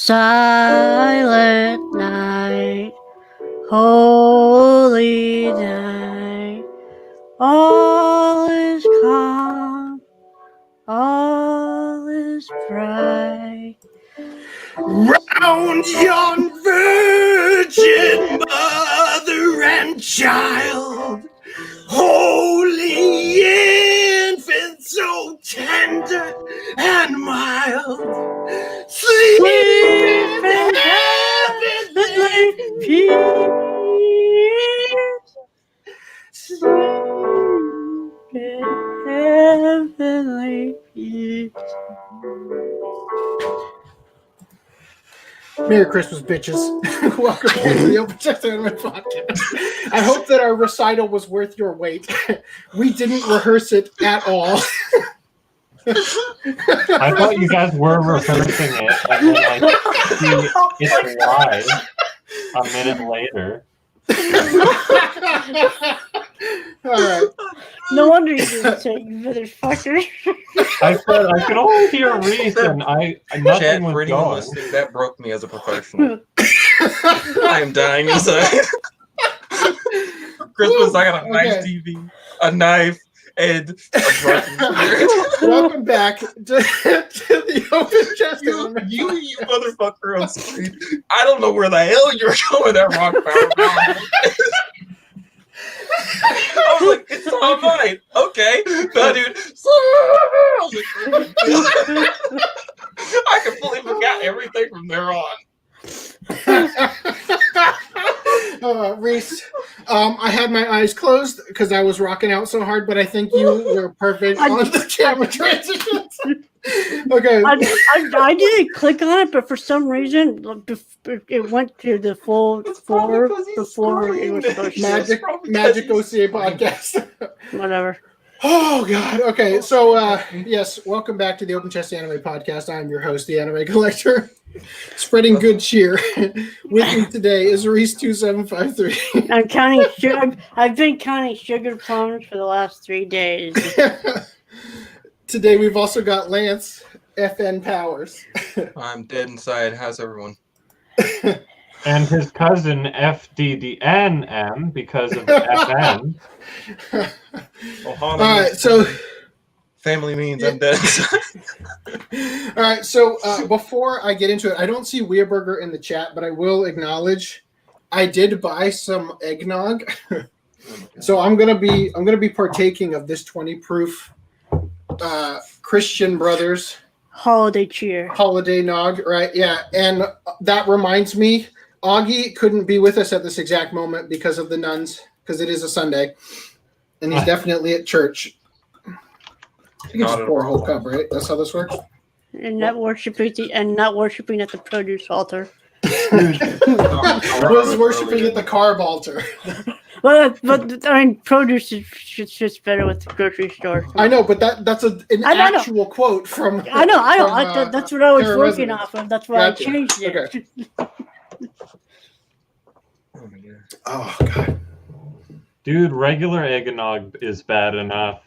Silent night, holy night, all is calm, all is bright. Round yon virgin mother and child, holy infant, so tender and mild, sleep in heavenly peace, sleep in heavenly peace. Merry Christmas, bitches. Welcome to the Open Chest Anime Podcast. I hope that our recital was worth your wait. We didn't rehearse it at all. I thought you guys were rehearsing it, and then I see it's live a minute later. All right. No wonder you didn't say, you motherfucker. I said I could only hear Reese, and nothing Chat, was for anyone going. listening, that broke me as a professional. I am dying inside. Christmas, I got a nice TV, a knife, and a broken spirit. Welcome back to the Open Chest Anime. You motherfucker on screen. I don't know where the hell you're going at, Rock Power. I was like, it's all mine. Okay. No, dude. I completely forgot everything from there on. Reese, I had my eyes closed because I was rocking out so hard, but I think you were perfect on the camera transitions. Okay. I didn't click on it, but for some reason, it went to the full floor before it was supposed to. Magic OCA Podcast. Whatever. Oh, God. Okay, so, yes, welcome back to the Open Chest Anime Podcast. I'm your host, the Anime Collector, spreading good cheer. With me today is Reese2753. I'm counting sugar. I've been counting sugar plums for the last 3 days. Today we've also got Lance FN Powers. I'm dead inside. How's everyone? And his cousin FDDNM because of FN. All right, so family means I'm dead inside. All right, so before I get into it, I don't see Weeburger in the chat, but I will acknowledge I did buy some eggnog. So I'm gonna be partaking of this 20 proof Christian Brothers holiday nog, right? Yeah, and that reminds me, Augie couldn't be with us at this exact moment because of the nuns, because it is a Sunday, and he's definitely at church. I think it's pour a whole cup, right? That's how this works. And not worshiping at the produce altar. I was worshiping at the carb altar. But I mean, produce is just better with the grocery store. I know, but that's an actual quote from. I know. That's what I was working Residence. off of. That's why I changed it. Okay. Oh God, Dude, regular eggnog is bad enough.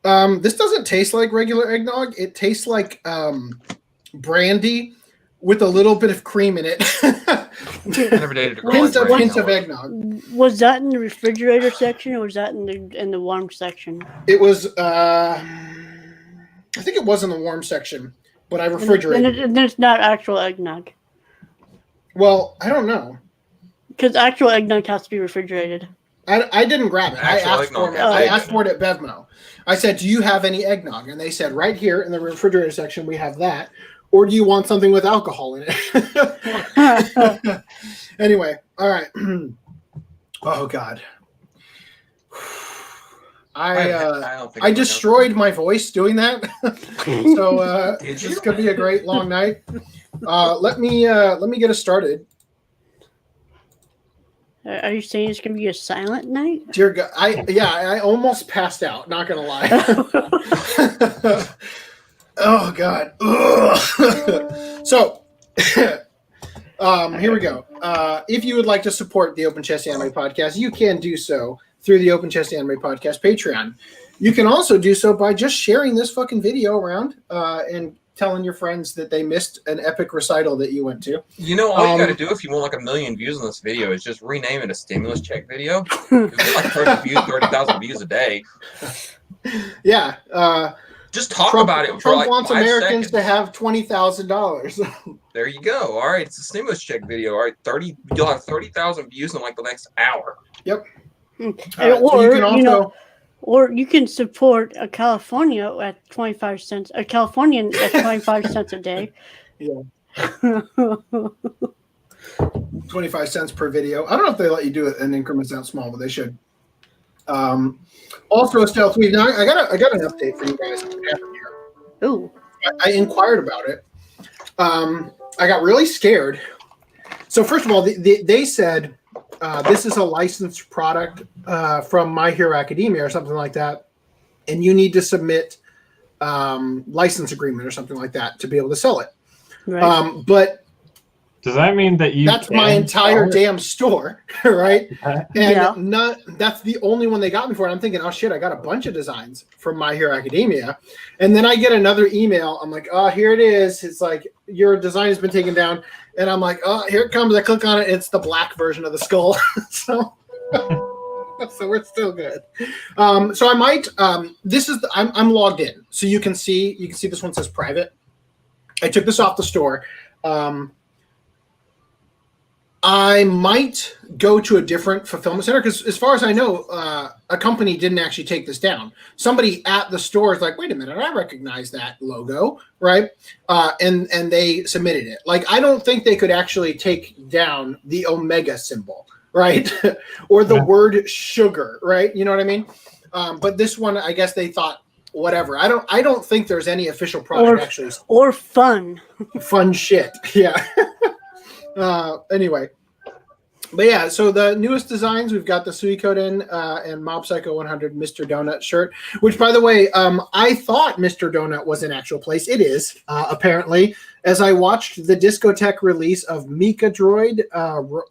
this doesn't taste like regular eggnog. It tastes like brandy with a little bit of cream in it. I never dated a girl. Hint of eggnog. Was that in the refrigerator section, or was that in the warm section? It was. I think it was in the warm section, but I refrigerated. And it's not actual eggnog. Well, I don't know. Because actual eggnog has to be refrigerated. I didn't grab it. I asked for it. I asked for it at Bevmo. I said, "Do you have any eggnog?" And they said, "Right here in the refrigerator section, we have that." Or do you want something with alcohol in it? Anyway, all right. Oh God, I destroyed my voice doing that. So this could be a great long night. Let me get us started. Are you saying it's gonna be a silent night? Dear God, I almost passed out. Not gonna lie. Oh God. So here we go. If you would like to support the Open Chest Anime Podcast, you can do so through the Open Chest Anime Podcast Patreon. You can also do so by just sharing this fucking video around and telling your friends that they missed an epic recital that you went to. You know, all you got to do if you want like 1 million views on this video is just rename it a stimulus check video. It's like 30,000 views a day. Yeah. Just talk Trump, about it for Trump like wants 5 Americans seconds. to have $20,000. There you go. All right, it's a stimulus check video. All right, you'll have 30,000 views in like the next hour. Yep. Or you can also, or you can support a California at 25 cents. A Californian at 25 cents a day. Yeah. 25 cents per video. I don't know if they let you do it in increments that small, but they should. Also, Stealth Weeb. Now I got an update for you guys. Ooh. I inquired about it. I got really scared. So first of all, they said this is a licensed product from My Hero Academia or something like that, and you need to submit license agreement or something like that to be able to sell it. Right. But does that mean that you? that's my entire damn store, right? Yeah. And that's the only one they got me for. And I'm thinking, oh shit, I got a bunch of designs from My Hero Academia. And then I get another email. I'm like, oh, here it is. It's like, your design has been taken down. And I'm like, oh, here it comes. I click on it. It's the black version of the skull. So we're still good. So I might, I'm logged in. So you can see this one says private. I took this off the store. I might go to a different fulfillment center because, as far as I know, a company didn't actually take this down. Somebody at the store is like, "Wait a minute, I recognize that logo, right?" And they submitted it. Like, I don't think they could actually take down the omega symbol, right, or the word sugar, right? You know what I mean? But this one, I guess they thought, whatever. I don't think there's any official product actually. Or fun Shit. Yeah. Anyway, but yeah, so the newest designs, we've got the Suikoden and Mob Psycho 100 Mr. Donut shirt, which, by the way, I thought Mr. Donut was an actual place. It is, apparently, as I watched the discotheque release of Mika Droid,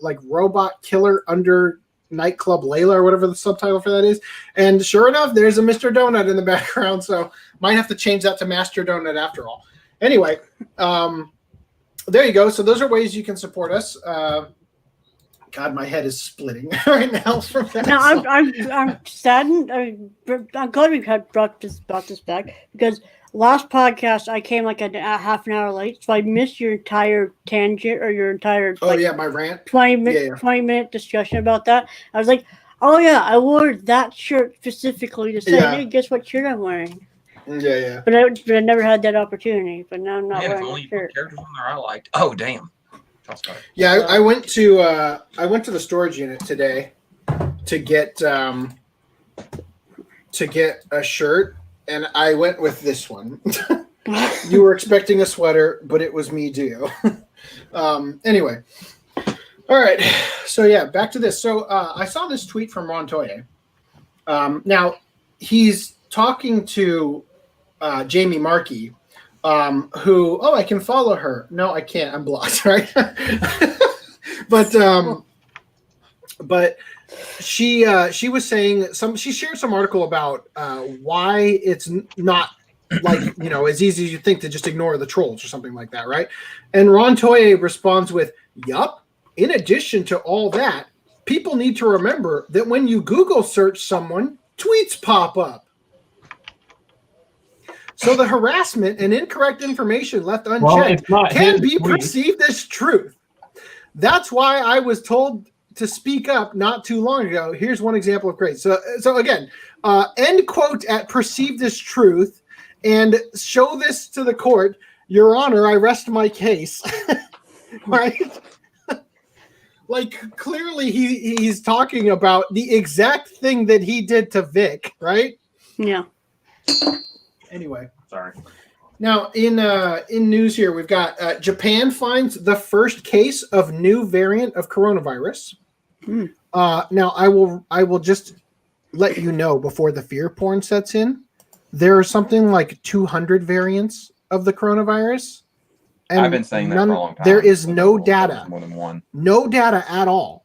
like Robot Killer Under Nightclub Layla, or whatever the subtitle for that is. And sure enough, there's a Mr. Donut in the background, so might have to change that to Master Donut after all. Anyway, there you go. So those are ways you can support us. God, my head is splitting right now from that. Now I'm saddened. I'm glad we had brought this back, because last podcast I came like a half an hour late, so I missed your entire tangent or your entire my rant. 20-minute discussion about that. I was like, oh yeah, I wore that shirt specifically to say, hey, guess what shirt I'm wearing. Yeah. But I never had that opportunity. But now I'm not Man, if wearing only a you put shirt. characters on there I liked. Oh, damn. Yeah, I went to the storage unit today to get a shirt, and I went with this one. You were expecting a sweater, but it was me due. Anyway, all right. So yeah, back to this. So I saw this tweet from Ron Toye. Now he's talking to Jamie Markey. Who? Oh, I can follow her. No, I can't. I'm blocked, right? But she was saying she shared some article about why it's not like, as easy as you think to just ignore the trolls or something like that, right? And Ron Toye responds with, "Yup. In addition to all that, people need to remember that when you Google search someone, tweets pop up. So the harassment and incorrect information left unchecked can be perceived as truth. That's why I was told to speak up not too long ago. Here's one example of grace." So again, end quote at perceived as truth, and show this to the court. Your Honor, I rest my case. Right? Like, clearly he's talking about the exact thing that he did to Vic, right? Yeah. Anyway, sorry. Now in news here, we've got Japan finds the first case of new variant of coronavirus. Now I will just let you know before the fear porn sets in. There are something like 200 variants of the coronavirus. And I've been saying that for a long time. There is no data, more than one. No data at all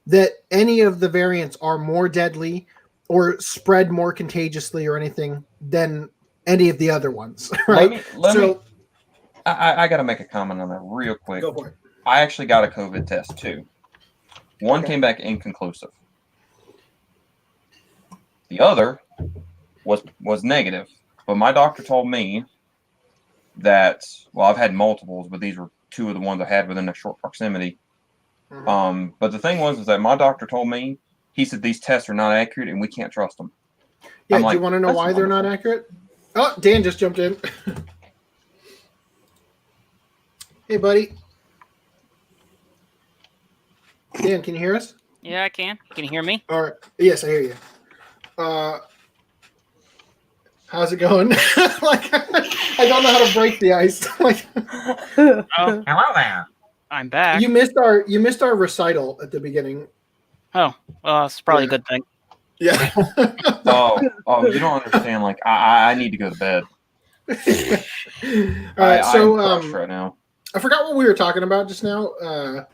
that any of the variants are more deadly or spread more contagiously or anything than any of the other ones, right? I got to make a comment on that real quick. Go for it. I actually got a COVID test too. One came back inconclusive. The other was negative. But my doctor told me that, well, I've had multiples, but these were two of the ones I had within a short proximity. Mm-hmm. But the thing was that my doctor told me, he said these tests are not accurate and we can't trust them. Yeah, do you want to know why they're not accurate? Oh, Dan just jumped in. Hey, buddy. Dan, can you hear us? Yeah, I can. Can you hear me? All right. Yes, I hear you. How's it going? Like, I don't know how to break the ice. Like, oh, hello there. I'm back. You missed our recital at the beginning. Oh, well, it's probably a good thing. Yeah. Oh, you don't understand. Like, I need to go to bed. All right. So, I'm crushed right now. I forgot what we were talking about just now.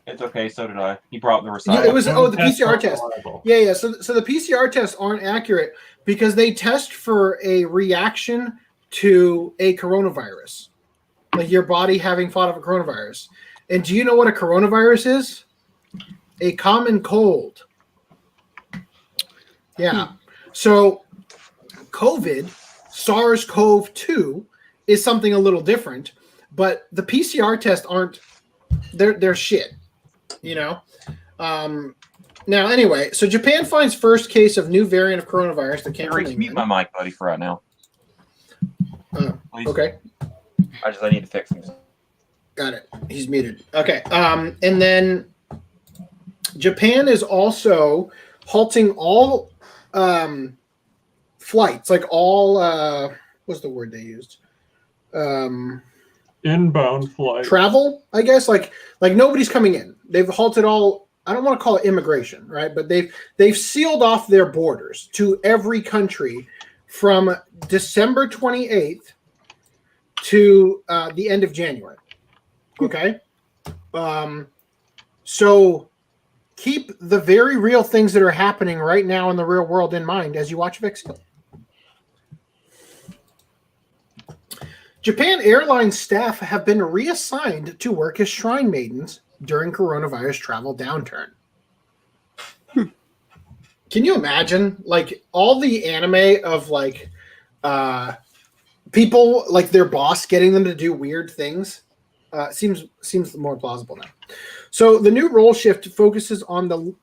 It's okay. So did I. He brought the recital. Yeah, it was the PCR test. Yeah. So the PCR tests aren't accurate because they test for a reaction to a coronavirus, like your body having fought off a coronavirus. And do you know what a coronavirus is? A common cold. Yeah. So COVID, SARS-CoV-2, is something a little different, but the PCR tests aren't. They're shit. You know. Now, anyway, so Japan finds first case of new variant of coronavirus that came from England. Mute my mic, buddy, for right now. Okay. I need to fix things. Got it. He's muted. Okay. And then Japan is also halting all flights, like all what's the word they used? Inbound flight. Travel, I guess. Like nobody's coming in. They've halted all. I don't want to call it immigration, right? But they've sealed off their borders to every country from December 28th to the end of January. Okay. So keep the very real things that are happening right now in the real world in mind as you watch Vexil. Japan Airlines staff have been reassigned to work as shrine maidens during coronavirus travel downturn. Can you imagine, like, all the anime of, like, people, like, their boss getting them to do weird things? Seems more plausible now. So the new role shift focuses on the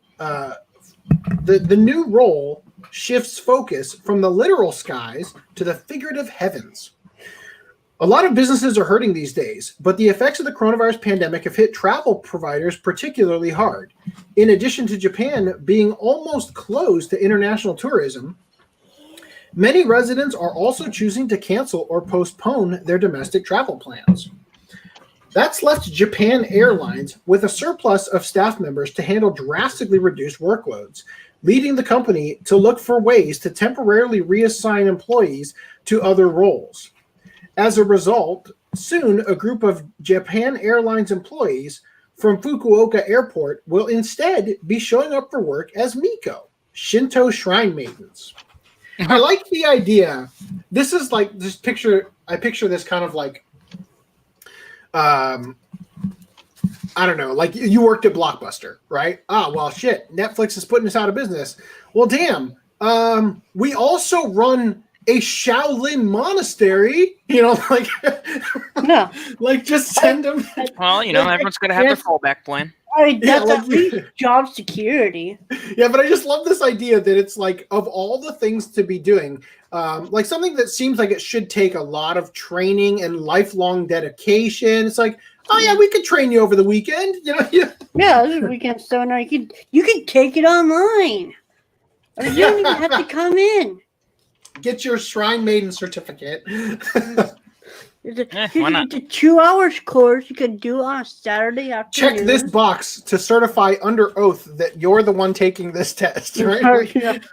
new role shifts focus from the literal skies to the figurative heavens. A lot of businesses are hurting these days, but the effects of the coronavirus pandemic have hit travel providers particularly hard. In addition to Japan being almost closed to international tourism, many residents are also choosing to cancel or postpone their domestic travel plans. That's left Japan Airlines with a surplus of staff members to handle drastically reduced workloads, leading the company to look for ways to temporarily reassign employees to other roles. As a result, soon a group of Japan Airlines employees from Fukuoka Airport will instead be showing up for work as Miko, Shinto shrine maidens. I like the idea. This is like this picture. I picture this kind of like, I don't know, like you worked at Blockbuster, right? Ah, well, shit. Netflix is putting us out of business. Well, damn. We also run a Shaolin monastery, you know, like, no, like just send them. Well, you know, everyone's got to have their fallback plan. I mean, that's at least job security. Yeah, but I just love this idea that it's like, of all the things to be doing, like something that seems like it should take a lot of training and lifelong dedication. It's like, oh yeah, we could train you over the weekend, you know? Yeah, this weekend seminar, you could take it online. I mean, you don't even have to come in. Get your shrine maiden certificate. Why not? It's a 2 hours course you can do on a Saturday afternoon. Check this box to certify under oath that you're the one taking this test. Right?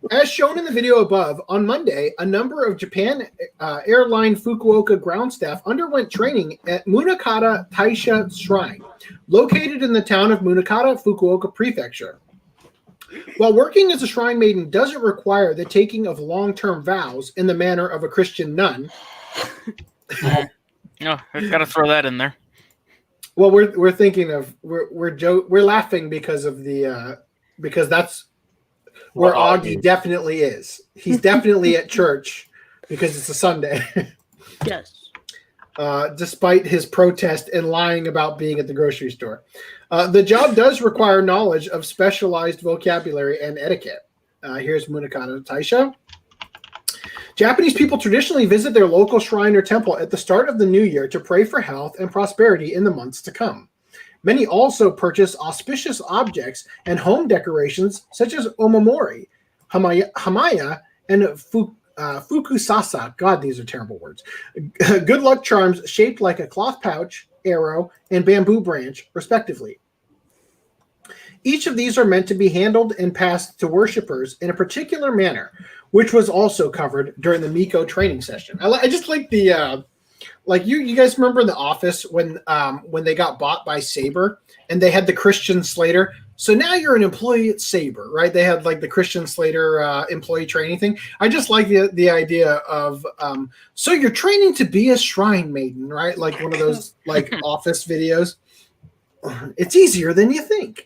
As shown in the video above, on Monday, a number of Japan Airline Fukuoka ground staff underwent training at Munakata Taisha Shrine, located in the town of Munakata, Fukuoka Prefecture. While working as a shrine maiden doesn't require the taking of long-term vows in the manner of a Christian nun, No, I gotta throw that in there. Well, we're thinking of we're laughing because of the because that's where Augie definitely is. He's definitely at church because it's a Sunday. Yes. Despite his protest and lying about being at the grocery store. The job does require knowledge of specialized vocabulary and etiquette. Here's Munakata Taisha. Japanese people traditionally visit their local shrine or temple at the start of the new year to pray for health and prosperity in the months to come. Many also purchase auspicious objects and home decorations such as omamori, hamaya, and fukusasa. God, these are terrible words. Good luck charms shaped like a cloth pouch, arrow, and bamboo branch, respectively. Each of these are meant to be handled and passed to worshippers in a particular manner, which was also covered during the Miko training session. I just like the like you guys remember in The Office when they got bought by Sabre and they had the Christian Slater. So now you're an employee at Sabre, right? They had like the Christian Slater employee training thing. I just like the idea of so you're training to be a shrine maiden, right? Like one of those like Office videos. It's easier than you think.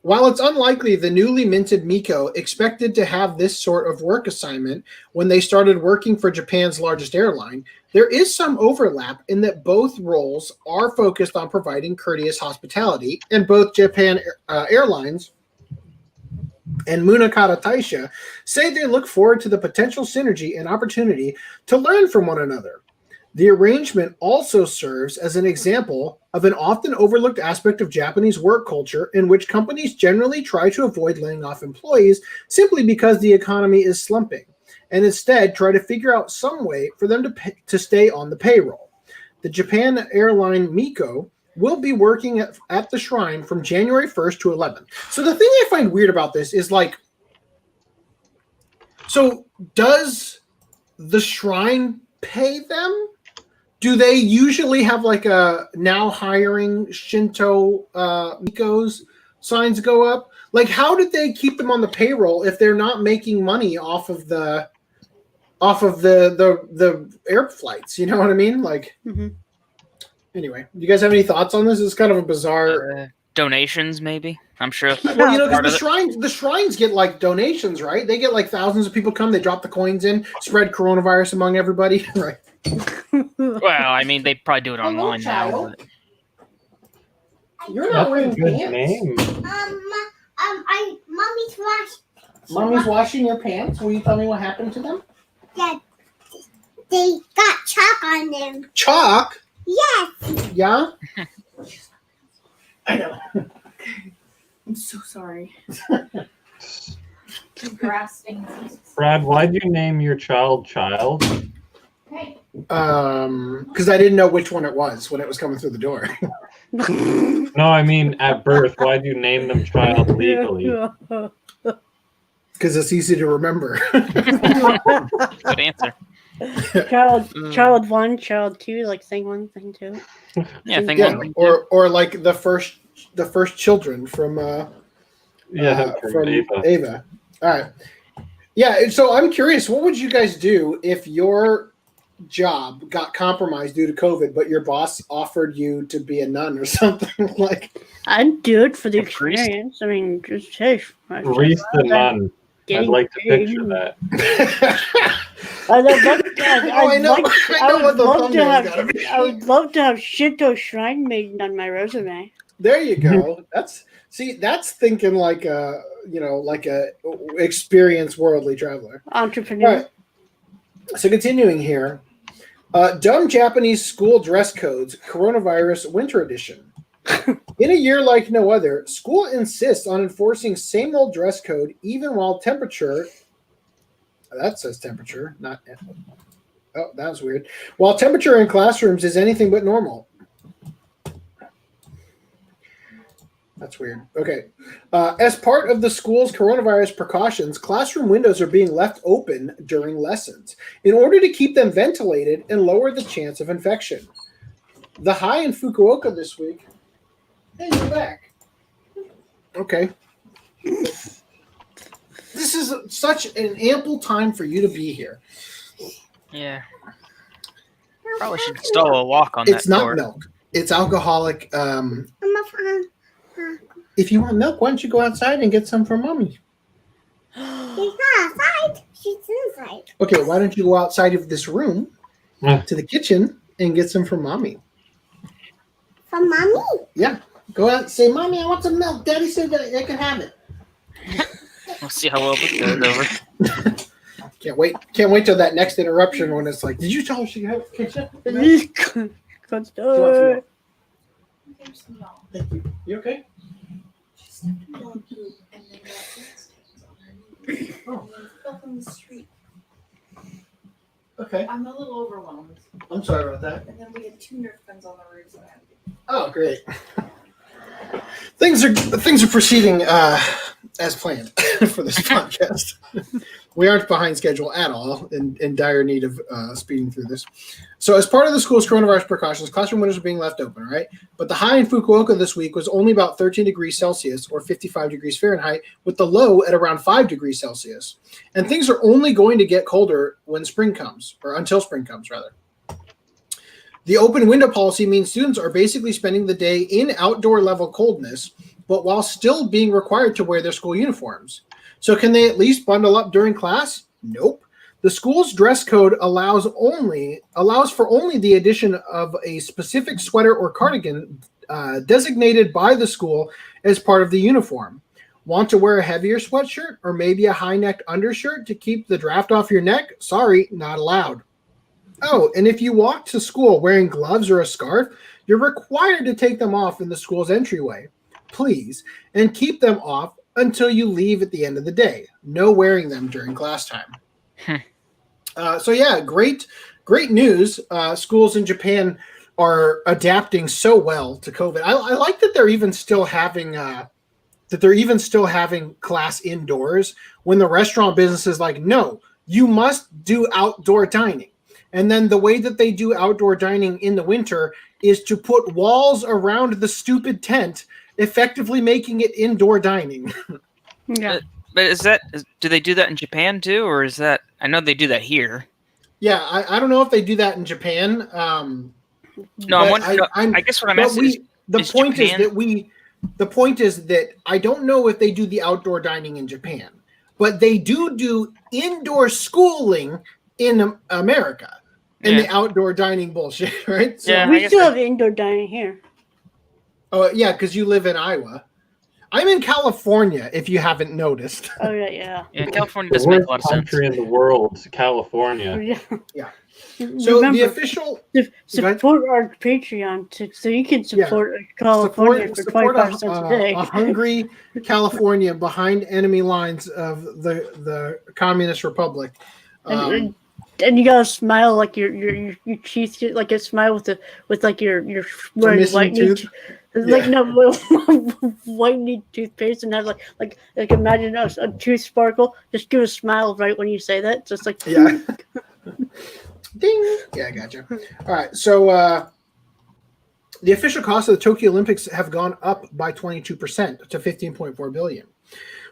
While it's unlikely the newly minted Miko expected to have this sort of work assignment when they started working for Japan's largest airline, there is some overlap in that both roles are focused on providing courteous hospitality, and both Japan Airlines and Munakata Taisha say they look forward to the potential synergy and opportunity to learn from one another. The arrangement also serves as an example of an often overlooked aspect of Japanese work culture in which companies generally try to avoid laying off employees simply because the economy is slumping, and instead try to figure out some way for them to stay on the payroll. The Japan airline Miko will be working at the shrine from January 1st to 11th. So the thing I find weird about this is like, so does the shrine pay them? Do they usually have like a now hiring Shinto Mikos signs go up? Like, how did they keep them on the payroll if they're not making money off of the air flights? You know what I mean? Like, Anyway, do you guys have any thoughts on this? It's kind of a bizarre donations, maybe. I'm sure. Well, you know, because the shrines get like donations, right? They get like thousands of people come, they drop the coins in, spread coronavirus among everybody, right? Well, I mean, they probably do it online now. But... You're not wearing pants. Name. Mommy's washing your pants. Will you tell me what happened to them? Yeah, they got chalk on them. Chalk? Yes. Yeah. I know. I'm so sorry. Brad, why'd you name your child? Because I didn't know which one it was when it was coming through the door. No, I mean at birth. Why'd you name them child legally? Because it's easy to remember. Good answer. Child 1, child 2, like thing 1, thing 2. Yeah, thing yeah, 1. Or like the first children from from Ava. All right. Yeah, so I'm curious, what would you guys do if your job got compromised due to COVID, but your boss offered you to be a nun or something like? I'd do it for the experience. I mean, just hey, Reese the nun. I'd like to picture that. I would love to have Shinto Shrine Maiden on my resume. There you go. That's thinking like a experienced worldly traveler. Entrepreneur. All right. So continuing here, dumb Japanese school dress codes, coronavirus winter edition. In a year like no other, school insists on enforcing same old dress code even while temperature. That says temperature, not. Oh, that was weird. While temperature in classrooms is anything but normal. That's weird. Okay. As part of the school's coronavirus precautions, classroom windows are being left open during lessons in order to keep them ventilated and lower the chance of infection. The high in Fukuoka this week. Hey, you're back. Okay. This is such an ample time for you to be here. Yeah. Probably should install a lock on It's that not door. milk. It's alcoholic. If you want milk, why don't you go outside and get some from mommy? She's not outside. She's inside. Okay, why don't you go outside of this room to the kitchen and get some from mommy? From mommy? Yeah. Go out and say, Mommy, I want some milk. Daddy said that I can have it. We'll see how well this goes over. Can't wait till that next interruption when it's like, did you tell her she could have kitchen? Thank Thank you. You okay? Oh. On the street. Okay. I'm a little overwhelmed. I'm sorry about that. And then we had 2 Nerf guns on the roof, so I had to get. Oh, great. Things are proceeding as planned for this podcast. We aren't behind schedule at all, in dire need of speeding through this. So, as part of the school's coronavirus precautions, classroom windows are being left open, right? But the high in Fukuoka this week was only about 13 degrees Celsius or 55 degrees Fahrenheit, with the low at around 5 degrees Celsius. And things are only going to get colder when spring comes, or until spring comes, rather. The open window policy means students are basically spending the day in outdoor level coldness, but while still being required to wear their school uniforms. So can they at least bundle up during class? Nope. The school's dress code allows for only the addition of a specific sweater or cardigan designated by the school as part of the uniform. Want to wear a heavier sweatshirt or maybe a high-necked undershirt to keep the draft off your neck? Sorry, not allowed. Oh, and if you walk to school wearing gloves or a scarf, you're required to take them off in the school's entryway. Please, and keep them off until you leave at the end of the day. No wearing them during class time. So yeah, great news. Schools in Japan are adapting so well to COVID. I like that they're even still having class indoors when the restaurant business is like, no, you must do outdoor dining. And then the way that they do outdoor dining in the winter is to put walls around the stupid tent, effectively making it indoor dining. Yeah. But do they do that in Japan too, or is that? I know they do that here. Yeah, I don't know if they do that in Japan. No, I'm wondering. I guess what I'm asking is the point is that I don't know if they do the outdoor dining in Japan, but they do indoor schooling in America. And the outdoor dining bullshit, right? So, yeah, we still have indoor dining here. Oh, yeah, because you live in Iowa. I'm in California, if you haven't noticed. Oh, yeah. Yeah, California doesn't make a lot of sense. The worst country in the world, Yeah. California. Yeah. So remember, the official... Support our Patreon so you can support California for 25 cents a day. A hungry California behind enemy lines of the Communist Republic. And you gotta smile like your teeth, like a smile with like your wearing white tooth. Like white need toothpaste and have like imagine a tooth sparkle. Just give a smile right when you say that. Just like yeah. Ding. Yeah, I gotcha. All right, so the official cost of the Tokyo Olympics have gone up by 22% to $15.4 billion.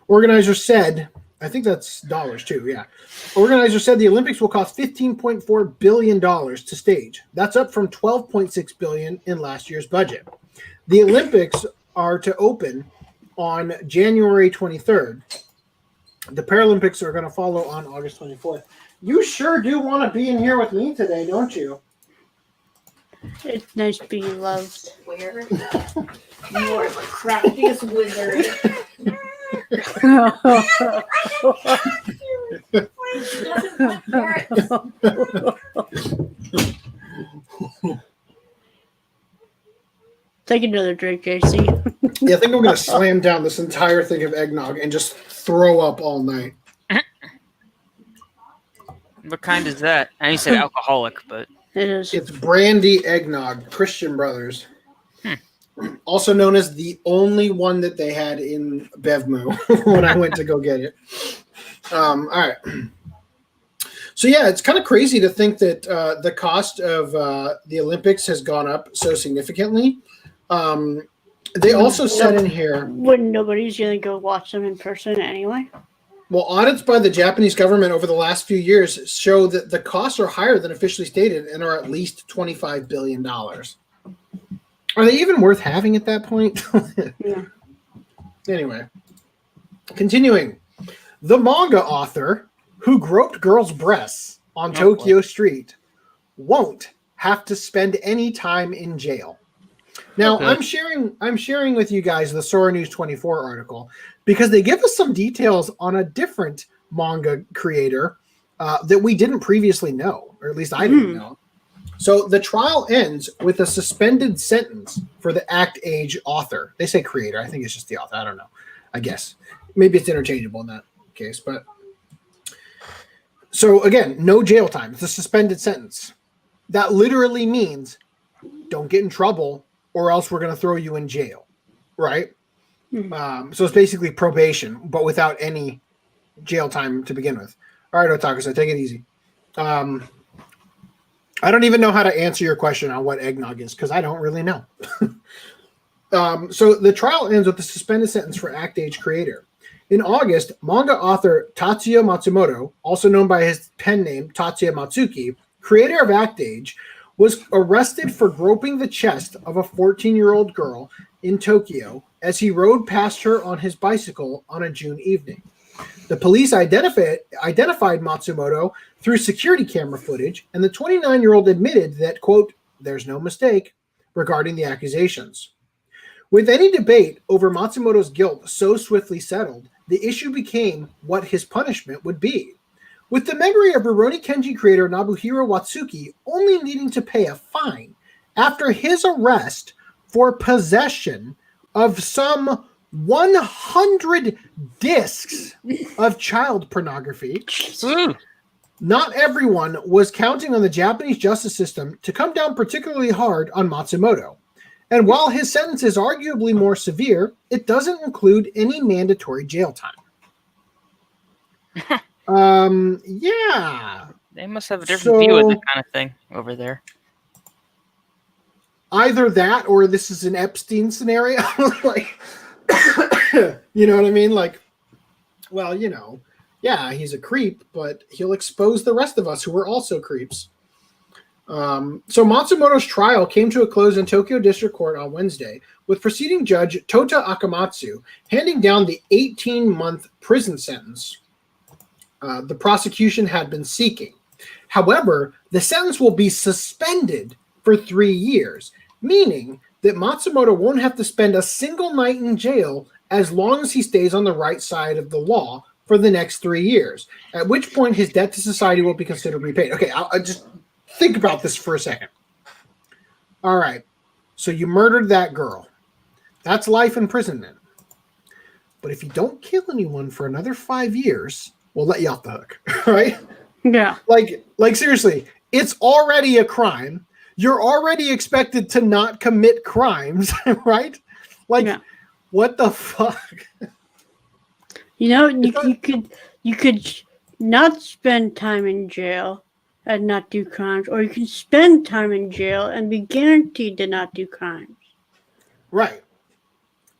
Organizers said, I think that's dollars too, yeah. Organizers said the Olympics will cost $15.4 billion to stage. That's up from $12.6 billion in last year's budget. The Olympics are to open on January 23rd. The Paralympics are going to follow on August 24th. You sure do want to be in here with me today, don't you? It's nice being loved. Where? You are the craftiest wizard. Take another drink, JC. Yeah, I think I'm going to slam down this entire thing of eggnog and just throw up all night. What kind is that? I know you said alcoholic, but It is. It's brandy eggnog, Christian Brothers. Also known as the only one that they had in Bevmo when I went to go get it. All right. So yeah, it's kind of crazy to think that the cost of the Olympics has gone up so significantly. They also said in here When nobody's gonna go watch them in person anyway. Well, audits by the Japanese government over the last few years show that the costs are higher than officially stated and are at least $25 billion. Are they even worth having at that point? Yeah. Anyway, continuing. The manga author who groped girls' breasts on Tokyo Street won't have to spend any time in jail. Now, okay. I'm sharing with you guys the Sora News 24 article because they give us some details on a different manga creator that we didn't previously know, or at least I didn't know. So the trial ends with a suspended sentence for the act age author. They say creator. I think it's just the author. I don't know. I guess. Maybe it's interchangeable in that case. But so again, no jail time. It's a suspended sentence. That literally means don't get in trouble or else we're going to throw you in jail, right? So it's basically probation, but without any jail time to begin with. All right, Otaku, take it easy. I don't even know how to answer your question on what eggnog is because I don't really know. So the trial ends with the suspended sentence for act age creator. In August, manga author Tatsuya Matsumoto, also known by his pen name Tatsuya Matsuki, creator of Act Age, was arrested for groping the chest of a 14-year-old girl in Tokyo as he rode past her on his bicycle on a June evening. The police identified Matsumoto through security camera footage, and the 29-year-old admitted that, quote, there's no mistake regarding the accusations. With any debate over Matsumoto's guilt so swiftly settled, the issue became what his punishment would be. With the memory of Rurouni Kenji creator Nobuhiro Watsuki only needing to pay a fine after his arrest for possession of some 100 discs of child pornography, not everyone was counting on the Japanese justice system to come down particularly hard on Matsumoto. And while his sentence is arguably more severe, it doesn't include any mandatory jail time. Yeah. They must have a different view of that kind of thing over there. Either that or this is an Epstein scenario. Like, you know what I mean? Like, well, you know, yeah, he's a creep, but he'll expose the rest of us who are also creeps. So Matsumoto's trial came to a close in Tokyo District Court on Wednesday, with proceeding judge Tota Akamatsu handing down the 18-month prison sentence the prosecution had been seeking. However, the sentence will be suspended for 3 years, meaning that Matsumoto won't have to spend a single night in jail as long as he stays on the right side of the law for the next 3 years, at which point his debt to society will be considered repaid. Okay, I'll just think about this for a second. All right, so you murdered that girl. That's life imprisonment. But if you don't kill anyone for another 5 years, we'll let you off the hook, right? Yeah. Like seriously, it's already a crime. You're already expected to not commit crimes, right? Like, yeah. What the fuck? You know, you could not spend time in jail and not do crimes, or you can spend time in jail and be guaranteed to not do crimes. Right.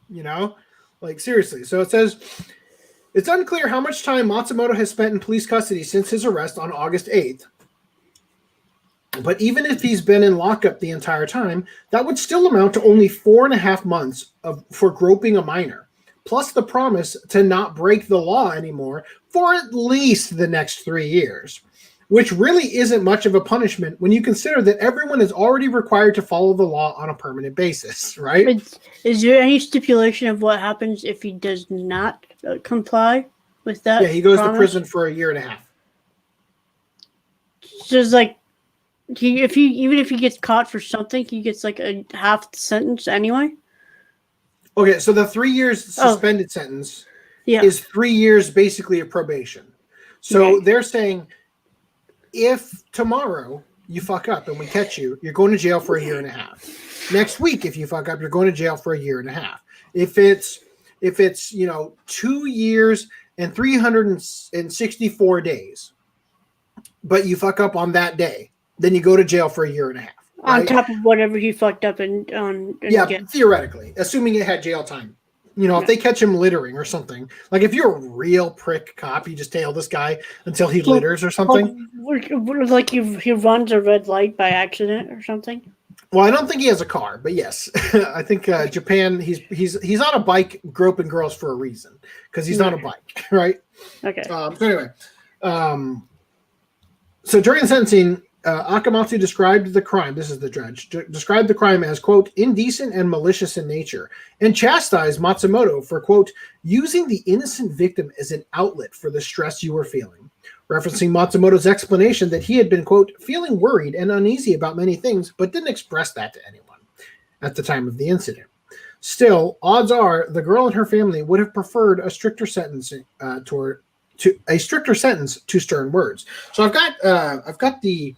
You know, like seriously. So it says it's unclear how much time Matsumoto has spent in police custody since his arrest on August 8th. But even if he's been in lockup the entire time, that would still amount to only 4.5 months for groping a minor, plus the promise to not break the law anymore for at least the next 3 years, which really isn't much of a punishment when you consider that everyone is already required to follow the law on a permanent basis, right? Is there any stipulation of what happens if he does not comply with that? Yeah, he goes to prison for 1.5 years. So it's like, even if he gets caught for something, he gets like a half sentence anyway. Okay, so the 3 years suspended sentence is 3 years basically of probation. So they're saying if tomorrow you fuck up and we catch you, you're going to jail for 1.5 years. Next week, if you fuck up, you're going to jail for 1.5 years. If it's 2 years and 364 days, but you fuck up on that day, then you go to jail for 1.5 years. Right? On top of whatever he fucked up and yeah, again. Theoretically, assuming it had jail time You know, if they catch him littering or something, like if you're a real prick cop, you just tail this guy until he litters or something. Like he runs a red light by accident or something. Well, I don't think he has a car, but yes, I think Japan. He's on a bike groping girls for a reason because he's on a bike, right? Okay. So anyway, so during the sentencing, Akamatsu described the crime. This is the judge. Described the crime as, quote, indecent and malicious in nature, and chastised Matsumoto for, quote, using the innocent victim as an outlet for the stress you were feeling, referencing Matsumoto's explanation that he had been, quote, feeling worried and uneasy about many things, but didn't express that to anyone at the time of the incident. Still, odds are the girl and her family would have preferred a stricter sentence to stern words. So I've got the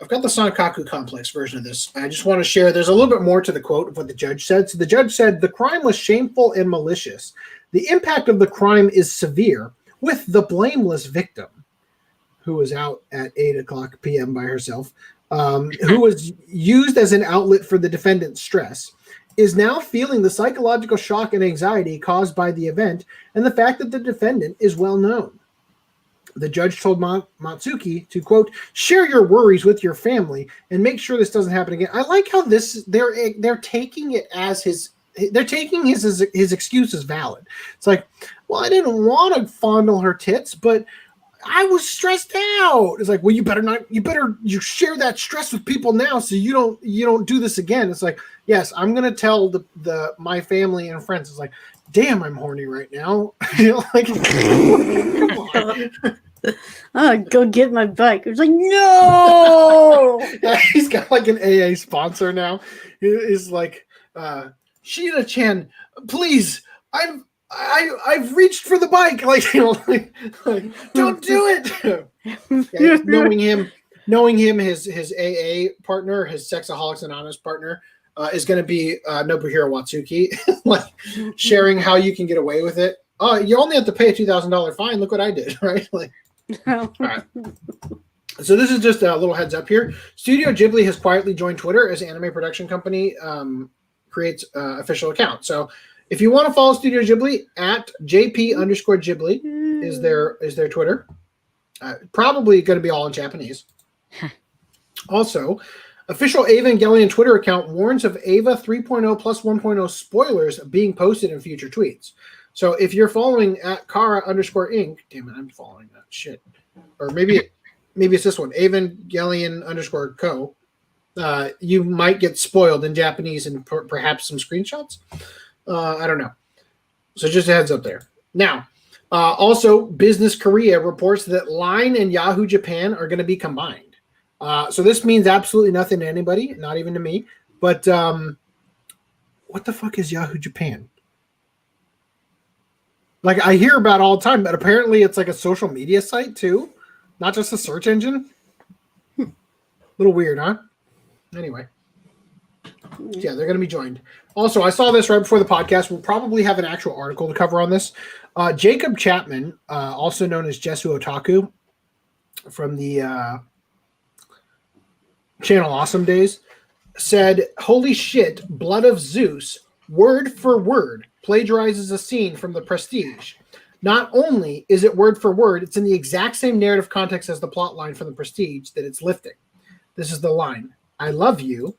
Sankaku complex version of this. I just want to share. There's a little bit more to the quote of what the judge said. So the judge said the crime was shameful and malicious. The impact of the crime is severe, with the blameless victim, who was out at 8:00 p.m. by herself, who was used as an outlet for the defendant's stress, is now feeling the psychological shock and anxiety caused by the event and the fact that the defendant is well known. The judge told Matsuki to, quote, share your worries with your family and make sure this doesn't happen again. I like how they're taking it as his excuse as valid. It's like, well, I didn't want to fondle her tits, but I was stressed out. It's like, well, you better share that stress with people now so you don't do this again. It's like, yes, I'm gonna tell my family and friends. It's like, damn, I'm horny right now. Like, oh, go get my bike. It was like, no. Yeah, he's got like an AA sponsor now. He's like, Sheena-chan, pleplease, I've reached for the bike. Like, don't do it. Yeah, knowing him, his AA partner, his Sexaholics Anonymous partner, is going to be Nobuhiro Watsuki, like sharing how you can get away with it. Oh, you only have to pay a $2,000 fine. Look what I did, right? Like, all right. So this is just a little heads up here. Studio Ghibli has quietly joined Twitter as anime production company creates official account. So if you want to follow Studio Ghibli, at JP_Ghibli is their Twitter. Probably going to be all in Japanese. Also, official Evangelion Twitter account warns of Eva 3.0 plus 1.0 spoilers being posted in future tweets. So if you're following at Kara_Inc, damn it, I'm following that shit. Or maybe it's this one, Evangelion_Co. You might get spoiled in Japanese and perhaps some screenshots. I don't know. So just a heads up there. Now, also, Business Korea reports that Line and Yahoo Japan are going to be combined. So this means absolutely nothing to anybody, not even to me. But what the fuck is Yahoo Japan? Like, I hear about it all the time, but apparently it's like a social media site too, not just a search engine. Little weird, huh? Anyway. Yeah, they're going to be joined. Also, I saw this right before the podcast. We'll probably have an actual article to cover on this. Jacob Chapman, also known as Jesu Otaku, from the channel Awesome Days, said, holy shit, Blood of Zeus, word for word, plagiarizes a scene from The Prestige. Not only is it word for word, it's in the exact same narrative context as the plot line from The Prestige that it's lifting. This is the line. I love you.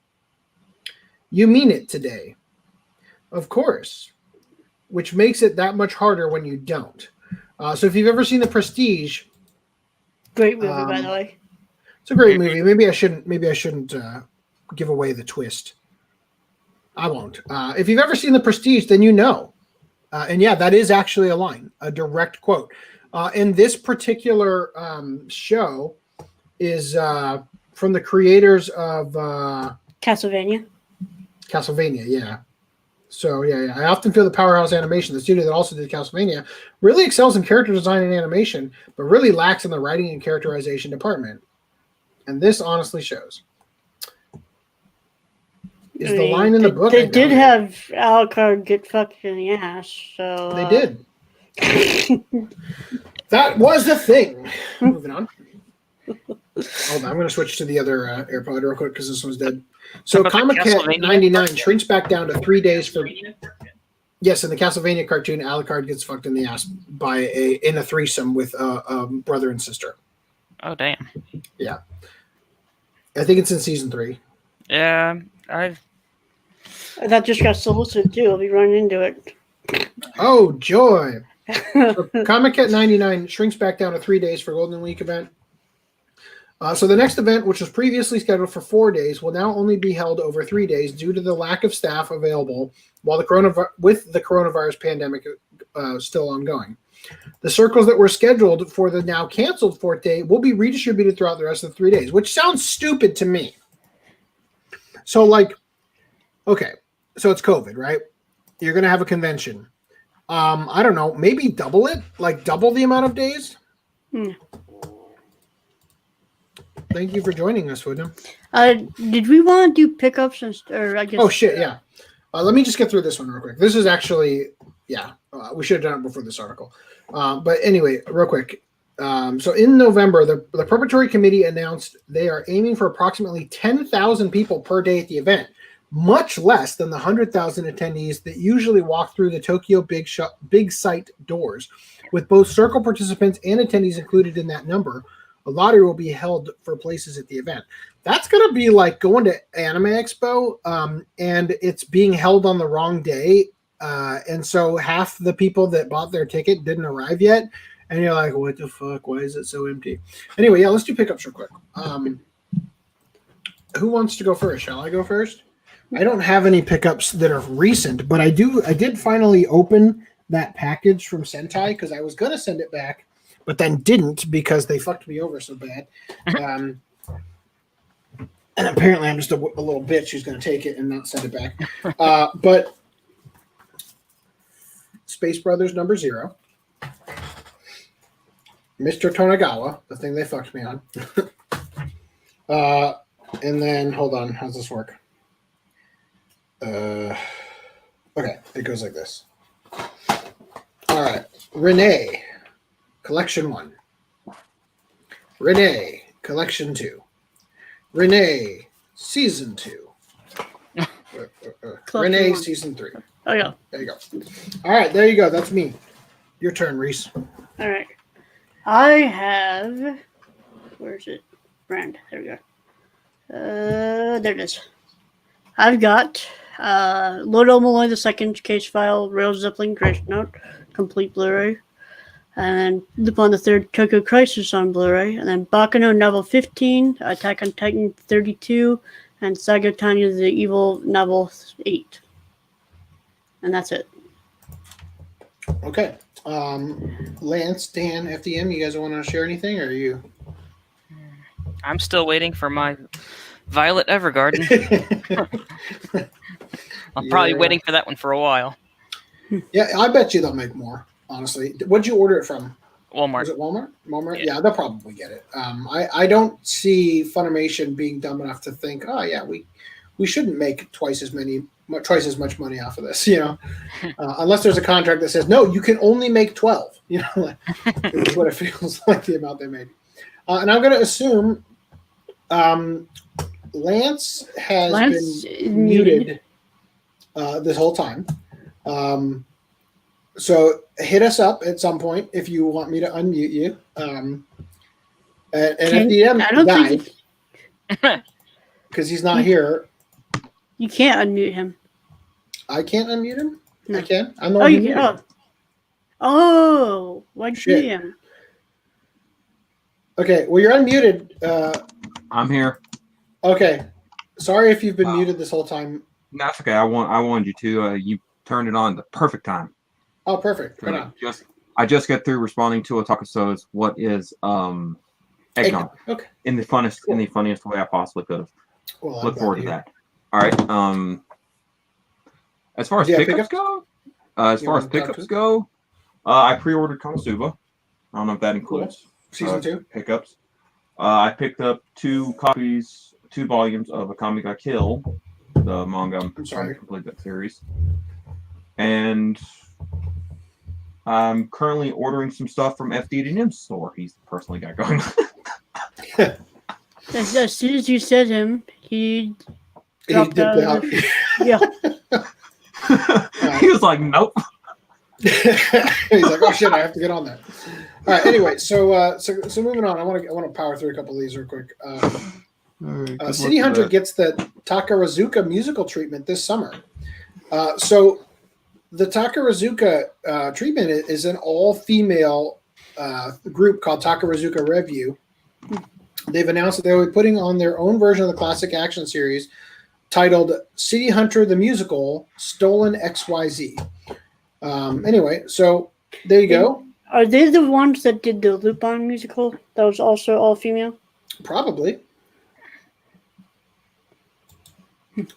You mean it today. Of course. Which makes it that much harder when you don't. So if you've ever seen The Prestige, great movie, by the way. It's a great movie. Maybe I shouldn't give away the twist. I won't. If you've ever seen The Prestige, then you know. And yeah, that is actually a line, a direct quote. And this particular show is from the creators of Castlevania. Castlevania, yeah. So yeah. I often feel the Powerhouse Animation, the studio that also did Castlevania, really excels in character design and animation, but really lacks in the writing and characterization department. And this honestly shows. Is the line in the book? They did have Alucard get fucked in the ass, so they did. That was the thing. Moving on. Hold on, I'm going to switch to the other AirPod real quick because this one's dead. So Comiket 99 shrinks back down to 3 days for. Yes, in the Castlevania cartoon, Alucard gets fucked in the ass in a threesome with a brother and sister. Oh damn. Yeah, I think it's in season 3. Yeah, That just got solicited too. I'll be running into it. Oh joy! So Comiket 99 shrinks back down to 3 days for Golden Week event. So the next event, which was previously scheduled for 4 days, will now only be held over 3 days due to the lack of staff available while the coronavirus pandemic still ongoing. The circles that were scheduled for the now canceled 4th day will be redistributed throughout the rest of the 3 days, which sounds stupid to me. So okay, so it's COVID, right? You're going to have a convention. I don't know, maybe double it, double the amount of days. Thank you for joining us, Woodham. Did we want to do pickups or I guess? Oh shit, yeah. Let me just get through this one real quick. This is actually, we should have done it before this article. But anyway, real quick. So in November, the preparatory committee announced they are aiming for approximately 10,000 people per day at the event, much less than the 100,000 attendees that usually walk through the Tokyo Big Sight doors. With both circle participants and attendees included in that number, a lottery will be held for places at the event. That's going to be like going to Anime Expo, and it's being held on the wrong day. And so half the people that bought their ticket didn't arrive yet. And you're like, what the fuck? Why is it so empty? Anyway, yeah, let's do pickups real quick. Who wants to go first? Shall I go first? I don't have any pickups that are recent, but I did finally open that package from Sentai because I was going to send it back, but then didn't because they fucked me over so bad. And apparently I'm just a little bitch who's going to take it and not send it back. But Space Brothers number 0. Mr. Tonagawa, the thing they fucked me on. And then, hold on, how's this work? Okay, it goes like this. All right, Renee, Collection 1. Renee, Collection 2. Renee, Season 2. Renee, 1. Season 3. Oh yeah. There you go. All right, there you go. That's me. Your turn, Reese. All right. I have. Where's it? Brand. There we go. There it is. I've got Lodo Malloy the Second Case File, Rail Zeppelin Grace Note, complete Blu-ray, and then Lupin the Third Tokyo Crisis on Blu-ray, and then Baccano Novel 15, Attack on Titan 32, and Saga Tanya the Evil Novel 8. And that's it. Okay. Lance, Dan, FDM, you guys want to share anything, or are you? I'm still waiting for my Violet Evergarden. I'm probably waiting for that one for a while. Yeah, I bet you they'll make more, honestly. What'd you order it from? Walmart. Was it Walmart? Walmart? Yeah, they'll probably get it. I don't see Funimation being dumb enough to think, oh, yeah, we shouldn't make twice as much money off of this, unless there's a contract that says, no, you can only make 12, which is what it feels like the amount they made. And I'm going to assume Lance has been muted this whole time. So hit us up at some point if you want me to unmute you. And FDM died because he's not here. You can't unmute him. I can't unmute him? No. I can? I'm not muted. Oh, why'd you mute him? Okay, well, you're unmuted. I'm here. Okay. Sorry if you've been muted this whole time. That's okay. I wanted you to. You turned it on the perfect time. Oh, perfect. Right on. I just got through responding to Otakuso's what is eggnog. Okay. In the funniest way I possibly could have. Well, look forward to that. All right. As far as pickups go, I pre-ordered Konosuba. I don't know if that includes Season 2 pickups. I picked up 2 volumes of Akame ga Kill, the manga. I'm trying to complete that series. And I'm currently ordering some stuff from FD&M's store. He's the personally got going. As soon as you said him, he dropped out. Yeah. He was like, nope. He's like, oh shit, I have to get on that. All right. Anyway, so moving on. I want to power through a couple of these real quick. City Hunter gets the Takarazuka musical treatment this summer. So the Takarazuka treatment is an all-female group called Takarazuka Review. They've announced that they'll be putting on their own version of the classic action series titled City Hunter the Musical Stolen XYZ. Anyway, so there you go. Are they the ones that did the Lupin musical? That was also all female? Probably.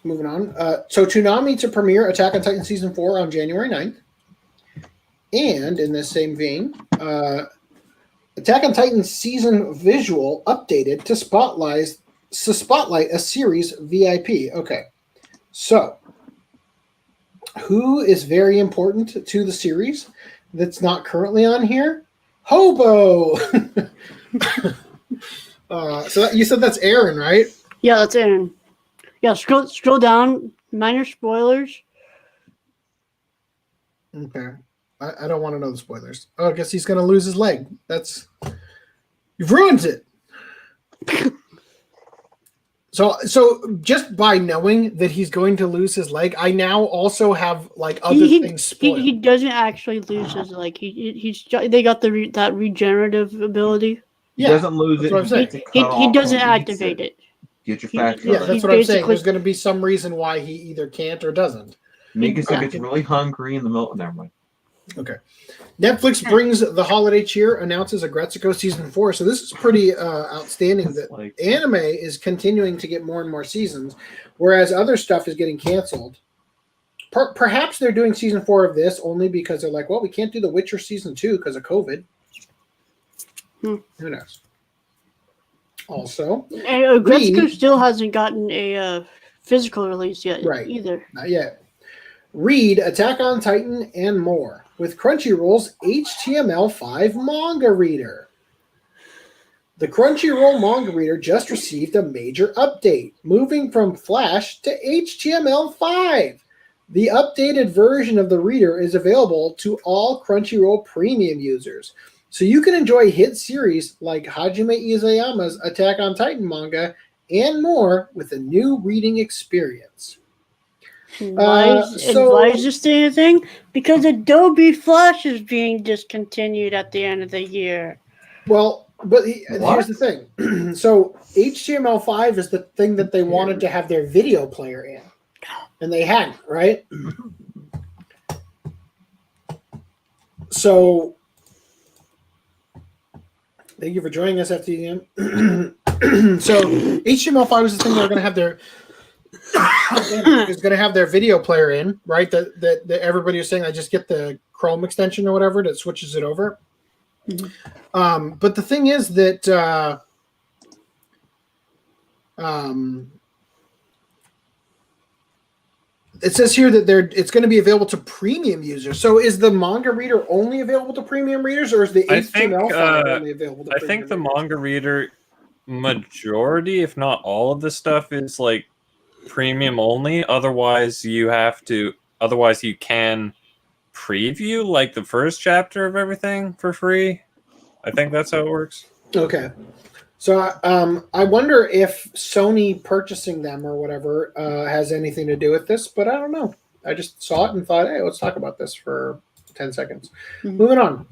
Moving on. So Toonami to premiere Attack on Titan Season 4 on January 9th. And in this same vein, Attack on Titan Season Visual updated to spotlight a series VIP. Okay. So, who is very important to the series that's not currently on here? Hobo! So you said that's Aaron, right? Yeah, that's Aaron. Yeah, scroll down. Minor spoilers. Okay. I don't want to know the spoilers. Oh, I guess he's going to lose his leg. You've ruined it. So just by knowing that he's going to lose his leg, I now also have like other things spoiled. He doesn't actually lose his leg. They got that regenerative ability. Yeah, he doesn't lose it. That's what I'm saying. He doesn't activate it. Get your facts. Yeah, that's what I'm saying. There's going to be some reason why he either can't or doesn't. Negasonic gets really hungry in the middle. Never mind. Okay. Netflix brings the holiday cheer, announces Agretsuko Season 4. So this is pretty outstanding that anime is continuing to get more and more seasons, whereas other stuff is getting canceled. Perhaps they're doing Season 4 of this only because they're like, well, we can't do The Witcher Season 2 because of COVID. Who knows? Also, Agretsuko still hasn't gotten a physical release yet either. Not yet. Read Attack on Titan and more with Crunchyroll's HTML5 manga reader. The Crunchyroll manga reader just received a major update, moving from Flash to HTML5. The updated version of the reader is available to all Crunchyroll premium users, so you can enjoy hit series like Hajime Izayama's Attack on Titan manga and more with a new reading experience. Why is this thing a thing? Because Adobe Flash is being discontinued at the end of the year. Well, but here's the thing. So HTML5 is the thing that they wanted to have their video player in, and they hadn't, right? So thank you for joining us, FTM. So HTML5 is the thing they're going to have their is going to have their video player in, right? That everybody was saying, I just get the Chrome extension or whatever that switches it over. Mm-hmm. But the thing is that it says here that it's going to be available to premium users. So is the manga reader only available to premium readers, or is the HTML file only available to premium readers? The manga reader majority, if not all of the stuff, is like premium only. Otherwise you can preview like the first chapter of everything for free. I think that's how it works. Okay. So I wonder if Sony purchasing them or whatever has anything to do with this, but I don't know. I just saw it and thought, hey, let's talk about this for 10 seconds. Mm-hmm. Moving on.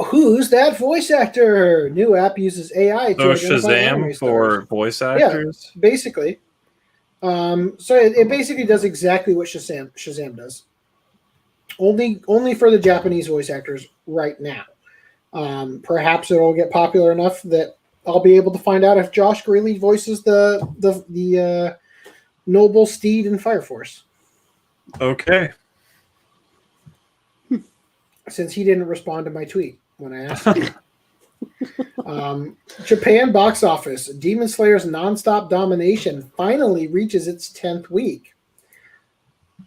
Who's that voice actor? New app uses AI to Shazam for voice actors? Yeah, basically. So it basically does exactly what Shazam does. Only for the Japanese voice actors right now. Perhaps it'll get popular enough that I'll be able to find out if Josh Greeley voices the noble steed in Fire Force. Okay. Since he didn't respond to my tweet when I asked him. Japan box office. Demon Slayer's nonstop domination finally reaches its 10th week.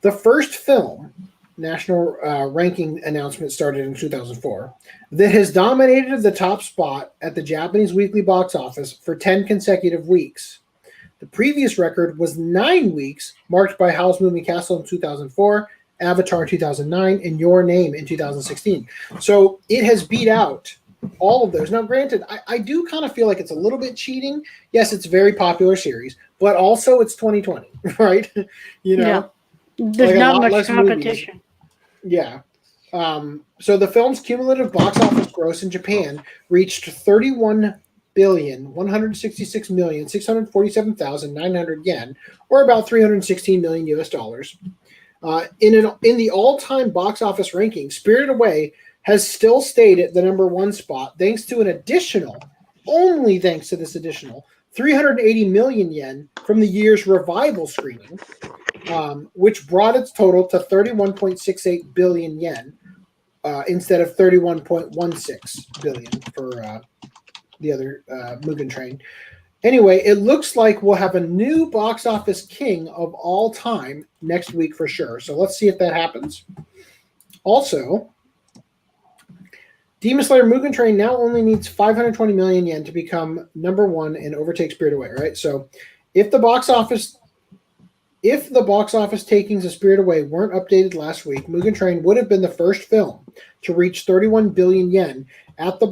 The first film, national ranking announcement started in 2004, that has dominated the top spot at the Japanese weekly box office for 10 consecutive weeks. The previous record was 9 weeks, marked by Howl's Moving Castle in 2004 Avatar in 2009, and Your Name in 2016. So it has beat out all of those. Now, granted, I do kind of feel like it's a little bit cheating. Yes, it's a very popular series, but also it's 2020, right? Yeah. There's not much competition. Movies. Yeah. So the film's cumulative box office gross in Japan reached 31,166,647,900 yen, or about 316 million US dollars. In the all-time box office ranking, Spirited Away has still stayed at the #1 spot thanks to only thanks to this additional 380 million yen from the year's revival screening, which brought its total to 31.68 billion yen instead of 31.16 billion for the other Mugen Train. Anyway, it looks like we'll have a new box office king of all time next week for sure. So let's see if that happens. Also, Demon Slayer Mugen Train now only needs 520 million yen to become #1 and overtake Spirited Away, right? So if the box office takings of Spirited Away weren't updated last week, Mugen Train would have been the first film to reach 31 billion yen at the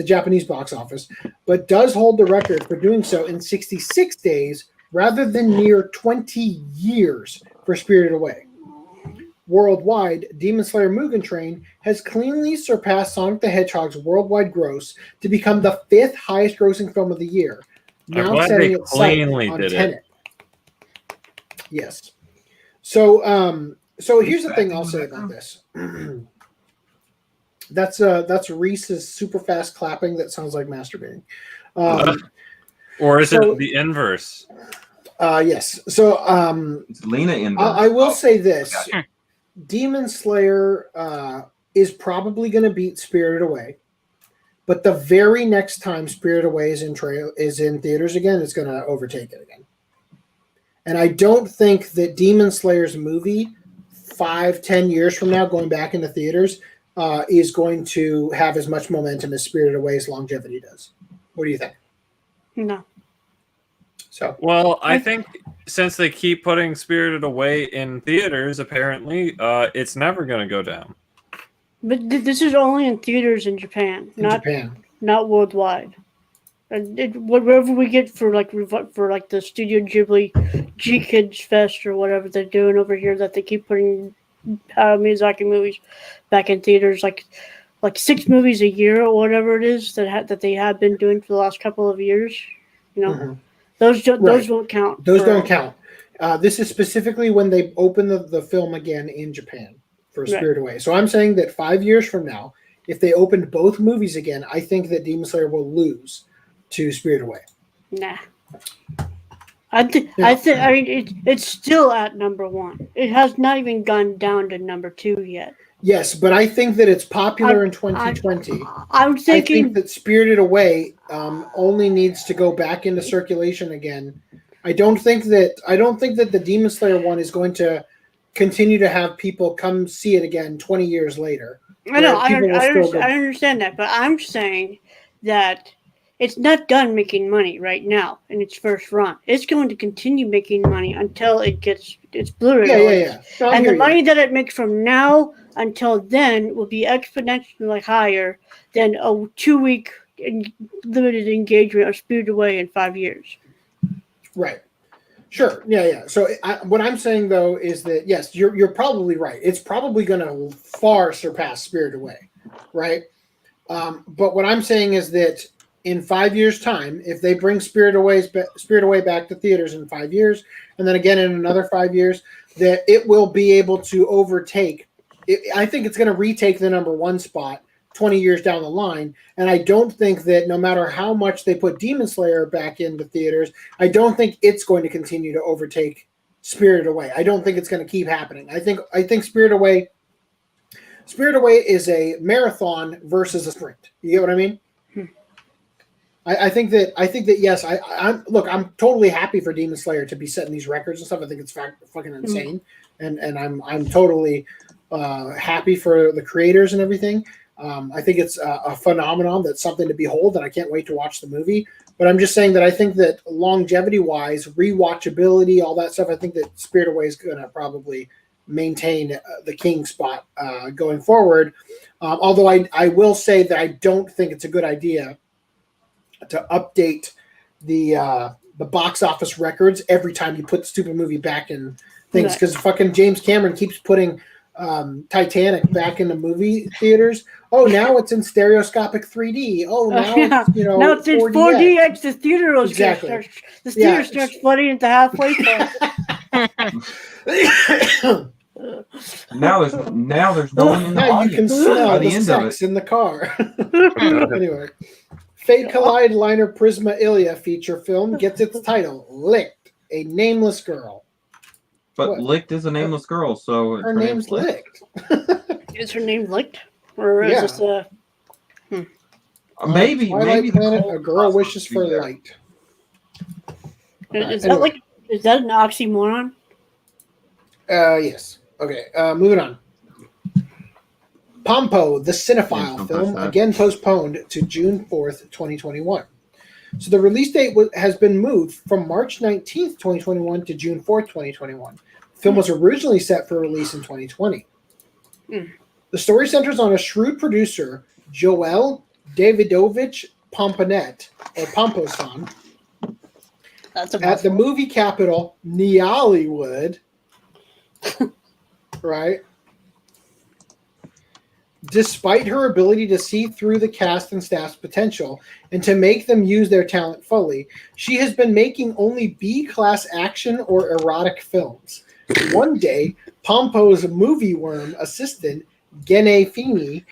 Japanese box office, but does hold the record for doing so in 66 days rather than near 20 years for Spirited Away. Worldwide, Demon Slayer Mugen Train has cleanly surpassed Sonic the Hedgehog's worldwide gross to become the 5th highest grossing film of the year, now setting its sight on Tenet. Yes. So here's the thing I'll say about this. That's Reese's super fast clapping that sounds like masturbating. Or is it the inverse? Yes. So it's Lena inverse. I will say this. Gotcha. Demon Slayer is probably going to beat Spirited Away, but the very next time Spirited Away is in theaters again, it's going to overtake it again. And I don't think that Demon Slayer's movie 5-10 years from now, going back into theaters, is going to have as much momentum as Spirited Away's longevity does. What do you think? No. So, well, I think since they keep putting Spirited Away in theaters, apparently, it's never going to go down. But this is only in theaters in Japan, not worldwide. And whatever we get for the Studio Ghibli G Kids Fest or whatever they're doing over here, that they keep putting Miyazaki movies back in theaters, like 6 movies a year or whatever it is that they have been doing for the last couple of years. Those won't count. Those don't count. This is specifically when they open the film again in Japan for Spirited Away. So I'm saying that 5 years from now, if they opened both movies again, I think that Demon Slayer will lose to Spirited Away. Nah. I think it's still at #1. It has not even gone down to #2 yet. Yes, but I think that it's popular in 2020. I think that Spirited Away only needs to go back into circulation again. I don't think that the Demon Slayer one is going to continue to have people come see it again 20 years later. I know. I understand that, but I'm saying that it's not done making money right now in its first run. It's going to continue making money until it gets its Blu-ray. Yeah. No, and the money that it makes from now until then will be exponentially higher than a 2-week limited engagement of Spirited Away in 5 years. Right. Sure. Yeah. So what I'm saying though is that yes, you're probably right. It's probably going to far surpass Spirited Away, right? But what I'm saying is that in 5 years' time, if they bring Spirited Away back to theaters in 5 years, and then again in another 5 years, that it will be able to overtake. I think it's going to retake the #1 spot 20 years down the line. And I don't think that no matter how much they put Demon Slayer back into theaters, I don't think it's going to continue to overtake Spirited Away. I don't think it's going to keep happening. I think Spirited Away is a marathon versus a sprint. You get what I mean? I think that yes, I'm totally happy for Demon Slayer to be setting these records and stuff. I think it's fucking insane, and I'm totally happy for the creators and everything. I think it's a phenomenon that's something to behold, and I can't wait to watch the movie. But I'm just saying that I think that longevity-wise, rewatchability, all that stuff, I think that Spirited Away is going to probably maintain the king spot going forward. Although I will say that I don't think it's a good idea to update the box office records every time you put the stupid movie back in things, because fucking James Cameron keeps putting Titanic back in the movie theaters. Oh, now it's in stereoscopic 3D. Oh, now it's, now it's in 4DX. The theater was exactly. The theater starts flooding into halfway point. Now there's no one in the now audience. You can smell the sex in the car. Anyway, Fate Collide Liner Prisma Ilya feature film gets its title, Licked, a nameless girl. But Licked is a nameless girl, so her name's Licked. Is her name Licked? Or is this a... Maybe Planet, a girl wishes for light. Is that an oxymoron? Yes. Okay, moving on. Pompo, the Cinephile film, again postponed to June 4th, 2021. So the release date has been moved from March 19th, 2021 to June 4th, 2021. The film was originally set for release in 2020. The story centers on a shrewd producer, Joel Davidovich Pomponet, or Pomposan, at the movie capital, Neollywood, right? Despite her ability to see through the cast and staff's potential and to make them use their talent fully, she has been making only B-class action or erotic films. One day, Pompo's movie worm assistant, Gene Feeney,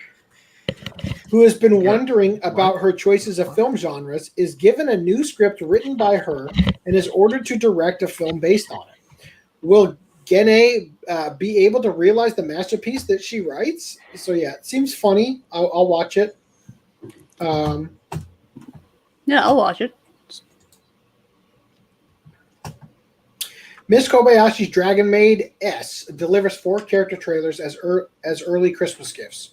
who has been wondering about her choices of film genres, is given a new script written by her and is ordered to direct a film based on it. Will Gene be able to realize the masterpiece that she writes? So yeah, it seems funny. I'll watch it. Yeah, I'll watch it. Miss Kobayashi's Dragon Maid S delivers 4 character trailers as early Christmas gifts.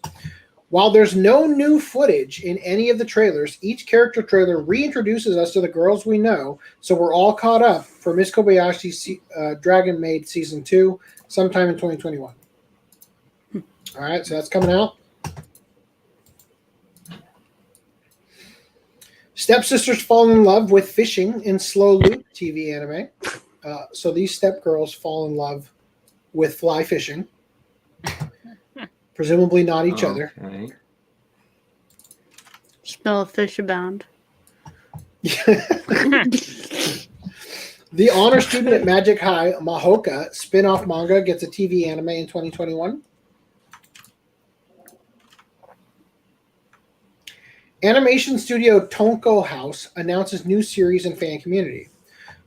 While there's no new footage in any of the trailers, each character trailer reintroduces us to the girls we know, so we're all caught up for Miss Kobayashi's Dragon Maid Season 2 sometime in 2021. All right, so that's coming out. Stepsisters fall in love with fishing in slow loop TV anime. So these stepgirls fall in love with fly fishing. Presumably not each other. Smell of fish abound. The honor student at Magic High, Mahoka, spin-off manga, gets a TV anime in 2021. Animation studio Tonko House announces new series and fan community.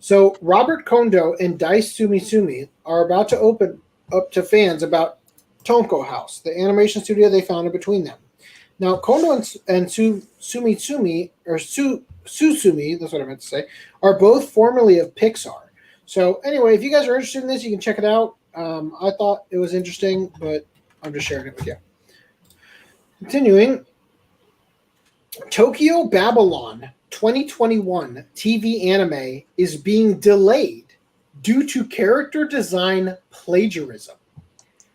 So Robert Kondo and Dice Sumisumi are about to open up to fans about Tonko House, the animation studio they founded between them. Now, Kondo and Sumisumi, or Susumi, that's what I meant to say, are both formerly of Pixar. So anyway, if you guys are interested in this, you can check it out. I thought it was interesting, but I'm just sharing it with you. Continuing, Tokyo Babylon 2021 TV anime is being delayed due to character design plagiarism.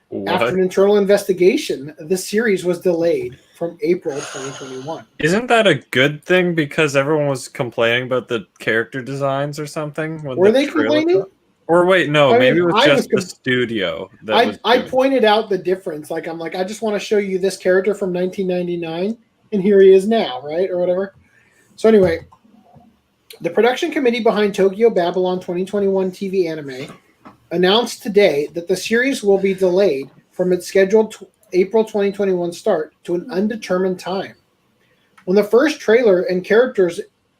What? After an internal investigation, the series was delayed from April 2021. Isn't that a good thing because everyone was complaining about the character designs or something? Were they complaining? Or wait, no, maybe it was just the studio. I pointed out the difference. I just want to show you this character from 1999, and here he is now, right? Or whatever. So anyway, the production committee behind Tokyo Babylon 2021 TV anime announced today that the series will be delayed from its scheduled April 2021 start to an undetermined time. When the first trailer and character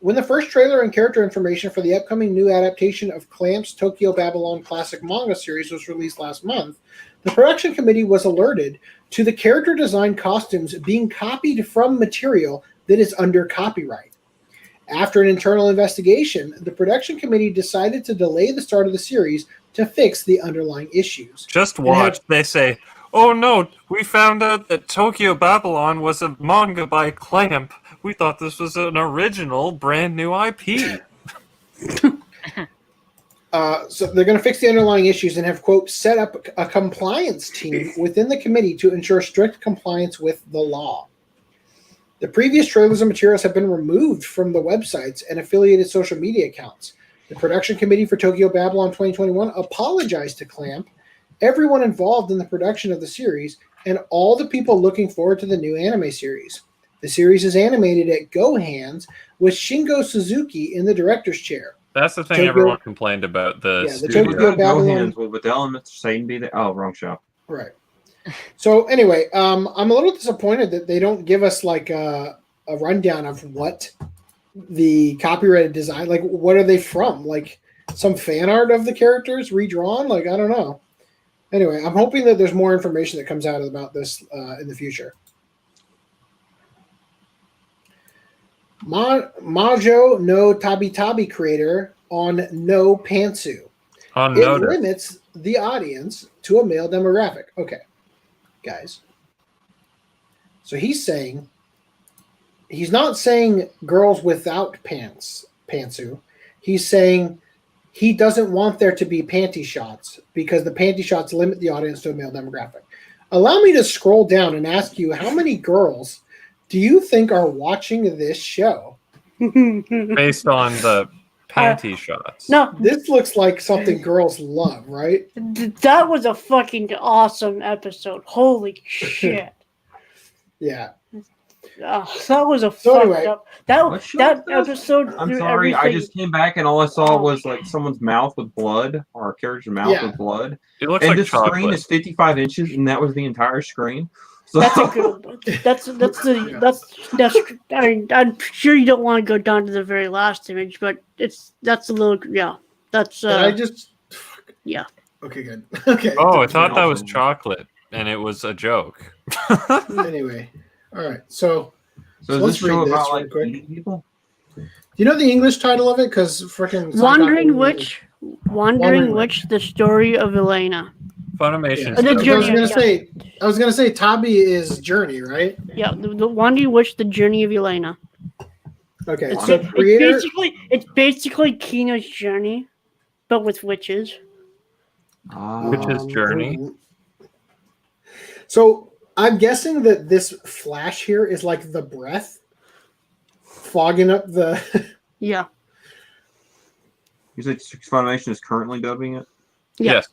information for the upcoming new adaptation of Clamp's Tokyo Babylon classic manga series was released last month, the production committee was alerted to the character design costumes being copied from material that is under copyright. After an internal investigation, the production committee decided to delay the start of the series to fix the underlying issues. Just watch. They say, "Oh no, we found out that Tokyo Babylon was a manga by Clamp. We thought this was an original, brand new IP." So they're going to fix the underlying issues and have, quote, set up a compliance team within the committee to ensure strict compliance with the law. The previous trailers and materials have been removed from the websites and affiliated social media accounts. The production committee for Tokyo Babylon 2021 apologized to Clamp, everyone involved in the production of the series, and all the people looking forward to the new anime series. The series is animated at Go Hands with Shingo Suzuki in the director's chair. That's the thing everyone complained about. The Tokyo Babylon. Go Hands, will Vidal and Mr. Satan be there? Oh, wrong show. Right. So anyway, I'm a little disappointed that they don't give us like a rundown of what the copyrighted design, like what are they from? Like some fan art of the characters redrawn? Like I don't know. Anyway, I'm hoping that there's more information that comes out about this in the future. Majo no Tabi Tabi creator on No Pantsu. It limits the audience to a male demographic. Okay, guys. So he's not saying girls without pantsu. He's saying he doesn't want there to be panty shots because the panty shots limit the audience to a male demographic. Allow me to scroll down and ask you, how many girls do you think are watching this show? Based on the panty shots. No. This looks like something girls love, right? That was a fucking awesome episode. Holy shit. Yeah. That was a fucked up. That episode. I'm sorry, I just came back and all I saw was like someone's mouth with blood, or a character's mouth with blood. It looks and like the screen is 55 inches, and that was the entire screen. So that's a good. That's. I mean, I'm sure you don't want to go down to the very last image, but that's a little That's. I just. Yeah. Okay, good. Okay. Oh, I thought that was chocolate, and it was a joke. Anyway. All right, so is this show about like eating people? Do you know the English title of it? Because freaking Wandering Witch, the story of Elena. Funimation. Yeah. I was gonna say Tabi is Journey, right? Yeah, the Wandering Witch, the journey of Elena. Okay, it's basically Kina's journey, but with witches. Witch's journey. So. I'm guessing that this flash here is like the breath fogging up the. Yeah. You said Funimation is currently dubbing it? Yes.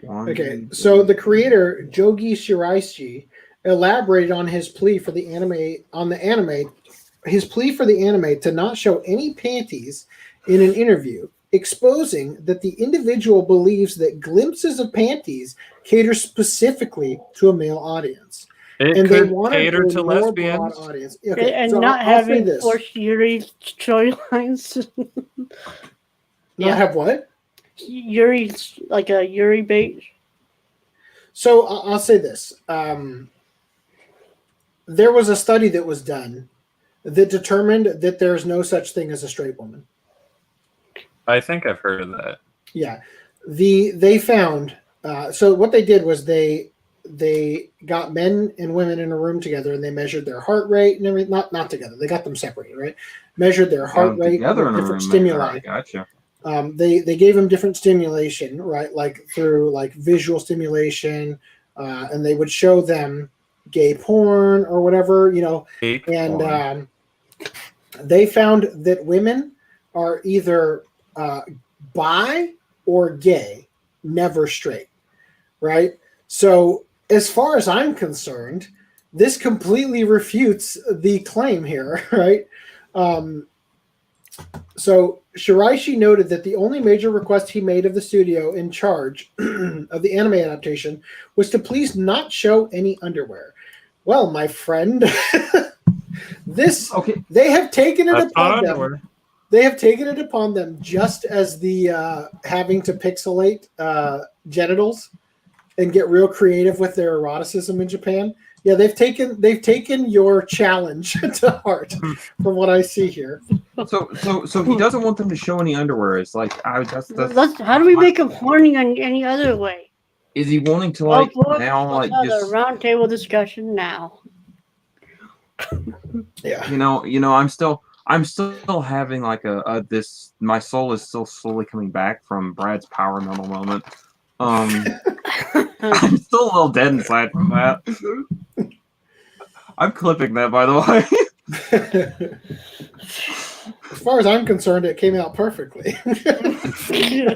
Okay, so the creator Jogi Shiraishi elaborated on his plea for the anime. His plea for the anime to not show any panties in an interview, exposing that the individual believes that glimpses of panties cater specifically to a male audience. And they want to cater to lesbians. Okay, and so not having forced Yuri storylines. Not have what? Yuri, like a Yuri bait. So I'll say this. There was a study that was done that determined that there's no such thing as a straight woman. I think I've heard of that. Yeah. They found so what they did was they got men and women in a room together and they measured their heart rate and everything. Not together. They got them separated, right? Measured their heart rate with different stimuli. Right, gotcha. They gave them different stimulation, right? Like through like visual stimulation, and they would show them gay porn or whatever, and they found that women are either bi or gay, never straight, right? So as far as I'm concerned, this completely refutes the claim here, right? So Shiraishi noted that the only major request he made of the studio in charge of the anime adaptation was to please not show any underwear. Well, my friend, they have taken it upon them. They have taken it upon them, just as the having to pixelate genitals and get real creative with their eroticism in Japan. Yeah, they've taken your challenge to heart, from what I see here. So he doesn't want them to show any underwear. It's like how do we make him horny in any other way? Is he wanting to like just round table discussion now? Yeah, I'm still I'm still having like this. My soul is still slowly coming back from Brad's power metal moment. I'm still a little dead inside from that. I'm clipping that, by the way. As far as I'm concerned, it came out perfectly. It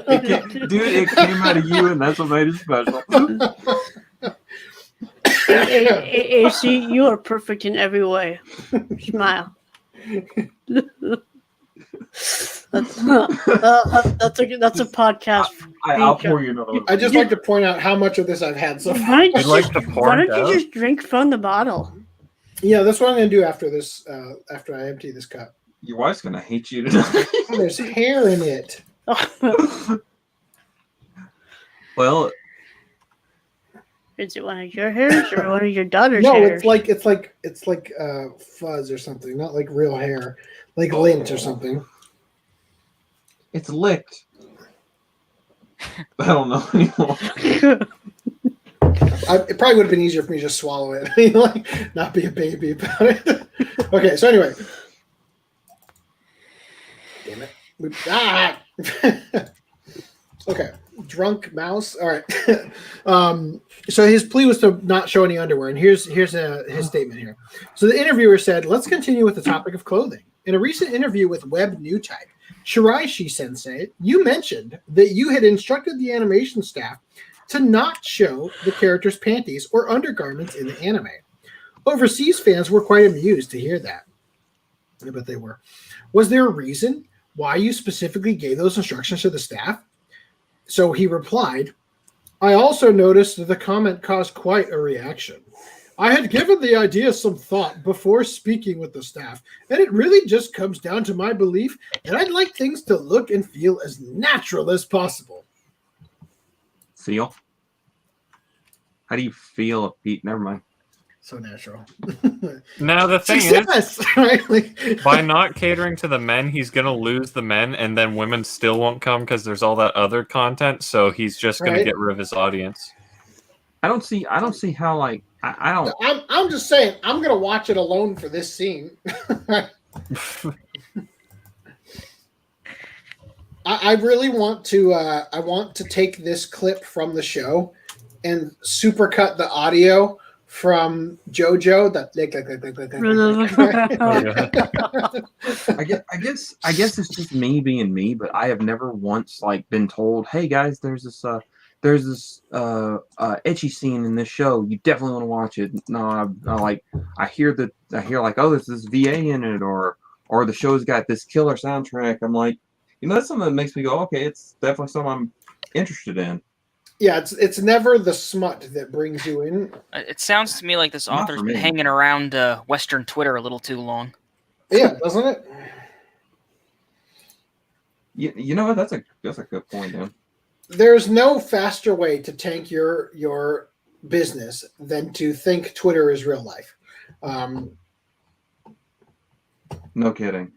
came out of you, and that's what made it special. AC, you are perfect in every way. Smile. That's a podcast. I'll pour you another one. I just like to point out how much of this I've had so far. Why don't you just drink from the bottle? Yeah, that's what I'm going to do after this. After I empty this cup. Your wife's going to hate you tonight. Oh, there's hair in it. Well, is it one of your hairs or one of your daughter's no, hairs? No, it's like fuzz or something, not like real hair, like lint or something. It's licked. I don't know anymore. It probably would have been easier for me to just swallow it. Like, not be a baby about it. Okay, so anyway. Damn it. Okay. Drunk mouse. All right. So his plea was to not show any underwear. And here's his statement here. So the interviewer said, let's continue with the topic of clothing. In a recent interview with Web New Type, Shiraishi Sensei, you mentioned that you had instructed the animation staff to not show the characters' panties or undergarments in the anime. Overseas fans were quite amused to hear that. I bet they were. Was there a reason why you specifically gave those instructions to the staff? So he replied, I also noticed that the comment caused quite a reaction. I had given the idea some thought before speaking with the staff, and it really just comes down to my belief that I'd like things to look and feel as natural as possible. Feel? How do you feel, Pete? Never mind. So natural. Now the thing is, right? By not catering to the men, he's gonna lose the men, and then women still won't come because there's all that other content. So he's just gonna get rid of his audience. I don't see how like I don't. I'm just saying I'm gonna watch it alone for this scene. I really want to. I want to take this clip from the show and supercut the audio from JoJo. I guess it's just me being me, but I have never once like been told, "Hey guys, there's this ecchi scene in this show. You definitely want to watch it." No, I hear like, "Oh, there's this VA in it," or the show's got this killer soundtrack. I'm like, that's something that makes me go, "Okay, it's definitely something I'm interested in." Yeah, it's never the smut that brings you in. It sounds to me like this author's been hanging around Western Twitter a little too long. Yeah, doesn't it? You know what? That's a good point, man. There's no faster way to tank your business than to think Twitter is real life. No kidding.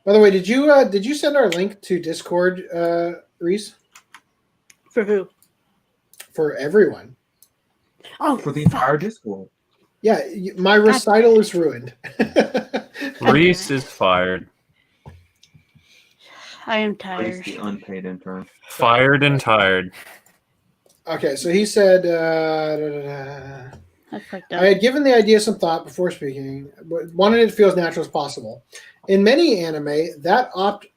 By the way, did you send our link to Discord, Reese? For who? For everyone. Oh, for the entire Discord. Yeah, my recital is ruined. Reese is fired. I am tired. Reese, the unpaid intern. Fired and tired. Okay, so he said, I had given the idea some thought before speaking, but wanted it to feel as natural as possible. In many anime that opt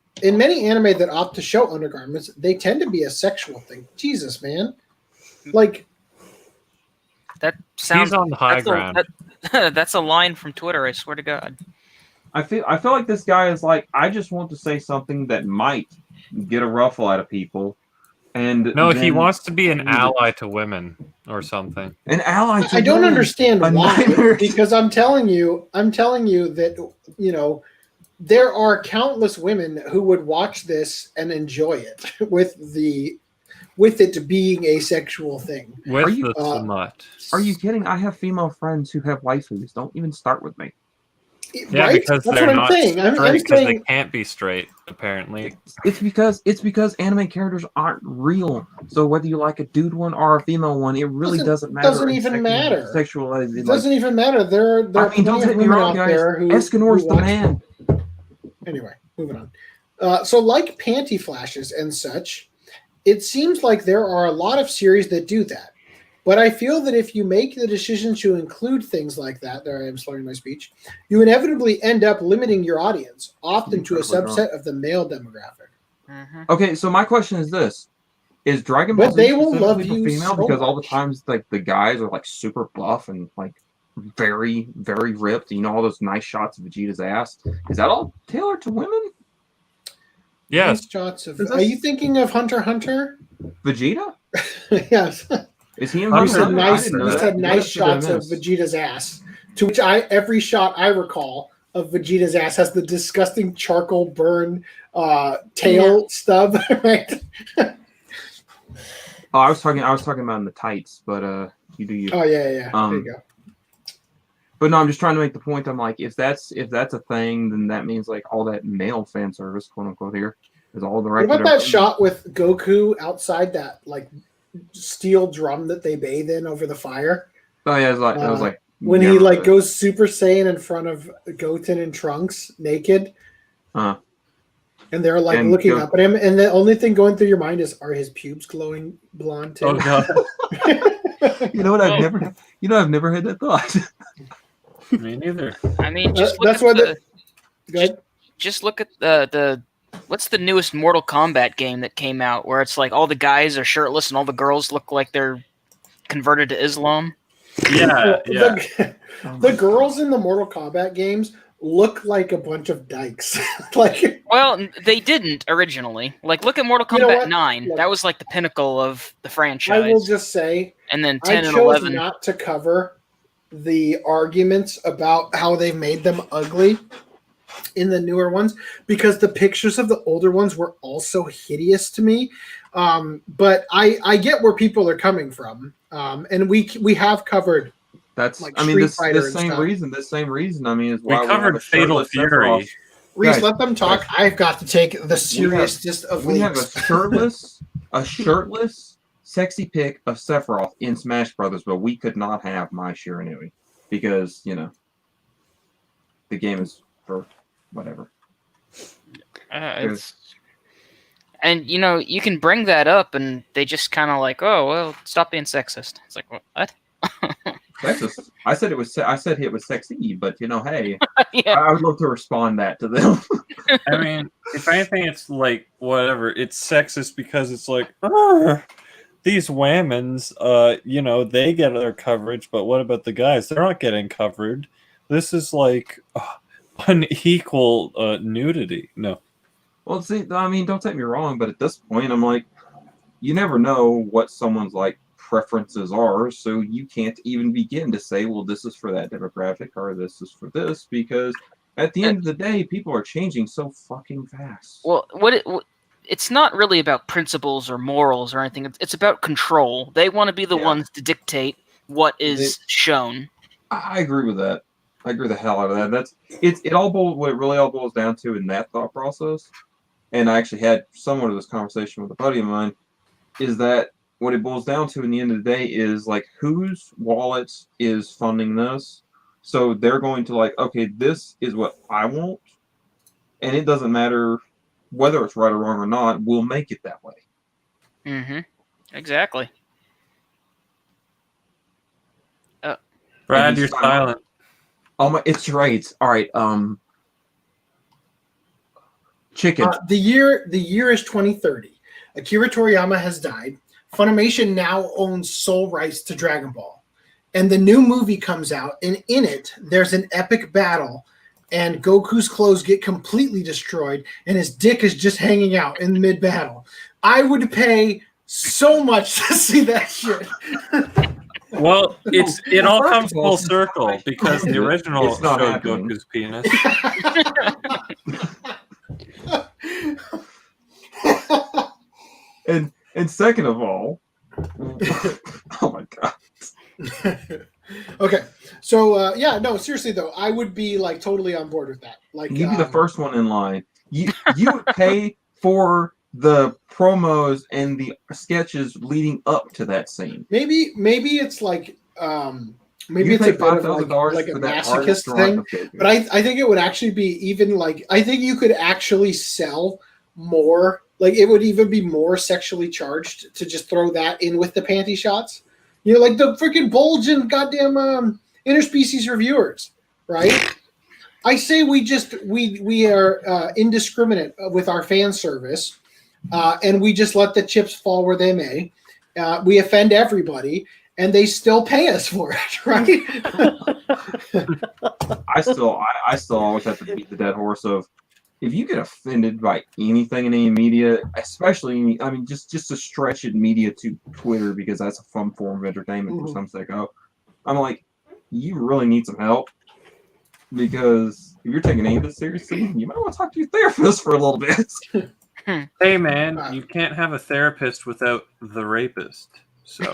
to show undergarments, they tend to be a sexual thing. Jesus, man. Like, that sounds he's on the high ground. That's a line from Twitter, I swear to God. I feel like this guy is like, I just want to say something that might get a ruffle out of people. And no, he wants to be an ally to women or something. An ally to I don't understand why, minor. Because I'm telling you that, there are countless women who would watch this and enjoy it with it being a sexual thing. With the smut. Are you kidding? I have female friends who have waifus. Don't even start with me. Yeah, right? because That's they're what I'm not saying. straight because they can't be straight, apparently. It's because anime characters aren't real. So whether you like a dude one or a female one, it really doesn't matter. Doesn't even matter. Sexual. It doesn't even matter. There are don't get me wrong, guys. Escanor's the man. Anyway, moving on. So like panty flashes and such, it seems like there are a lot of series that do that. But I feel that if you make the decision to include things like that, there I am slurring my speech, you inevitably end up limiting your audience, often to a subset of the male demographic. Mm-hmm. Okay, so my question is this. Is Dragon Ball But they Z will love specifically you for female? so Because all the much. times like the guys are like super buff and like very, very ripped. You know, all those nice shots of Vegeta's ass. Is that all tailored to women? Yes. Nice shots of, are you thinking of Hunter x Hunter? Vegeta? Yes. Is he in You Hunter said x Hunter? nice, you said nice shots of Vegeta's ass. To which every shot I recall of Vegeta's ass has the disgusting charcoal burn tail stub, right? Oh, I was talking about in the tights, but you do you. Oh yeah. There you go. But no, I'm just trying to make the point. I'm like, if that's a thing, then that means like all that male fan service, quote unquote, here is all the right. What about that shot with Goku outside that like steel drum that they bathe in over the fire? Oh yeah, it was like when he like goes Super Saiyan in front of Goten and Trunks naked. And they're like looking up at him, and the only thing going through your mind is, are his pubes glowing blonde too? Oh god. You know what? I've never had that thought. Me neither. I mean, just that's look why at just look at the what's the newest Mortal Kombat game that came out where it's like all the guys are shirtless and all the girls look like they're converted to Islam? Yeah. The girls in the Mortal Kombat games look like a bunch of dykes. Well, they didn't originally. Like, look at Mortal Kombat 9. That was like the pinnacle of the franchise. I will just say, and then 10 I and chose 11 not to cover the arguments about how they've made them ugly in the newer ones because the pictures of the older ones were also hideous to me. But I get where people are coming from, and we have covered. That's like this same reason. I mean, is why we covered Fatal Fury. Reese, let them talk. I've got to take the seriousness of we have a leaks. shirtless, sexy pic of Sephiroth in Smash Brothers, but we could not have Mai Shiranui because the game is for whatever. And you can bring that up, and they just kind of like, oh well, stop being sexist. It's like what? Sexist. I said it was sexy, but hey, yeah. I would love to respond that to them. I mean, if anything, it's like whatever. It's sexist because it's like these women's, they get their coverage, but what about the guys? They're not getting covered. This is like unequal nudity. No. Well, see, I mean, don't take me wrong, but at this point, I'm like, you never know what someone's like preferences are, so you can't even begin to say, well, this is for that demographic or this is for this, because at the end of the day, people are changing so fucking fast. Well, it's not really about principles or morals or anything. It's about control. They want to be the ones to dictate what is shown. I agree with that. I agree the hell out of that. What it really all boils down to in that thought process, and I actually had somewhat of this conversation with a buddy of mine, is that what it boils down to in the end of the day is like whose wallet is funding this. So they're going to like, okay, this is what I want, and it doesn't matter whether it's right or wrong or not. We'll make it that way. Mm-hmm. Exactly. Brad, you're silent. Oh my! It's right. All right. Chicken. The year is 2030. Akira Toriyama has died. Funimation now owns sole rights to Dragon Ball. And the new movie comes out, and in it, there's an epic battle, and Goku's clothes get completely destroyed, and his dick is just hanging out in mid-battle. I would pay so much to see that shit. Well, it all comes full circle, because the original showed Goku's penis. And second of all, oh my god. Okay, so seriously though, I would be like totally on board with that. Like you'd be the first one in line. You would pay for the promos and the sketches leading up to that scene. Maybe it's like Maybe it's a bit of like a masochist thing, but I think it would actually be even like, I think you could actually sell more, like it would even be more sexually charged to just throw that in with the panty shots. You know, like the freaking bulging goddamn interspecies reviewers, right? I say we are indiscriminate with our fan service, and we just let the chips fall where they may. We offend everybody, and they still pay us for it, right? I still always have to beat the dead horse of, if you get offended by anything in any media, especially, I mean, just to stretch it media to Twitter, because that's a fun form of entertainment for some sake. I'm like, you really need some help, because if you're taking any of this seriously, you might want to talk to your therapist for a little bit. Hey man, you can't have a therapist without the rapist. So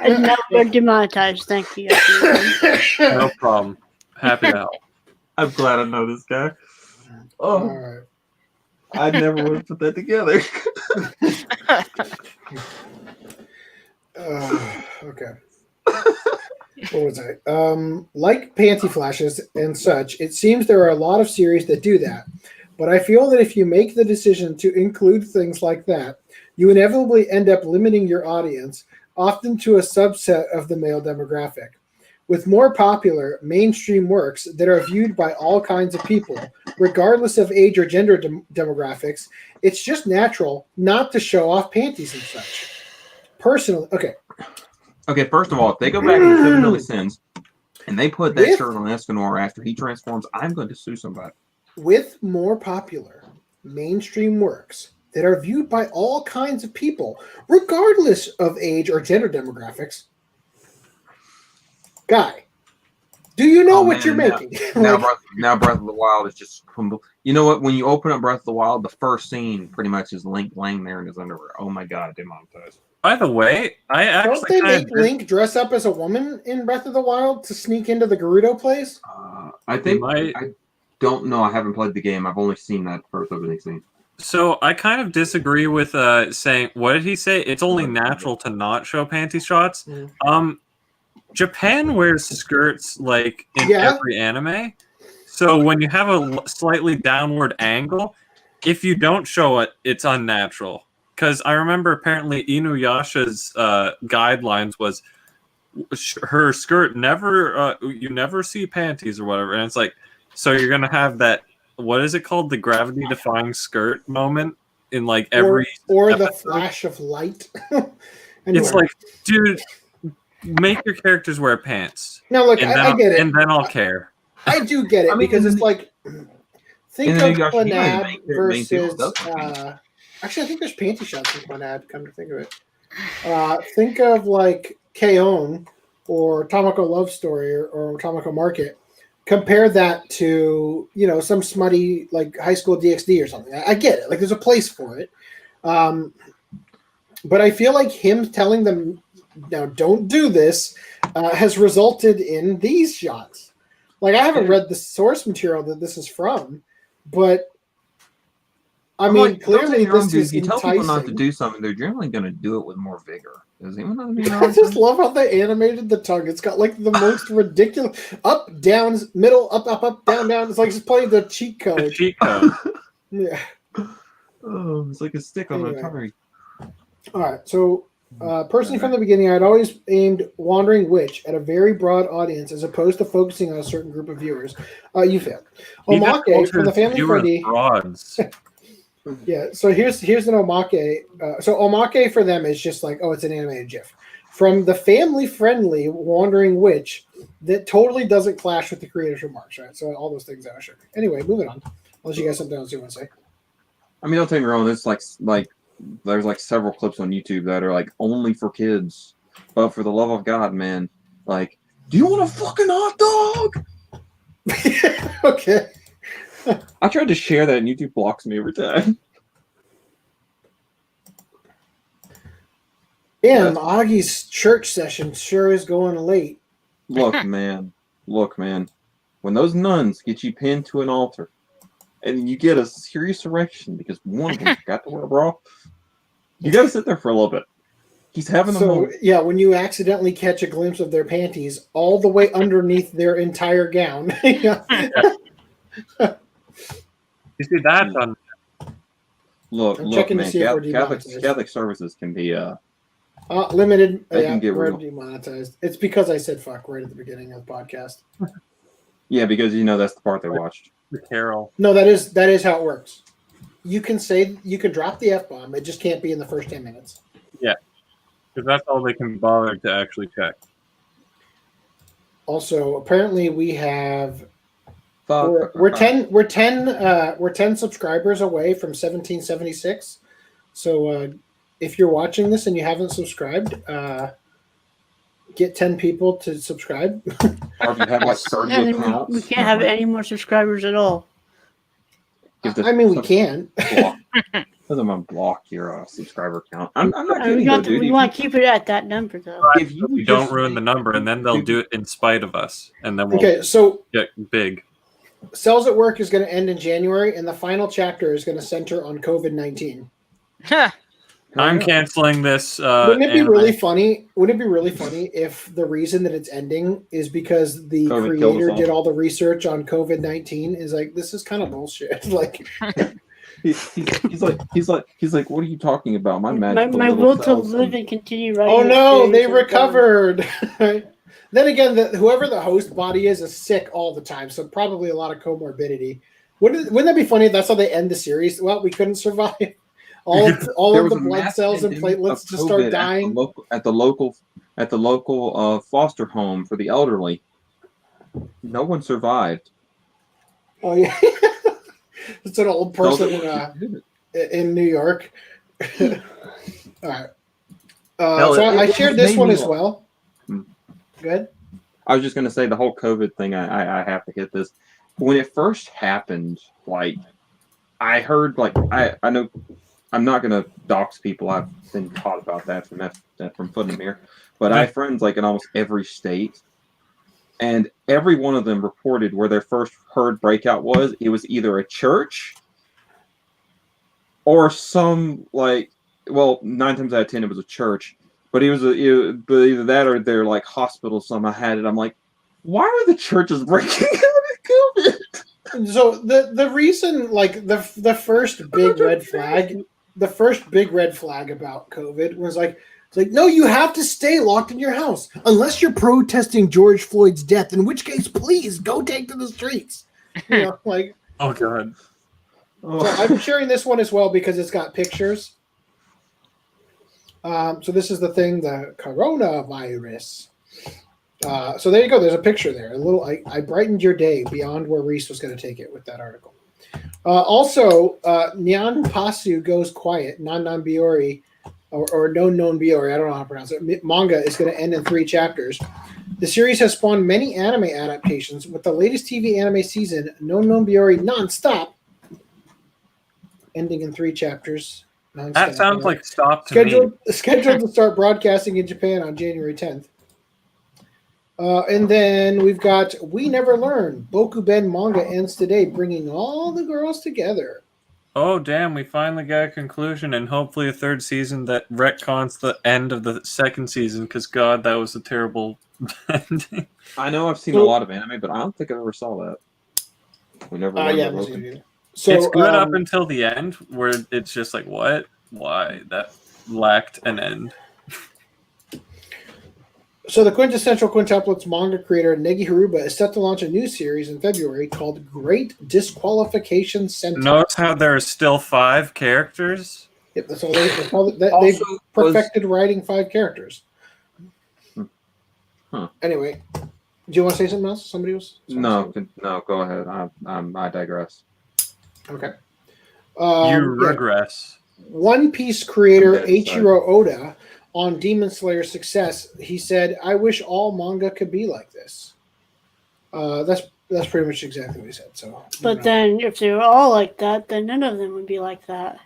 and now we're demonetized. Thank you. no problem. Happy to help. I'm glad I know this guy. Oh, right. I never would have put that together. Okay. What was I? Like panty flashes and such, it seems there are a lot of series that do that. But I feel that if you make the decision to include things like that, you inevitably end up limiting your audience, often to a subset of the male demographic. With more popular, mainstream works that are viewed by all kinds of people, regardless of age or gender demographics, it's just natural not to show off panties and such. Personally, Okay, first of all, if they go back to the 7 Deadly Sins and they put that shirt on Escanor after he transforms, I'm going to sue somebody. With more popular, mainstream works that are viewed by all kinds of people, regardless of age or gender demographics, Guy, do you know what you're making? Now Breath of the Wild is just... You know what? When you open up Breath of the Wild, the first scene pretty much is Link laying there in his underwear. Oh my god, demonetized. By the way, I actually don't they make Link dress up as a woman in Breath of the Wild to sneak into the Gerudo place? I think I don't know. I haven't played the game. I've only seen that first opening scene. So I kind of disagree with saying, what did he say? It's only natural to not show panty shots. Mm-hmm. Japan wears skirts like in every anime. So when you have a slightly downward angle, if you don't show it, it's unnatural. Because I remember apparently Inuyasha's guidelines was her skirt never, you never see panties or whatever. And it's like, so you're going to have that, what is it called? The gravity defying skirt moment in like every... Or the flash of light. Anyway. It's like, dude, make your characters wear pants. No, look, I get it. And then I'll care. I do get it, because it's like, think of Clannad versus... actually, I think there's panty shots in Clannad, come to think of it. Think of like K-On! Or Tamako Love Story or Tamako Market. Compare that to, you know, some smutty like High School DxD or something. I get it. Like, there's a place for it. But I feel like him telling them, now don't do this, has resulted in these shots. Like, I haven't read the source material that this is from, but I mean, like, clearly this is you tell people not to do something, they're generally going to do it with more vigor. Does anyone know what I just love how they animated the tongue. It's got like the most ridiculous up, down, middle, up, down, down. It's like just playing the cheat code. The cheat code. Yeah. Oh, it's like a stick on a tongue. All right, so personally from the beginning, I'd always aimed Wandering Witch at a very broad audience as opposed to focusing on a certain group of viewers. You failed. Omake from the Family Friendly. Yeah, so here's an omake. So omake for them is just like, oh, it's an animated GIF. From the family-friendly Wandering Witch that totally doesn't clash with the creator's remarks, right? So all those things that I showed. Anyway, moving on. Unless you guys have something else you want to say. I mean, don't take me wrong. It's like there's like several clips on YouTube that are like only for kids. But for the love of God, man, like, do you want a fucking hot dog? Okay. I tried to share that and YouTube blocks me every time. Damn, Augie's church session sure is going late. Look, man. When those nuns get you pinned to an altar and you get a serious erection because one of them forgot to wear a bra, you got to sit there for a little bit. He's having a moment. Yeah, when you accidentally catch a glimpse of their panties all the way underneath their entire gown. You see that on. Look, checking man. to see if we're demonetized. Catholic services can be limited. They can get we're real. demonetized. It's because I said fuck right at the beginning of the podcast. Yeah, because that's the part they watched. Carol. No, that is how it works. You can drop the F-bomb. It just can't be in the first 10 minutes. Yeah, because that's all they can bother to actually check. Also, apparently we have we're 10 subscribers away from 1776. So if you're watching this and you haven't subscribed, get 10 people to subscribe. Or if you have like 30 accounts. We can't have any more subscribers at all. I mean, we can. Doesn't want to block your subscriber count. I'm not kidding. We want to keep it at that number, though. If you don't ruin the number, and then they'll do it in spite of us, and then we'll get big. Cells at Work is going to end in January, and the final chapter is going to center on COVID-19. I'm canceling this. Wouldn't it be really funny? Wouldn't it be really funny if the reason that it's ending is because the creator did all the research on COVID-19? Is like, this is kind of bullshit. Like, he's like, what are you talking about? My will to live and continue writing. Oh no, they recovered. Then again, whoever the host body is sick all the time, so probably a lot of comorbidity. Wouldn't that be funny if that's how they end the series? Well, we couldn't survive. All of the blood cells and platelets just start dying at the local foster home for the elderly. No one survived. Oh yeah, it's an old person in New York. All right. So I shared this one as well. Good. I was just gonna say the whole COVID thing. I have to hit this. When it first happened, like I heard, like I know. I'm not going to dox people. I've been taught about that from putting them here. But I have friends like in almost every state. And every one of them reported where their first heard breakout was. It was either a church or some 9 times out of 10 it was a church. But but either that or their like hospital somehow had it. I'm like, why are the churches breaking out of COVID? So the reason, like the first big red flag. The first big red flag about COVID was it's like, no, you have to stay locked in your house unless you're protesting George Floyd's death, in which case, please go take to the streets. Oh god. So I'm sharing this one as well because it's got pictures. So this is the thing, the coronavirus. So there you go. There's a picture there. I brightened your day beyond where Reese was going to take it with that article. Also, Nyan Pasu Goes Quiet, Non Biori, or No Non Biori, I don't know how to pronounce it. Manga is going to end in 3 chapters. The series has spawned many anime adaptations, with the latest TV anime season, No Non Biori Nonstop, ending in 3 chapters. That sounds like Stop to me. Scheduled to start broadcasting in Japan on January 10th. And then we've got We Never Learn. Bokuben manga ends today, bringing all the girls together. Oh, damn. We finally got a conclusion and hopefully a 3rd season that retcons the end of the 2nd season because, God, that was a terrible ending. I know I've seen a lot of anime, but I don't think I ever saw that. We Never Learned. So, it's good up until the end where it's just like, what? Why? That lacked an end. So the quintessential quintuplets manga creator Negi Haruba is set to launch a new series in February called Great Disqualification Center. Notice how there are still 5 characters? Yep, that's all they've perfected writing 5 characters. Huh. Anyway, do you want to say something else? Somebody else? No, go ahead. I digress. Okay. You regress. One Piece creator Eiichiro Oda, on Demon Slayer's success, he said, "I wish all manga could be like this." That's pretty much exactly what he said. So, but then, if they were all like that, then none of them would be like that.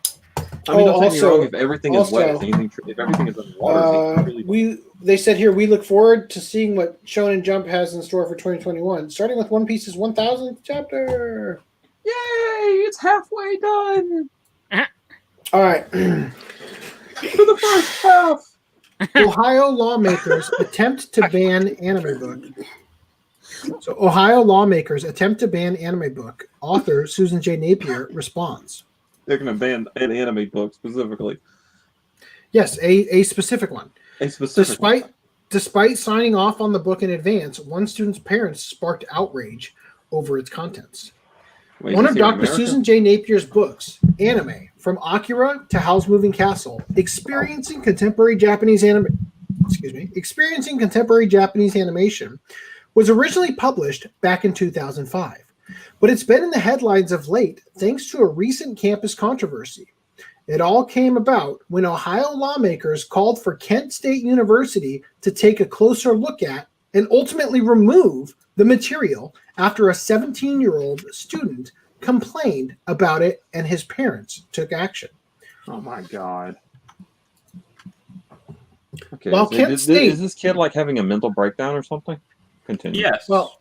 I mean, don't get me wrong. If everything is wet, if everything is underwater, they said here, we look forward to seeing what Shonen Jump has in store for 2021, starting with One Piece's 1000th chapter. Yay! It's halfway done. All right. For the first half. Ohio lawmakers attempt to ban anime book. So Ohio lawmakers attempt to ban anime book. Author Susan J. Napier responds. They're going to ban an anime book specifically. Yes, a specific one. A specific one. Despite signing off on the book in advance, one student's parents sparked outrage over its contents. Wait, one of Dr. Susan J. Napier's books, Anime, From Akira to Howl's Moving Castle, experiencing contemporary Japanese animation, was originally published back in 2005, but it's been in the headlines of late thanks to a recent campus controversy. It all came about when Ohio lawmakers called for Kent State University to take a closer look at and ultimately remove the material after a 17-year-old student complained about it and his parents took action. Oh my God. Okay. While Kent State, is this kid like having a mental breakdown or something? Continue. Yes. Well,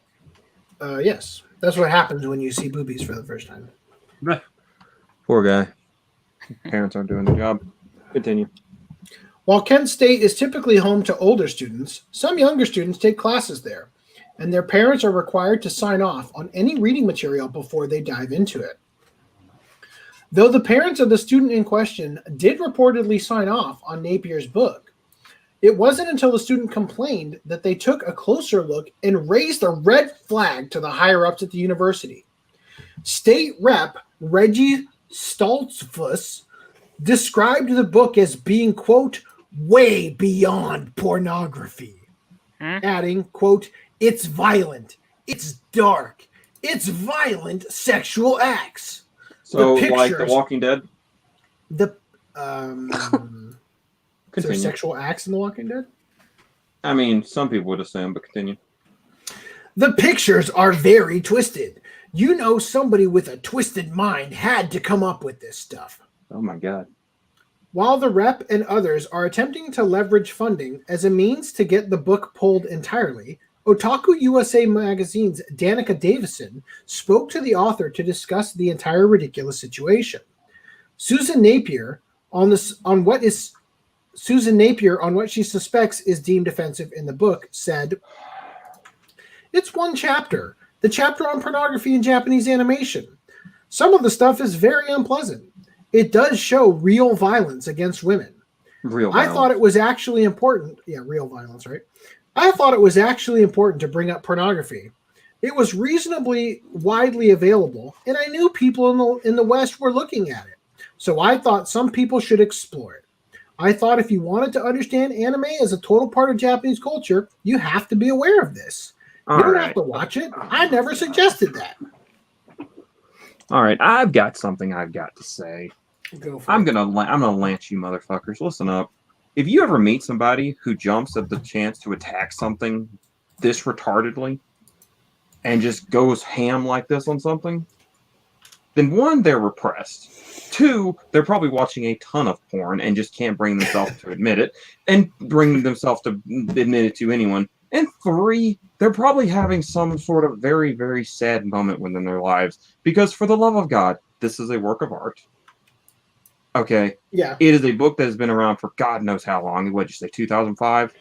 yes. That's what happens when you see boobies for the first time. Poor guy. Parents aren't doing the job. Continue. While Kent State is typically home to older students, some younger students take classes there, and their parents are required to sign off on any reading material before they dive into it. Though the parents of the student in question did reportedly sign off on Napier's book, it wasn't until the student complained that they took a closer look and raised a red flag to the higher-ups at the university. State Rep Reggie Stoltzfus described the book as being, quote, way beyond pornography, adding, quote, it's violent, it's dark, it's violent sexual acts. So, like The Walking Dead? The is there sexual acts in The Walking Dead? I mean, some people would assume, but continue. The pictures are very twisted. You know, somebody with a twisted mind had to come up with this stuff. Oh my God. While the rep and others are attempting to leverage funding as a means to get the book pulled entirely, Otaku USA Magazine's Danica Davison spoke to the author to discuss the entire ridiculous situation. Susan Napier on what she suspects is deemed offensive in the book said, "It's one chapter, the chapter on pornography in Japanese animation. Some of the stuff is very unpleasant. It does show real violence against women. I thought it was actually important. Yeah, real violence, right? I thought it was actually important to bring up pornography. It was reasonably widely available, and I knew people in the West were looking at it. So I thought some people should explore it. I thought if you wanted to understand anime as a total part of Japanese culture, you have to be aware of this. You don't have to watch it. I never suggested that." All right, I've got something I've got to say. I'm gonna lance you motherfuckers. Listen up. If you ever meet somebody who jumps at the chance to attack something this retardedly and just goes ham like this on something, then one, they're repressed. Two, they're probably watching a ton of porn and just can't bring themselves to admit it and bring themselves to admit it to anyone. And three, they're probably having some sort of very, very sad moment within their lives because, for the love of God, this is a work of art. Okay. Yeah. It is a book that has been around for God knows how long. What'd you say, 2005?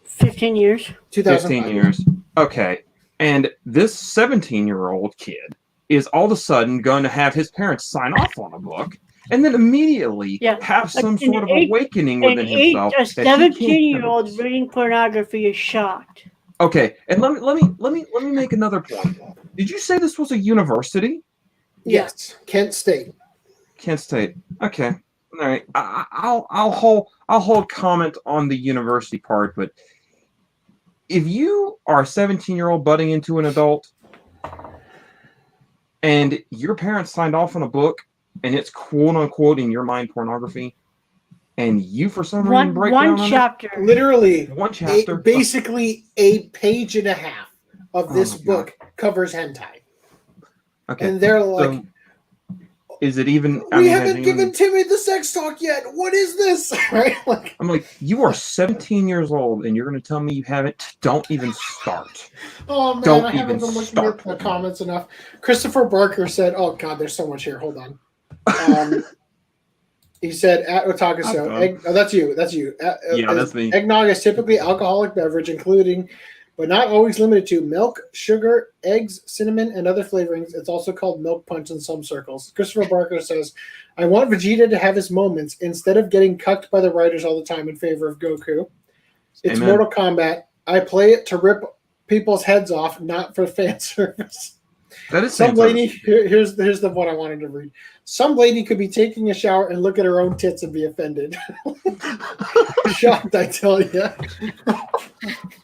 15 years. 2005. 15 years. Okay. And this 17-year-old kid is all of a sudden going to have his parents sign off on a book and then immediately have some sort of awakening within himself. A 17-year-old reading pornography is shocked. Okay. And let me make another point. Did you say this was a university? Yes. Kent State. Kent State. Okay. All right. I'll hold comment on the university part, but if you are a 17-year-old butting into an adult and your parents signed off on a book and it's quote unquote in your mind pornography, and you for some reason break down one chapter, literally one chapter, basically a page and a half of this book covers hentai. Okay. And they're like, so, is it even? We haven't given Timmy the sex talk yet. What is this? Right? Like, I'm like, you are 17 years old, and you're going to tell me you haven't? Don't even start. Oh man, don't I haven't been looking at the comments enough. Christopher Barker said, "Oh God, there's so much here. Hold on." He said at Otakaso. That's you. That's you. Yeah, that's me. Eggnog is typically alcoholic beverage, including, but not always limited to, milk, sugar, eggs, cinnamon, and other flavorings. It's also called milk punch in some circles. Christopher Barker says, I want Vegeta to have his moments instead of getting cucked by the writers all the time in favor of Goku. It's Amen. Mortal Kombat. I play it to rip people's heads off, not for fan service. That is some lady. Here's the one I wanted to read. Some lady could be taking a shower and look at her own tits and be offended. Shocked, I tell you.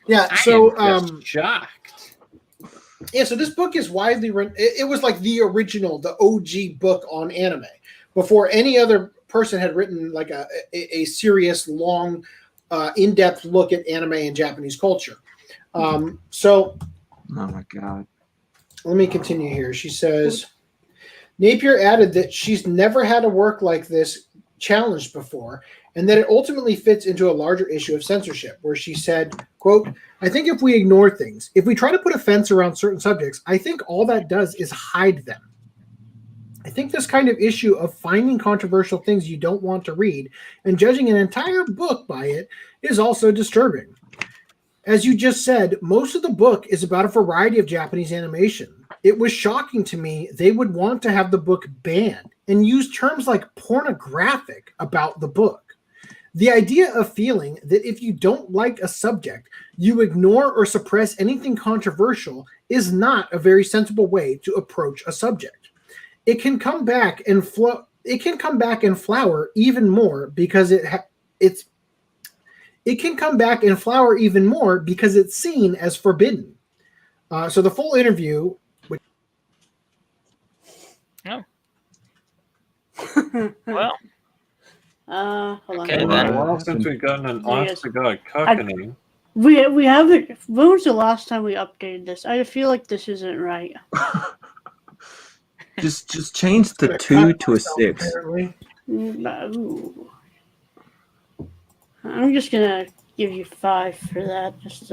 Yeah. So shocked. Yeah. So this book is widely written. It was like the original, the OG book on anime before any other person had written like a serious, long, in-depth look at anime and Japanese culture. So. Oh my God. Let me continue here. She says, Napier added that she's never had a work like this challenged before, and that it ultimately fits into a larger issue of censorship, where she said, quote, I think if we ignore things, if we try to put a fence around certain subjects, I think all that does is hide them. I think this kind of issue of finding controversial things you don't want to read and judging an entire book by it is also disturbing. As you just said, most of the book is about a variety of Japanese animation. It was shocking to me they would want to have the book banned and use terms like pornographic about the book. The idea of feeling that if you don't like a subject, you ignore or suppress anything controversial is not a very sensible way to approach a subject. It can come back and flower even more because it's seen as forbidden. So the full interview. Well. Hold on. Okay, then. Well, since we've gotten an honest to God cuckening. We haven't. When was the last time we updated this? I feel like this isn't right. just change the 2 to a 6. Ooh. I'm just gonna give you 5 for that, just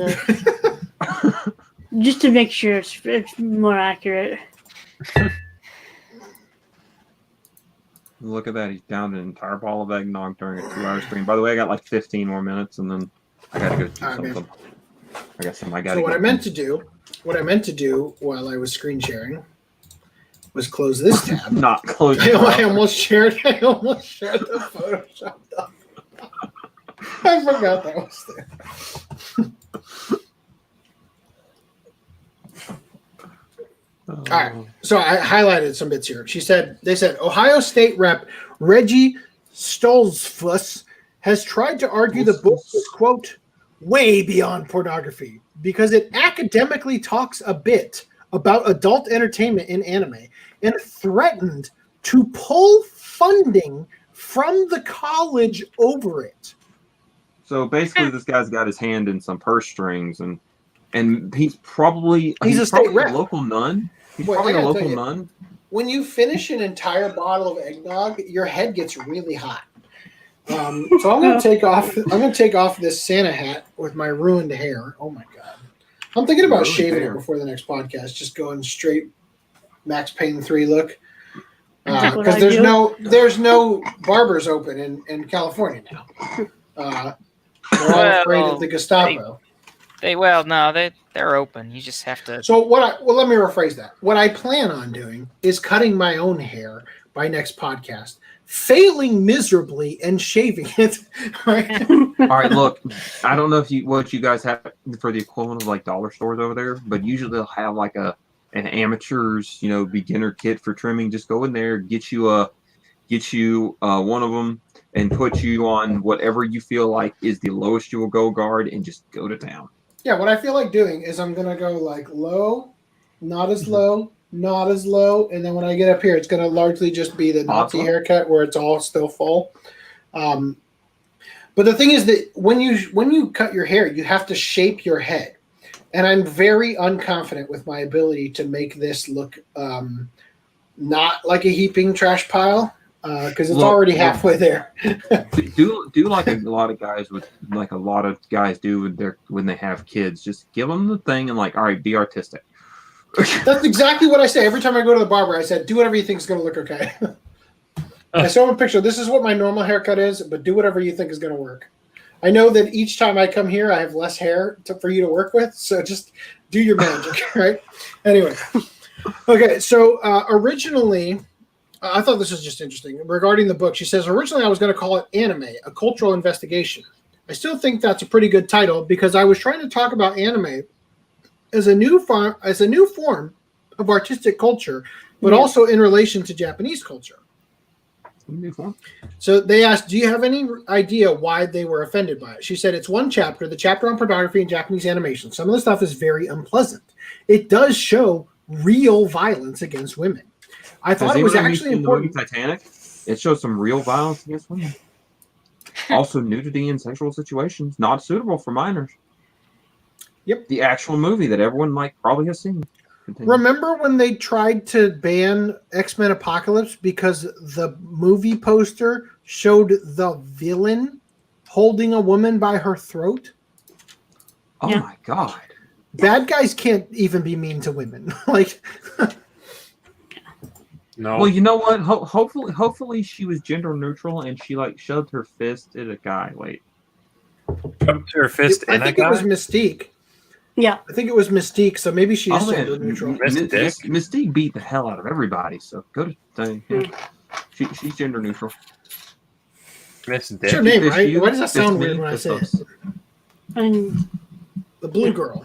to make sure it's more accurate. Look at that. He's down an entire ball of eggnog during a 2-hour stream. By the way, I got like 15 more minutes, and then I got to go do something. Man. I got something I got to So what I meant to do while I was screen sharing was close this tab. Not close. I almost shared the Photoshop doc. I forgot that was there. All right, so I highlighted some bits here. They said Ohio State Rep Reggie Stolzfus has tried to argue the book is, quote, way beyond pornography because it academically talks a bit about adult entertainment in anime and threatened to pull funding from the college over it. So basically, this guy's got his hand in some purse strings, and he's probably a local nun. He's probably a local nun. When you finish an entire bottle of eggnog, your head gets really hot. So I'm going to take off. I'm going to take off this Santa hat with my ruined hair. Oh my god! I'm thinking about shaving it before the next podcast. Just going straight Max Payne 3 look. Because there's no barbers open in California now. They're all afraid of the Gestapo. They're open. You just have to. So let me rephrase that. What I plan on doing is cutting my own hair by next podcast, failing miserably and shaving it. Right? All right, look, I don't know what you guys have for the equivalent of like dollar stores over there, but usually they'll have like an amateur's, beginner kit for trimming. Just go in there, get you one of them, and put you on whatever you feel like is the lowest you will go guard, and just go to town. Yeah, what I feel like doing is I'm gonna go like low, not as low, not as low, and then when I get up here, it's gonna largely just be the Nazi haircut where it's all still full. But the thing is that when you cut your hair, you have to shape your head, and I'm very unconfident with my ability to make this look not like a heaping trash pile. Because it's already halfway there. do like a lot of guys do when they have kids. Just give them the thing and all right, be artistic. That's exactly what I say every time I go to the barber. I said, do whatever you think is going to look okay. I saw a picture. This is what my normal haircut is, but do whatever you think is going to work. I know that each time I come here, I have less hair for you to work with, so just do your magic, right? Anyway. Okay, so originally, I thought this was just interesting. Regarding the book, she says, originally I was going to call it Anime, a Cultural Investigation. I still think that's a pretty good title because I was trying to talk about anime as a new form of artistic culture, but also in relation to Japanese culture. New form. So they asked, do you have any idea why they were offended by it? She said, it's one chapter, the chapter on pornography and Japanese animation. Some of the stuff is very unpleasant. It does show real violence against women. I thought it was actually important. The movie Titanic, it shows some real violence against women. Also, nudity in sexual situations not suitable for minors. Yep. The actual movie that everyone probably has seen. Continue. Remember when they tried to ban X-Men Apocalypse because the movie poster showed the villain holding a woman by her throat? Oh my God. Bad guys can't even be mean to women. No. Well, you know what? Hopefully she was gender neutral and she shoved her fist at a guy. Shoved her fist in a guy? I think it was Mystique. Yeah. I think it was Mystique, so maybe she is gender neutral. Mystique beat the hell out of everybody, so go to thing. Yeah. She's gender neutral. Miss Dick. It's her name, right? Why does that sound weird when I say it? And the blue girl.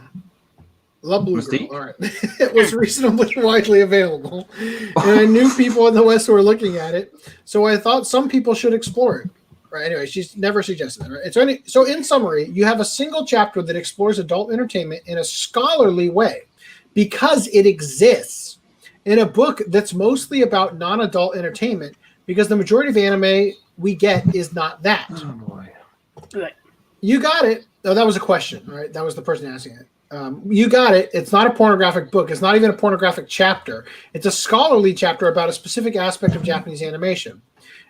Love Blue Mystique? Girl. All right. It was reasonably widely available. And I knew people in the West who were looking at it. So I thought some people should explore it. Right. Anyway, she's never suggested that. Right? So in summary, you have a single chapter that explores adult entertainment in a scholarly way because it exists in a book that's mostly about non-adult entertainment because the majority of anime we get is not that. Oh, boy. Right. You got it. Oh, that was a question, right? That was the person asking it. You got it. It's not a pornographic book. It's not even a pornographic chapter. It's a scholarly chapter about a specific aspect of Japanese animation.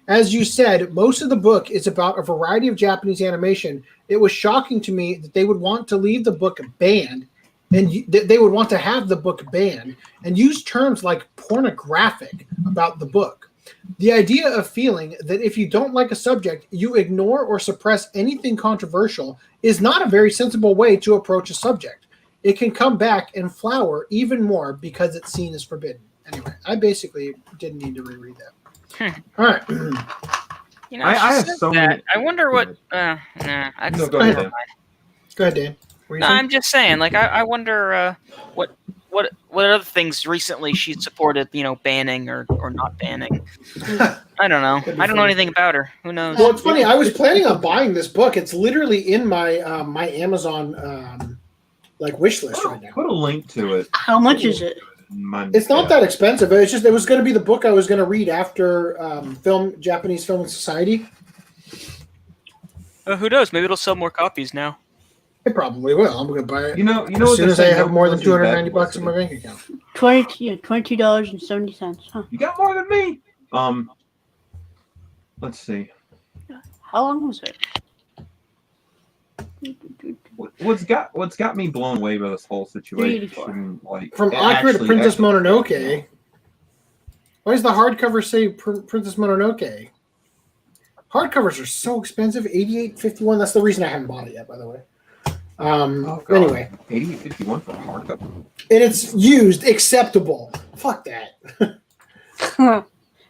As you said, most of the book is about a variety of Japanese animation. It was shocking to me that they would want to leave the book banned and they would want to have the book banned and use terms like pornographic about the book. The idea of feeling that if you don't like a subject, you ignore or suppress anything controversial is not a very sensible way to approach a subject. It can come back and flower even more because it's seen as forbidden. Anyway, I basically didn't need to reread that. All right. You know, I have so many. I wonder what. No, go ahead, Dan. Go ahead, Dan. No, I'm just saying. I wonder what other things recently she supported. Banning or not banning. I don't know. I don't know anything about her. Who knows? Well, it's funny. I was planning on buying this book. It's literally in my my Amazon wish list right now. Put a link to it. How much is it? It's not that expensive. It's just it was going to be the book I was going to read after Japanese Film and Society. Who knows? Maybe it'll sell more copies now. It probably will. I'm going to buy it. You know as soon as I have more than $290 in my bank account. $22.70. Huh? You got more than me. Let's see. How long was it? What's got me blown away by this whole situation? From Akira to Princess Mononoke. Why does the hardcover say Princess Mononoke? Hardcovers are so expensive. $88.51. That's the reason I haven't bought it yet, by the way. Anyway, $88.51 for a hardcover. And it's used, acceptable. Fuck that.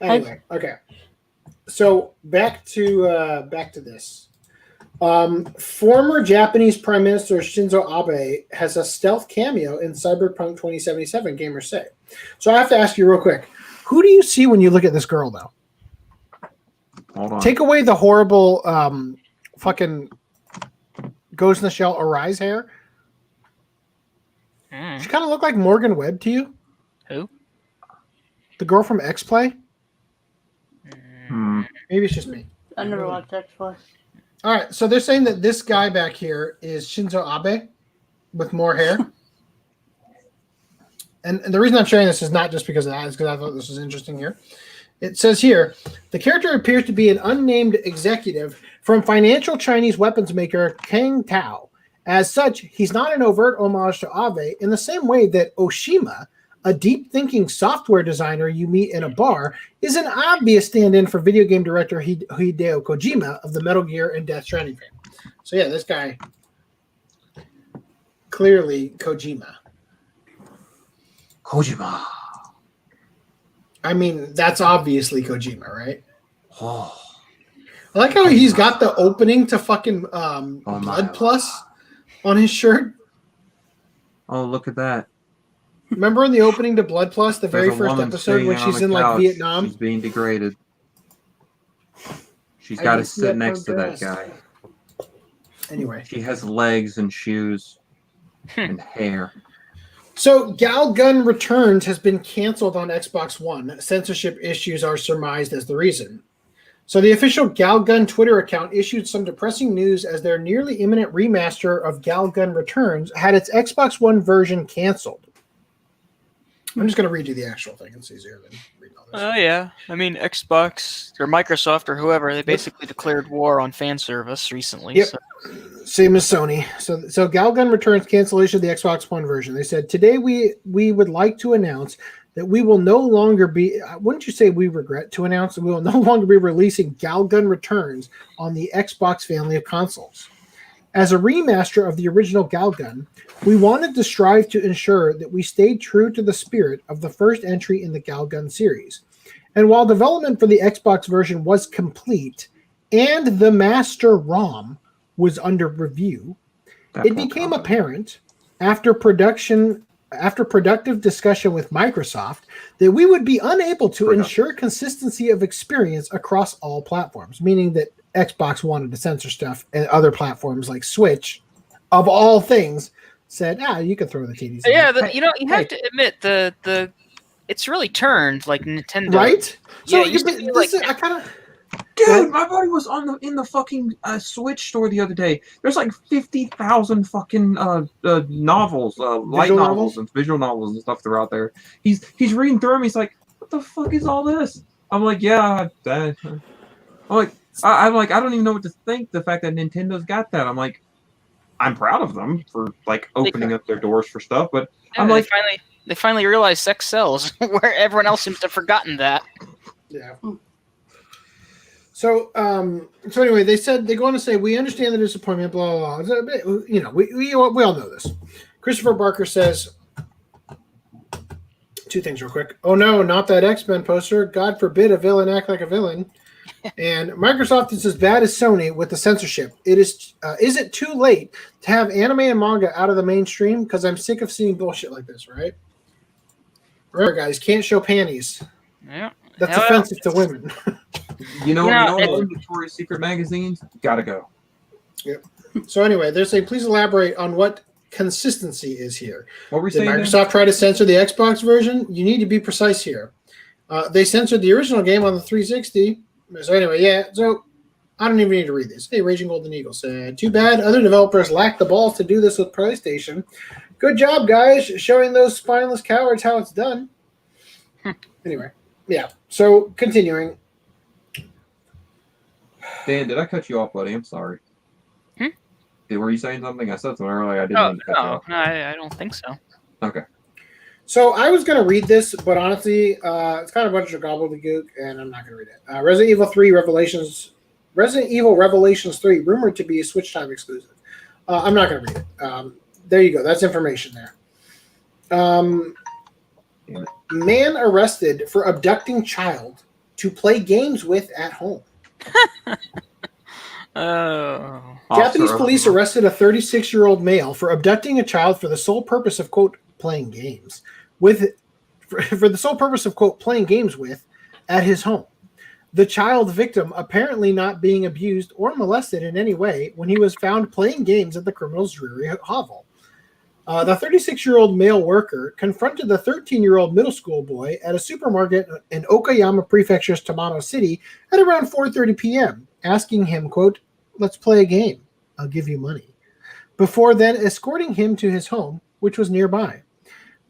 Anyway, okay. So back to this. Former Japanese Prime Minister Shinzo Abe has a stealth cameo in Cyberpunk 2077, gamers say. So I have to ask you real quick, who do you see when you look at this girl, though? Hold on. Take away the horrible fucking Ghost in the Shell Arise hair. She kind of look like Morgan Webb to you. Who? The girl from X-Play? Maybe it's just me. I never watched X-Play. All right, so they're saying that this guy back here is Shinzo Abe with more hair. And the reason I'm sharing this is not just because of that, it's because I thought this was interesting here. It says here, the character appears to be an unnamed executive from financial Chinese weapons maker Kang Tao. As such, he's not an overt homage to Abe in the same way that Oshima, a deep-thinking software designer you meet in a bar, is an obvious stand-in for video game director Hideo Kojima of the Metal Gear and Death Stranding fame. So yeah, this guy, clearly Kojima. Kojima. I mean, that's obviously Kojima, right? Oh. I like how he's got the opening to fucking Blood Plus on his shirt. Oh, look at that. Remember in the opening to Blood Plus, the very first episode when she's in like Vietnam? She's being degraded. She's got to sit next to that guy. Anyway. She has legs and shoes and hair. So Galgun Returns has been canceled on Xbox One. Censorship issues are surmised as the reason. So the official Galgun Twitter account issued some depressing news as their nearly imminent remaster of Galgun Returns had its Xbox One version canceled. I'm just going to read you the actual thing. It's easier than reading all this. Oh, yeah. I mean, Xbox or Microsoft or whoever, they basically declared war on fan service recently. Yep. So. Same as Sony. So Galgun Returns cancellation of the Xbox One version. They said, today we would like to announce that we will no longer be, wouldn't you say we regret to announce that we will no longer be releasing Galgun Returns on the Xbox family of consoles. As a remaster of the original Galgun, we wanted to strive to ensure that we stayed true to the spirit of the first entry in the Galgun series. And while development for the Xbox version was complete and the master ROM was under review, it became apparent after productive discussion with Microsoft that we would be unable to ensure consistency of experience across all platforms, meaning that Xbox wanted to censor stuff and other platforms like Switch, of all things, said, you can throw the TDs. Yeah, you have to admit the it's really turned like Nintendo, right? So yeah, Dude, my buddy was in the fucking Switch store the other day. There's like 50,000 fucking novels, light novels and visual novels and stuff that are out there. He's reading through them. He's like, "What the fuck is all this?" I'm like, "Yeah, that." I'm like, I don't even know what to think. The fact that Nintendo's got that, I'm like, I'm proud of them for like opening up their doors for stuff. But yeah, I'm like, they finally realized sex sells, where everyone else seems to have forgotten that. Yeah. So, anyway, they go on to say, we understand the disappointment, blah, blah, blah. You know, we all know this. Christopher Barker says, two things real quick. Oh, no, not that X-Men poster. God forbid a villain act like a villain. And Microsoft is as bad as Sony with the censorship. Is it too late to have anime and manga out of the mainstream? Because I'm sick of seeing bullshit like this, right? Remember, guys, can't show panties. Yeah. That's offensive to women. You know Victoria's Secret magazines? Gotta go. Yep. So anyway, they're saying, please elaborate on what consistency is here. What were we Did saying? Microsoft try to censor the Xbox version? You need to be precise here. They censored the original game on the 360. So anyway, yeah. So I don't even need to read this. Hey, Raging Golden Eagle said, too bad other developers lack the balls to do this with PlayStation. Good job, guys, showing those spineless cowards how it's done. Anyway, yeah. So continuing. Dan, did I cut you off, buddy? I'm sorry. Were you saying something? I said something earlier. I didn't mean to cut you off. No, I don't think so. Okay. So I was going to read this, but honestly, it's kind of a bunch of gobbledygook, and I'm not going to read it. Resident Evil Revelations 3, rumored to be a Switch Time exclusive. I'm not going to read it. There you go. That's information there. Man arrested for abducting child to play games with at home. Japanese police arrested a 36-year-old male for abducting a child for the sole purpose of, quote, playing games for the sole purpose of, quote, playing games with at his home. The child victim apparently not being abused or molested in any way when he was found playing games at the criminal's dreary hovel. The 36-year-old male worker confronted the 13-year-old middle school boy at a supermarket in Okayama Prefecture's Tamano City at around 4:30 p.m., asking him, quote, let's play a game. I'll give you money. Before then escorting him to his home, which was nearby.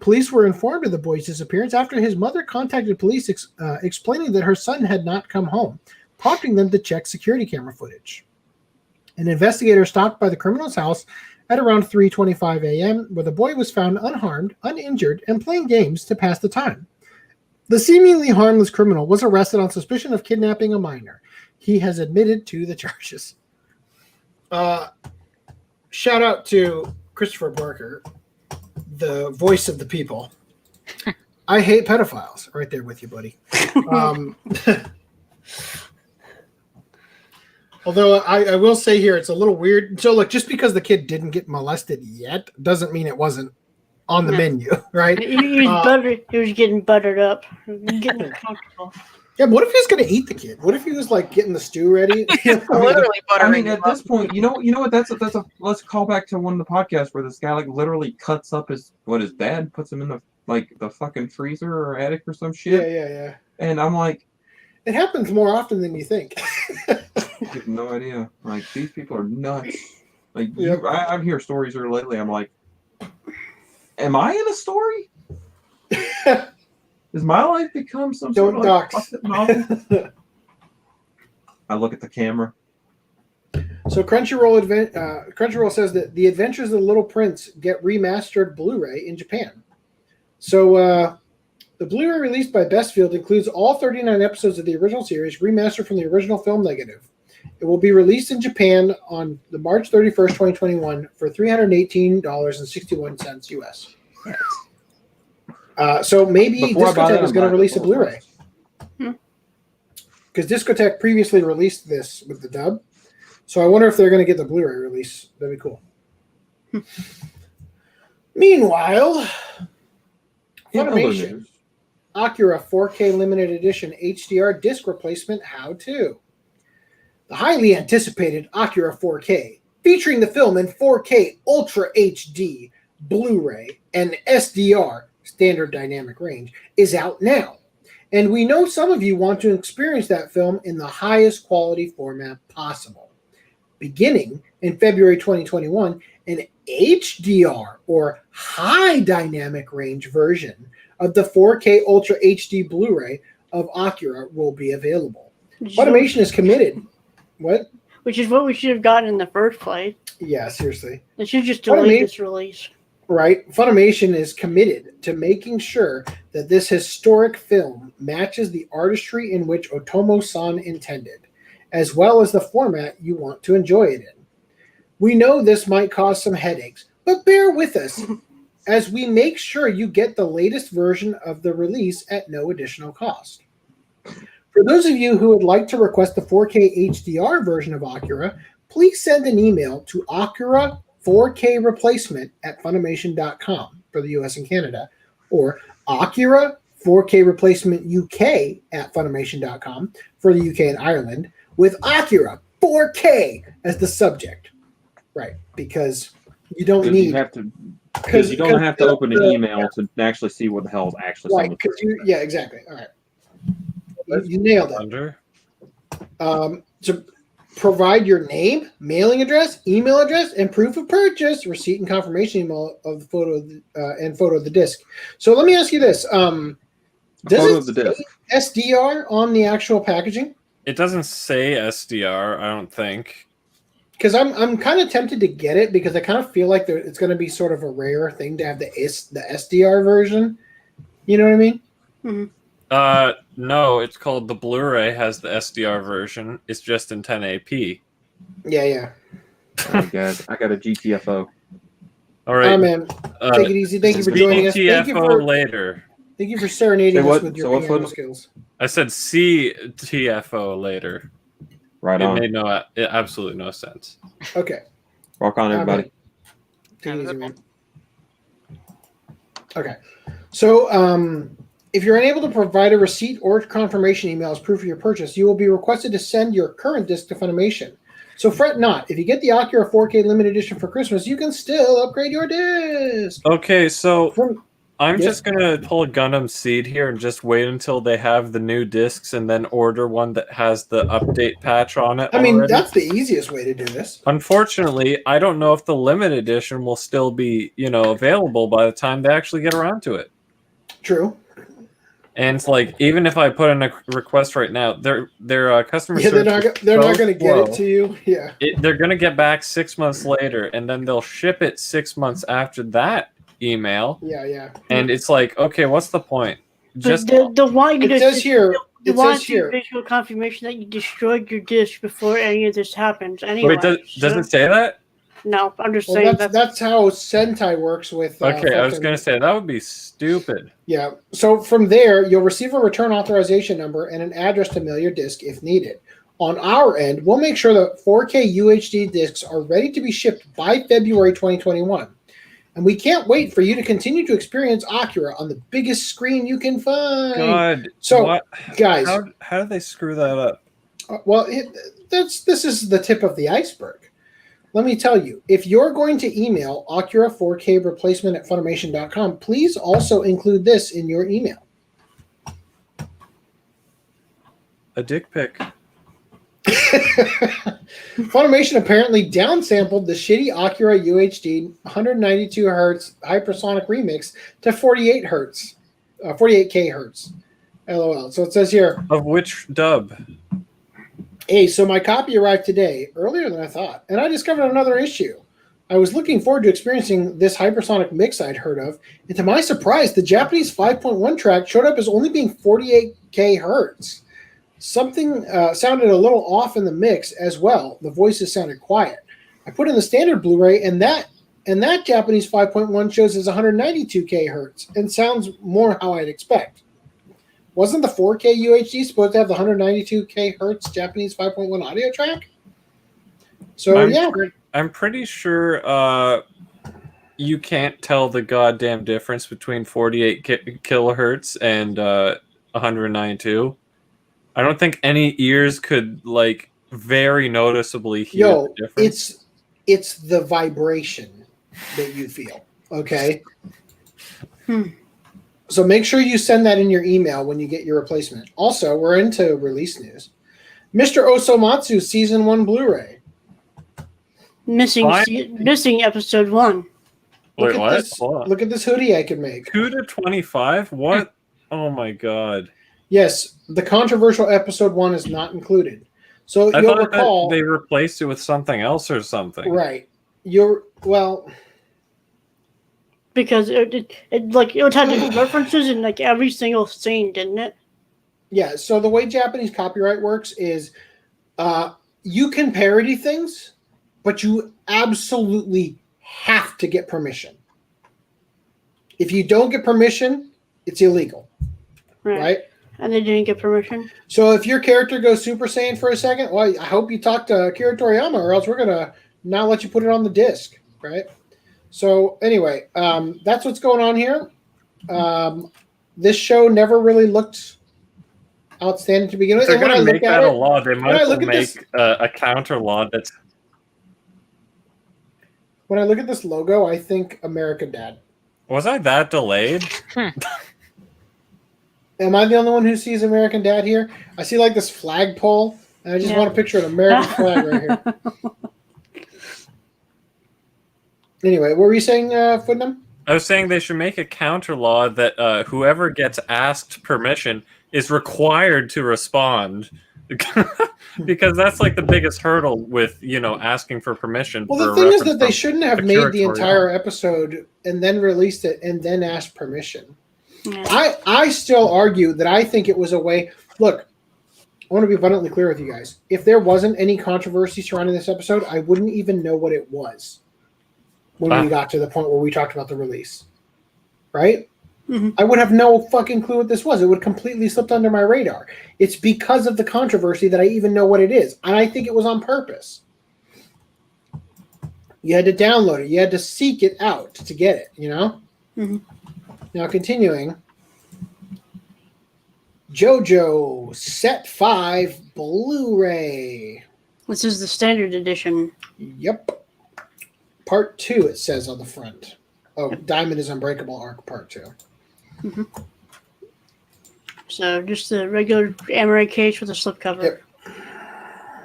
Police were informed of the boy's disappearance after his mother contacted police explaining that her son had not come home, prompting them to check security camera footage. An investigator stopped by the criminal's house at around 3:25 a.m., where the boy was found unharmed, uninjured, and playing games to pass the time. The seemingly harmless criminal was arrested on suspicion of kidnapping a minor. He has admitted to the charges. Shout out to Christopher Barker, the voice of the people. I hate pedophiles. Right there with you, buddy. Although I will say here, it's a little weird. So, look, just because the kid didn't get molested yet doesn't mean it wasn't on the menu, right? He was getting buttered up, getting comfortable. Yeah, but what if he was going to eat the kid? What if he was like getting the stew ready? Literally buttering. I mean, at this point, you know what? That's a. Let's call back to one of the podcasts where this guy like literally cuts up his dad puts him in the fucking freezer or attic or some shit. Yeah. And I'm like, it happens more often than you think. I have no idea. Like, these people are nuts. Like, I hear stories here lately. I'm like, am I in a story? Has my life become some sort of dox novel? I look at the camera. So Crunchyroll says that The Adventures of the Little Prince get remastered Blu-ray in Japan. So the Blu-ray released by Bestfield includes all 39 episodes of the original series, remastered from the original film negative. It will be released in Japan on the March 31st, 2021 for $318.61 US. So maybe Discotech is going to release a Blu-ray. Because Discotech previously released this with the dub. So I wonder if they're going to get the Blu-ray release. That'd be cool. Meanwhile, Funimation, Akira 4K Limited Edition HDR disc replacement how-to. The highly anticipated Akira 4K, featuring the film in 4K Ultra HD, Blu-ray, and SDR, standard dynamic range, is out now. And we know some of you want to experience that film in the highest quality format possible. Beginning in February 2021, an HDR or high dynamic range version of the 4K Ultra HD Blu-ray of Akira will be available. Funimation is committed. What? Which is what we should have gotten in the first place. Yeah, seriously. They should just delay this release. Right. Funimation is committed to making sure that this historic film matches the artistry in which Otomo-san intended, as well as the format you want to enjoy it in. We know this might cause some headaches, but bear with us as we make sure you get the latest version of the release at no additional cost. For those of you who would like to request the 4K HDR version of Akira, please send an email to Akira 4K replacement at Funimation.com for the US and Canada, or Akira 4K replacement UK at Funimation.com for the UK and Ireland, with Akira 4K as the subject. Right, because you don't need... Because you don't have to open an email to actually see what the hell is actually right, yeah, exactly. All right. You nailed it. So provide your name, mailing address, email address, and proof of purchase, receipt and confirmation email of the photo and photo of the disc. So let me ask you this: does it say SDR on the actual packaging? It doesn't say SDR, I don't think. Because I'm kind of tempted to get it because I kind of feel like it's going to be sort of a rare thing to have the SDR version. You know what I mean? Mm-hmm. No, it's called the Blu-ray has the SDR version. It's just in 1080p. Yeah. Oh my God, I got a GTFO. All right, man. Take it easy. Thank you for joining us. Thank you for later. Thank you for serenading us with your piano skills. I said CTFO later. Right on. It made absolutely no sense. Okay. Rock on, everybody. Take it easy, man. Okay. So, if you're unable to provide a receipt or confirmation email as proof of your purchase, you will be requested to send your current disc to Funimation. So fret not. If you get the Akira 4K limited edition for Christmas, you can still upgrade your disc. Okay, so I'm just going to pull a Gundam Seed here and just wait until they have the new discs and then order one that has the update patch on it. I mean, that's the easiest way to do this. Unfortunately, I don't know if the limited edition will still be, available by the time they actually get around to it. True. And it's like, even if I put in a request right now, their customer Yeah, service they're not going to get it to you. Yeah. They're going to get back 6 months later, and then they'll ship it 6 months after that email. Yeah. And it's like, okay, what's the point? Just the one it says here. You want visual confirmation that you destroyed your disk before any of this happens. Anyway, wait, does it say that? No, I'm just saying that's how Sentai works with. Okay, I was going to say that would be stupid. Yeah. So from there, you'll receive a return authorization number and an address to mail your disc if needed. On our end, we'll make sure that 4K UHD discs are ready to be shipped by February 2021. And we can't wait for you to continue to experience Akira on the biggest screen you can find. God. So, what? Guys. How do they screw that up? This is the tip of the iceberg. Let me tell you, if you're going to email Akira 4K replacement at Funimation.com, please also include this in your email. A dick pic. Funimation apparently downsampled the shitty Akira UHD 192 Hz hypersonic remix to 48 Hz, 48K Hz. LOL. So it says here. Of which dub? Hey, so my copy arrived today, earlier than I thought, and I discovered another issue. I was looking forward to experiencing this hypersonic mix I'd heard of, and to my surprise, the Japanese 5.1 track showed up as only being 48K Hz. Something sounded a little off in the mix as well. The voices sounded quiet. I put in the standard Blu-ray, and that Japanese 5.1 shows as 192K Hz and sounds more how I'd expect. Wasn't the 4K UHD supposed to have the 192K Hz Japanese 5.1 audio track? So I'm pretty sure you can't tell the goddamn difference between 48 kilohertz and 192. I don't think any ears could like very noticeably hear the difference. It's the vibration that you feel. Okay. So make sure you send that in your email when you get your replacement. Also, we're into release news. Mr. Osomatsu Season 1 Blu-ray. Missing episode 1. Wait, what? Look at this hoodie I could make. 2 to 25? What? Oh my god. Yes, the controversial episode 1 is not included. So I you'll thought recall that they replaced it with something else or something. Right. Because it had different references in like every single scene, didn't it? Yeah, so the way Japanese copyright works is you can parody things, but you absolutely have to get permission. If you don't get permission, it's illegal. Right? And they didn't get permission? So if your character goes Super Saiyan for a second, well, I hope you talk to Akira Toriyama or else we're going to not let you put it on the disc, right? So anyway, that's what's going on here. This show never really looked outstanding to begin with. They're going to make that a law. They might as well make a counter law that's... When I look at this logo, I think American Dad. Was I that delayed? Am I the only one who sees American Dad here? I see like this flagpole, and I just want to picture an American flag right here. Anyway, what were you saying, Footnum? I was saying they should make a counter law that whoever gets asked permission is required to respond. Because that's like the biggest hurdle with, asking for permission. Well, the thing is that they shouldn't have made the entire episode and then released it and then asked permission. Yeah. I still argue that I think it was a way. Look, I want to be abundantly clear with you guys. If there wasn't any controversy surrounding this episode, I wouldn't even know what it was when we got to the point where we talked about the release. Right? Mm-hmm. I would have no fucking clue what this was. It would completely slipped under my radar. It's because of the controversy that I even know what it is. And I think it was on purpose. You had to download it. You had to seek it out to get it, Mm-hmm. Now, continuing. JoJo Set 5 Blu-ray. This is the standard edition. Yep. Part 2, it says on the front. Oh, Diamond is Unbreakable Arc Part 2. Mm-hmm. So, just the regular Amaray case with a slipcover. Yep.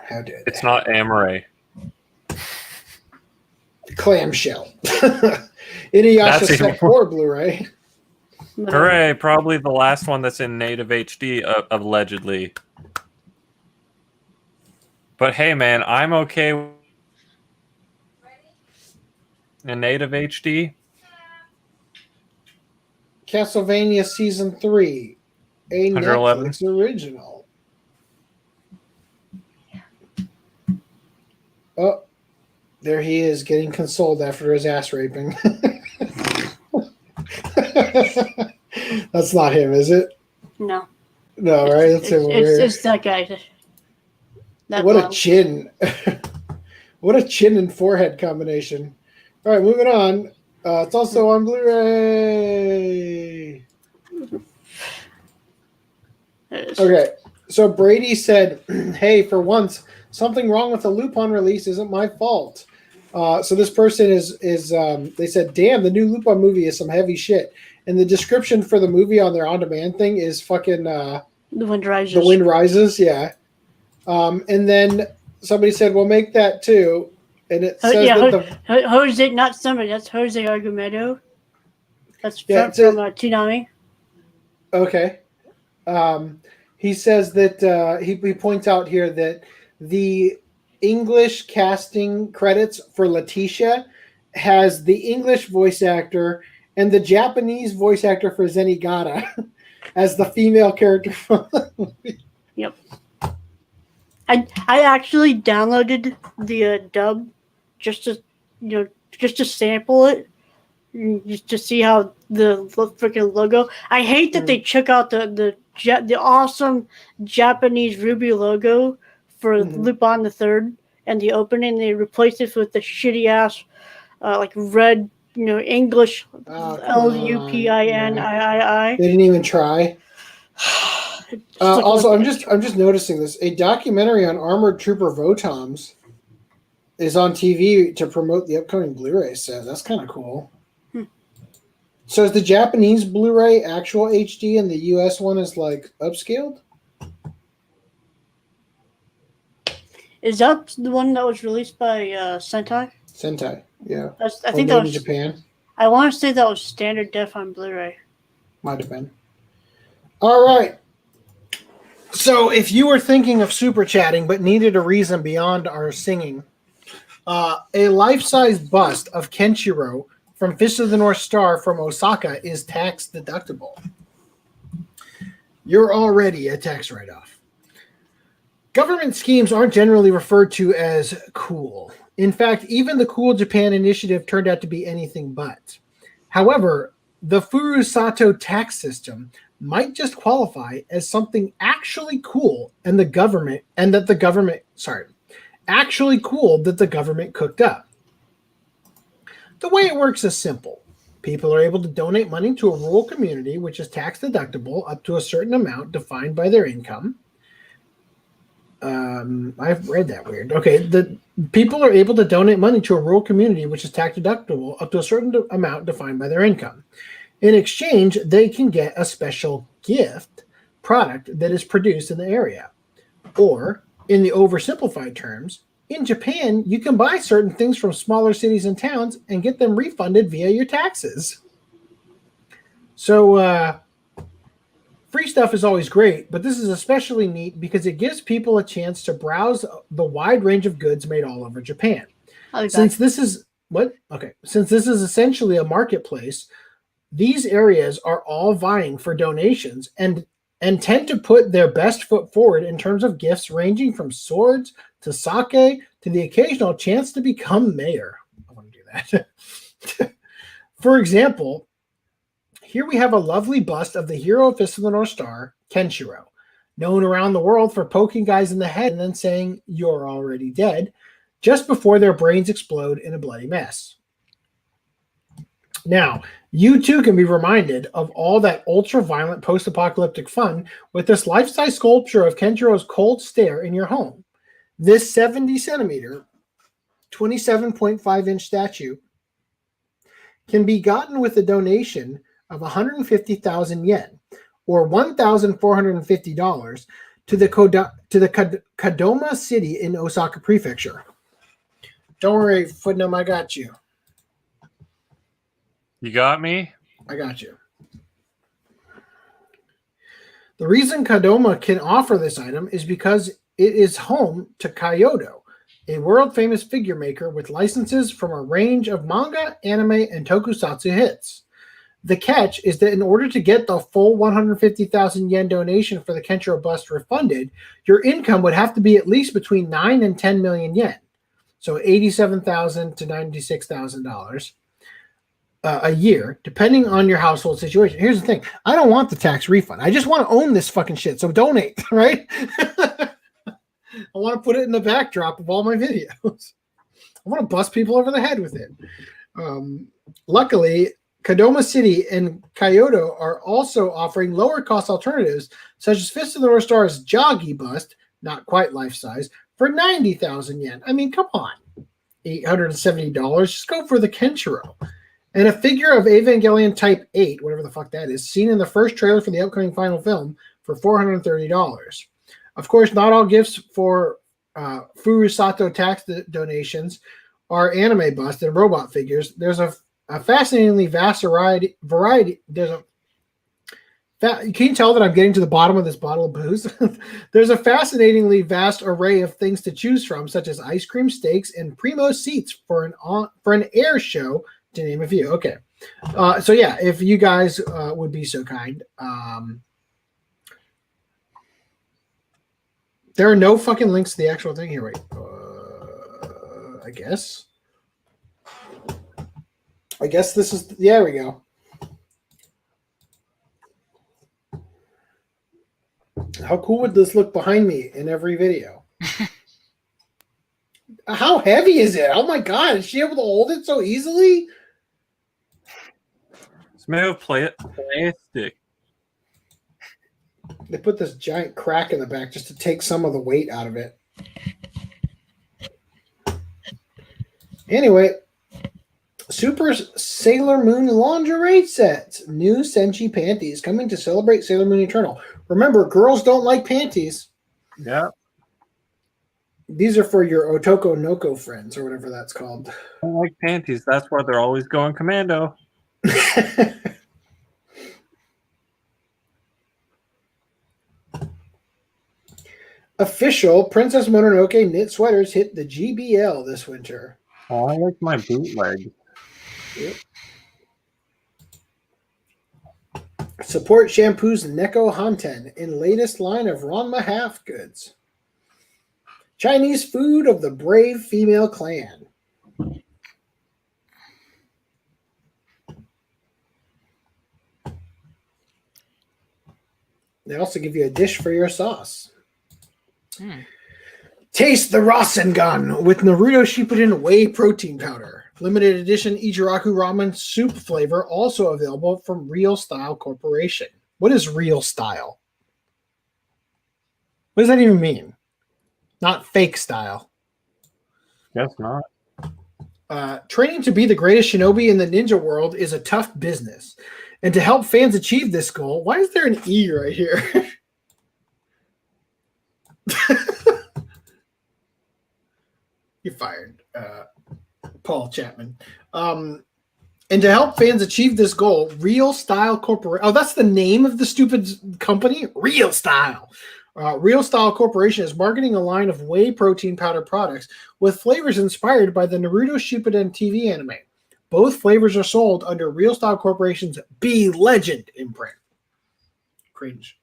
How dare they? It's not Amaray. Clamshell. Inuyasha Set 4 Blu-ray. Hooray! Probably the last one that's in native HD, allegedly. But hey, man, I'm okay in native HD. Castlevania Season 3, a 111. Netflix original. Oh, there he is, getting consoled after his ass raping. That's not him, is it? No. No, right? It's that guy. What a chin. What a chin and forehead combination. All right, moving on. It's also on Blu-ray. Okay, so Brady said, hey, for once, something wrong with the Lupin release isn't my fault. So this person is they said, damn, the new Lupin movie is some heavy shit. And the description for the movie on their on-demand thing is fucking... The Wind Rises. The Wind Rises, yeah. And then somebody said, well, make that too. And it says Jose, not somebody, that's Jose Argumedo. That's from Toonami. Okay. He says that he points out here that the English casting credits for Letitia has the English voice actor and the Japanese voice actor for Zenigata as the female character from the movie. Yep. I actually downloaded the dub just to sample it, just to see how the freaking logo. I hate that they took out the awesome Japanese Ruby logo for Lupin the Third and the opening. They replaced it with the shitty ass like red English Lupin. They didn't even try. Also, I'm just noticing this. A documentary on Armored Trooper Votoms is on TV to promote the upcoming Blu-ray set. That's kind of cool. So is the Japanese Blu-ray actual HD and the US one is like upscaled? Is that the one that was released by Sentai? Sentai, yeah. I think that was Japan. I want to say that was standard def on Blu-ray. Might have been. All right. So if you were thinking of super chatting but needed a reason beyond our singing, a life-size bust of Kenshiro from Fist of the North Star from Osaka is tax deductible. You're already a tax write-off. Government schemes aren't generally referred to as cool. In fact, even the Cool Japan initiative turned out to be anything but. However, the Furusato tax system might just qualify as something actually cool that the government cooked up. The way it works is simple. People are able to donate money to a rural community, which is tax deductible up to a certain amount defined by their income. I've read that weird. Okay, the people are able to donate money to a rural community, which is tax deductible up to a certain amount defined by their income. In exchange, they can get a special gift product that is produced in the area. Or, in the oversimplified terms, in Japan, you can buy certain things from smaller cities and towns and get them refunded via your taxes. So, free stuff is always great, but this is especially neat because it gives people a chance to browse the wide range of goods made all over Japan. Since this is essentially a marketplace, these areas are all vying for donations and tend to put their best foot forward in terms of gifts ranging from swords to sake to the occasional chance to become mayor. I want to do that. For example, here we have a lovely bust of the hero of Fist of the North Star, Kenshiro, known around the world for poking guys in the head and then saying, "You're already dead," just before their brains explode in a bloody mess. Now, you too can be reminded of all that ultra-violent post-apocalyptic fun with this life-size sculpture of Kenshiro's cold stare in your home. This 70-centimeter, 27.5-inch statue can be gotten with a donation of 150,000 yen, or $1,450, to the Kadoma city in Osaka Prefecture. Don't worry, Footnum, I got you. You got me? I got you. The reason Kadoma can offer this item is because it is home to Kyoto, a world-famous figure maker with licenses from a range of manga, anime, and tokusatsu hits. The catch is that in order to get the full 150,000 yen donation for the Kenshiro bust refunded, your income would have to be at least between 9 and 10 million yen. So $87,000 to $96,000 a year, depending on your household situation. Here's the thing. I don't want the tax refund. I just want to own this fucking shit. So donate, right? I want to put it in the backdrop of all my videos. I want to bust people over the head with it. Luckily, Kadoma City and Kyoto are also offering lower cost alternatives, such as Fist of the North Star's Joggy bust, not quite life size, for 90,000 yen. I mean, come on. $870. Just go for the Kenshiro. And a figure of Evangelion Type 8, whatever the fuck that is, seen in the first trailer for the upcoming final film for $430. Of course, not all gifts for Furusato tax donations are anime bust and robot figures. There's a fascinatingly vast variety. Can you tell that I'm getting to the bottom of this bottle of booze? There's a fascinatingly vast array of things to choose from, such as ice cream, steaks, and primo seats for an air show, to name a few. Okay. So yeah, if you guys would be so kind. There are no fucking links to the actual thing here. Wait. I guess this is... Yeah, there we go. How cool would this look behind me in every video? How heavy is it? Oh my god, is she able to hold it so easily? It's made of plastic. They put this giant crack in the back just to take some of the weight out of it. Anyway, Super Sailor Moon lingerie sets. New Senshi panties coming to celebrate Sailor Moon Eternal. Remember, girls don't like panties. Yeah. These are for your Otoko Noko friends, or whatever that's called. I don't like panties. That's why they're always going commando. Official Princess Mononoke knit sweaters hit the GBL this winter. Oh, I like my bootleg. Yep. Support Shampoo's Neko Hanten in latest line of Ranma half goods. Chinese food of the brave female clan. They also give you a dish for your sauce. Taste the Rasengan with Naruto Shippuden whey protein powder. Limited edition Ichiraku ramen soup flavor also available from Real Style Corporation. What is Real Style? What does that even mean? Not fake style. Guess not. Training to be the greatest shinobi in the ninja world is a tough business. And to help fans achieve this goal, why is there an E right here? You're fired, Paul Chapman. And to help fans achieve this goal, Real Style Corporation. Oh, that's the name of the stupid company? Real Style. Real Style Corporation is marketing a line of whey protein powder products with flavors inspired by the Naruto Shippuden TV anime. Both flavors are sold under Real Style Corporation's Be Legend imprint. Cringe.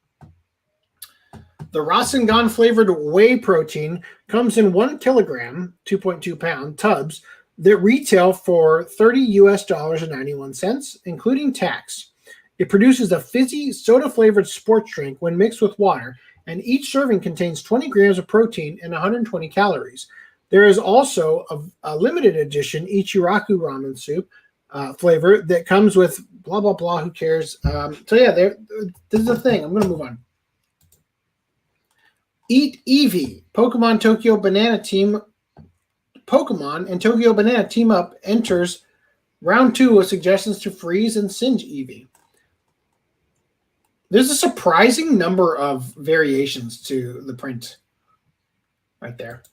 The Rasengan flavored whey protein comes in 1 kilogram, 2.2 pound tubs that retail for $30.91, including tax. It produces a fizzy soda flavored sports drink when mixed with water, and each serving contains 20 grams of protein and 120 calories. There is also a limited edition Ichiraku ramen soup flavor that comes with blah, blah, blah. Who cares? So yeah, this is the thing. I'm going to move on. Eat Eevee. Pokemon and Tokyo Banana team up enters round 2 with suggestions to freeze and singe Eevee. There's a surprising number of variations to the print right there.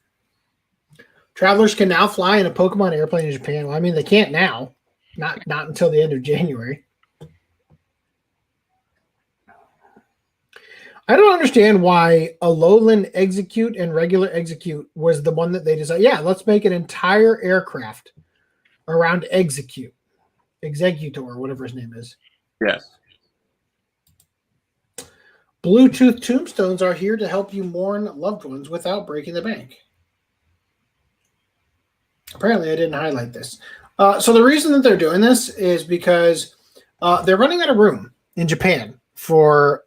Travelers can now fly in a Pokemon airplane in Japan. Well, I mean, they can't now. Not until the end of January. I don't understand why a lowland execute and regular execute was the one that they designed. Yeah, let's make an entire aircraft around executor, whatever his name is. Yes. Bluetooth tombstones are here to help you mourn loved ones without breaking the bank. Apparently, I didn't highlight this. So the reason that they're doing this is because they're running out of room in Japan for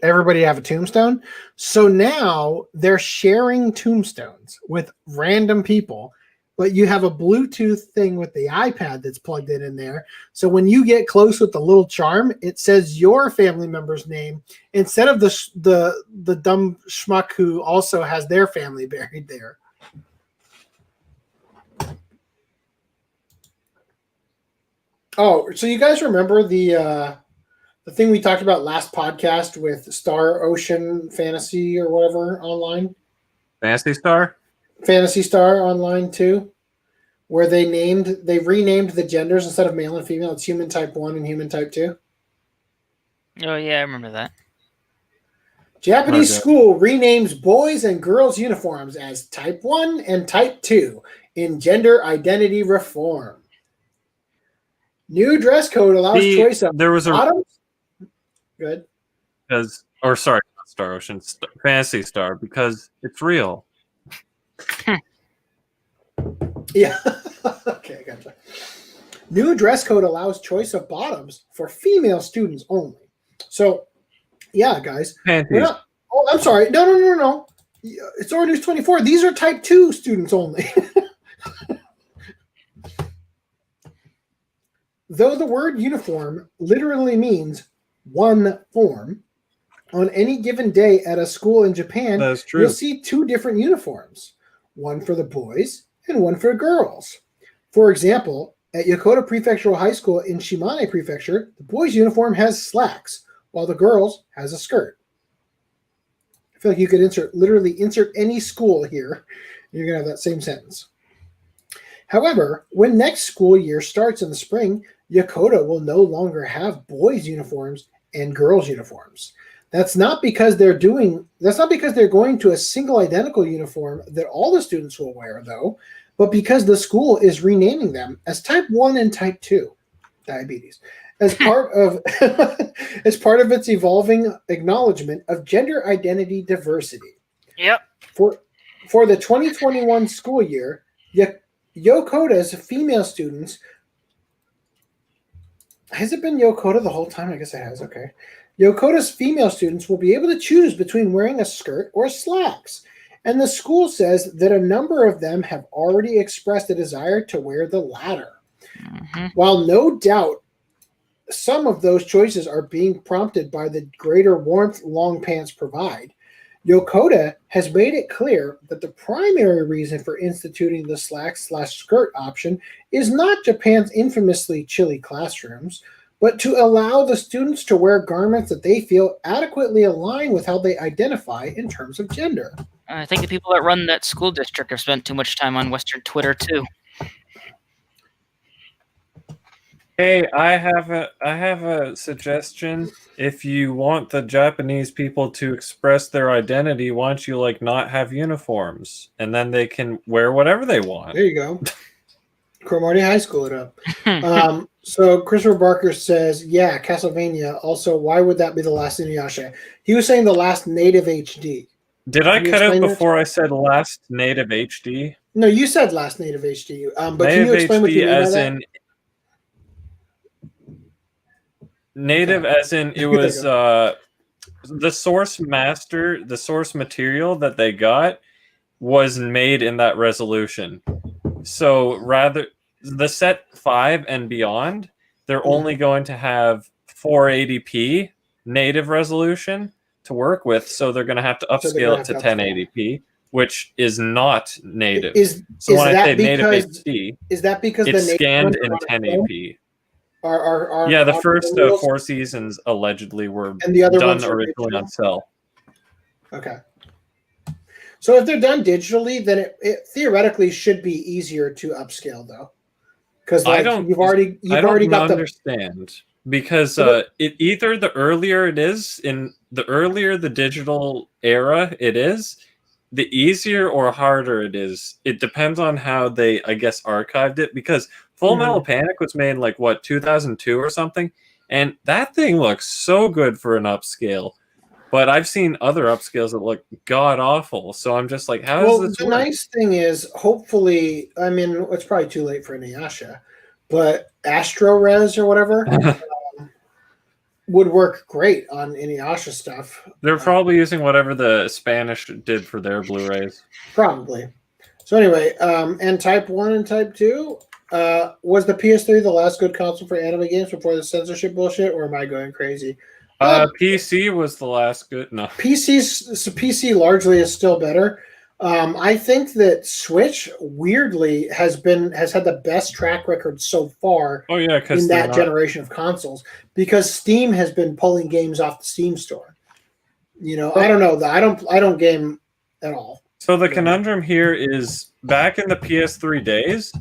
everybody to have a tombstone. So now they're sharing tombstones with random people, but you have a Bluetooth thing with the iPad that's plugged in there. So when you get close with the little charm, it says your family member's name instead of the dumb schmuck who also has their family buried there. Oh, so you guys remember the thing we talked about last podcast with Star Ocean Fantasy or whatever online? Fantasy Star? Fantasy Star Online 2, where they renamed the genders instead of male and female. It's human type 1 and human type 2. Oh, yeah, I remember that. Japanese school renames boys and girls' uniforms as type 1 and type 2 in gender identity reform. New dress code allows choice of bottoms. Good. Sorry, not Star Ocean, Fantasy Star, because it's real. Yeah. Okay, gotcha. New dress code allows choice of bottoms for female students only. So, yeah, guys. I'm sorry. No. It's Or News 24. These are type 2 students only. Though the word uniform literally means one form, on any given day at a school in Japan, you'll see two different uniforms, one for the boys and one for girls. For example, at Yokota Prefectural High School in Shimane Prefecture, the boys' uniform has slacks, while the girls has a skirt. I feel like you could insert any school here, and you're going to have that same sentence. However, when next school year starts in the spring, Yokota will no longer have boys' uniforms and girls' uniforms. That's not because they're going to a single identical uniform that all the students will wear, though, but because the school is renaming them as type 1 and type 2 diabetes as part of its evolving acknowledgement of gender identity diversity. Yep. For the 2021 school year, Yokota's female students. Has it been Yokota the whole time? I guess it has. Okay. Yokota's female students will be able to choose between wearing a skirt or slacks. And the school says that a number of them have already expressed a desire to wear the latter. Mm-hmm. While no doubt some of those choices are being prompted by the greater warmth long pants provide, Yokota has made it clear that the primary reason for instituting the slacks/skirt option is not Japan's infamously chilly classrooms, but to allow the students to wear garments that they feel adequately align with how they identify in terms of gender. I think the people that run that school district have spent too much time on Western Twitter, too. Hey, I have a suggestion. If you want the Japanese people to express their identity, why don't you not have uniforms, and then they can wear whatever they want. There you go. Cromartie High School it up. So Christopher Barker says, yeah, Castlevania. Also, why would that be the last Inuyasha? He was saying the last native HD. Did I cut out before I said last native HD? No, you said last native HD. But native can you explain HD what you mean by as that? in native, as in it was the source material that they got was made in that resolution. So rather the set 5 and beyond, they're only going to have 480p native resolution to work with, so they're going to have to upscale it to 1080p, which is not native. So when I say native HD, is that because it's scanned in 1080p? Yeah, the first 4 seasons allegedly were and the other done originally on cell. Okay. So if they're done digitally, then it theoretically should be easier to upscale, though, because you've already got understand. because either the earlier it is in the earlier the digital era it is, the easier or harder it is. It depends on how they, I guess, archived it, because Full Metal Panic was made in like what 2002 or something, and that thing looks so good for an upscale. But I've seen other upscales that look god awful, so I'm just like, how does this work? The nice thing is, hopefully, I mean, it's probably too late for Inuyasha, but AstroRes or whatever would work great on Inuyasha stuff. They're probably using whatever the Spanish did for their Blu-rays. Probably. So anyway, and Type 1 and Type 2, was the PS3 the last good console for anime games before the censorship bullshit, or am I going crazy? PC was the last good. No, PC largely is still better. I think that Switch weirdly has had the best track record so far. Oh yeah, in that generation of consoles, because Steam has been pulling games off the Steam store. You know, I don't know. I don't game at all. So the conundrum here is, back in the PS3 days,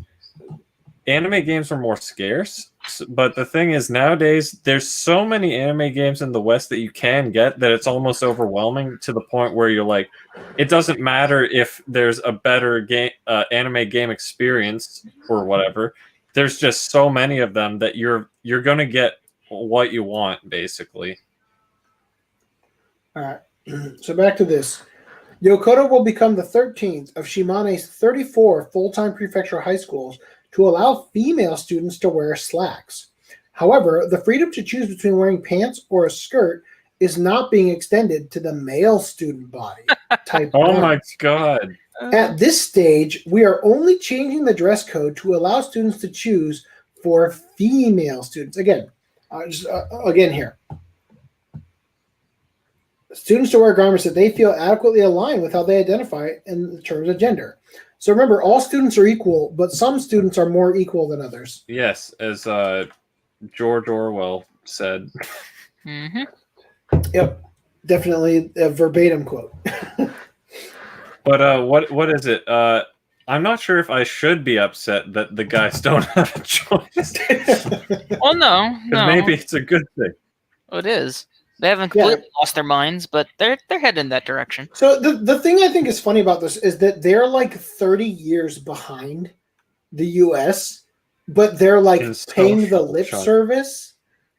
anime games were more scarce. But the thing is, nowadays, there's so many anime games in the West that you can get that it's almost overwhelming, to the point where you're like, it doesn't matter if there's a better anime game experience or whatever. There's just so many of them that you're going to get what you want, basically. All right. So back to this. Yokota will become the 13th of Shimane's 34 full-time prefectural high schools to allow female students to wear slacks. However, the freedom to choose between wearing pants or a skirt is not being extended to the male student body. Type oh my god. At this stage, we are only changing the dress code to allow students to choose for female students. Again, again here. Students to wear garments that they feel adequately align with how they identify in terms of gender. So remember, all students are equal, but some students are more equal than others. Yes, as George Orwell said. Mm-hmm. Yep, definitely a verbatim quote. But what is it? I'm not sure if I should be upset that the guys don't have a choice. Well, no. Maybe it's a good thing. Oh, it is. They haven't completely lost their minds, but they're heading in that direction. So the thing I think is funny about this is that they're like 30 years behind the US, but they're like paying the lip service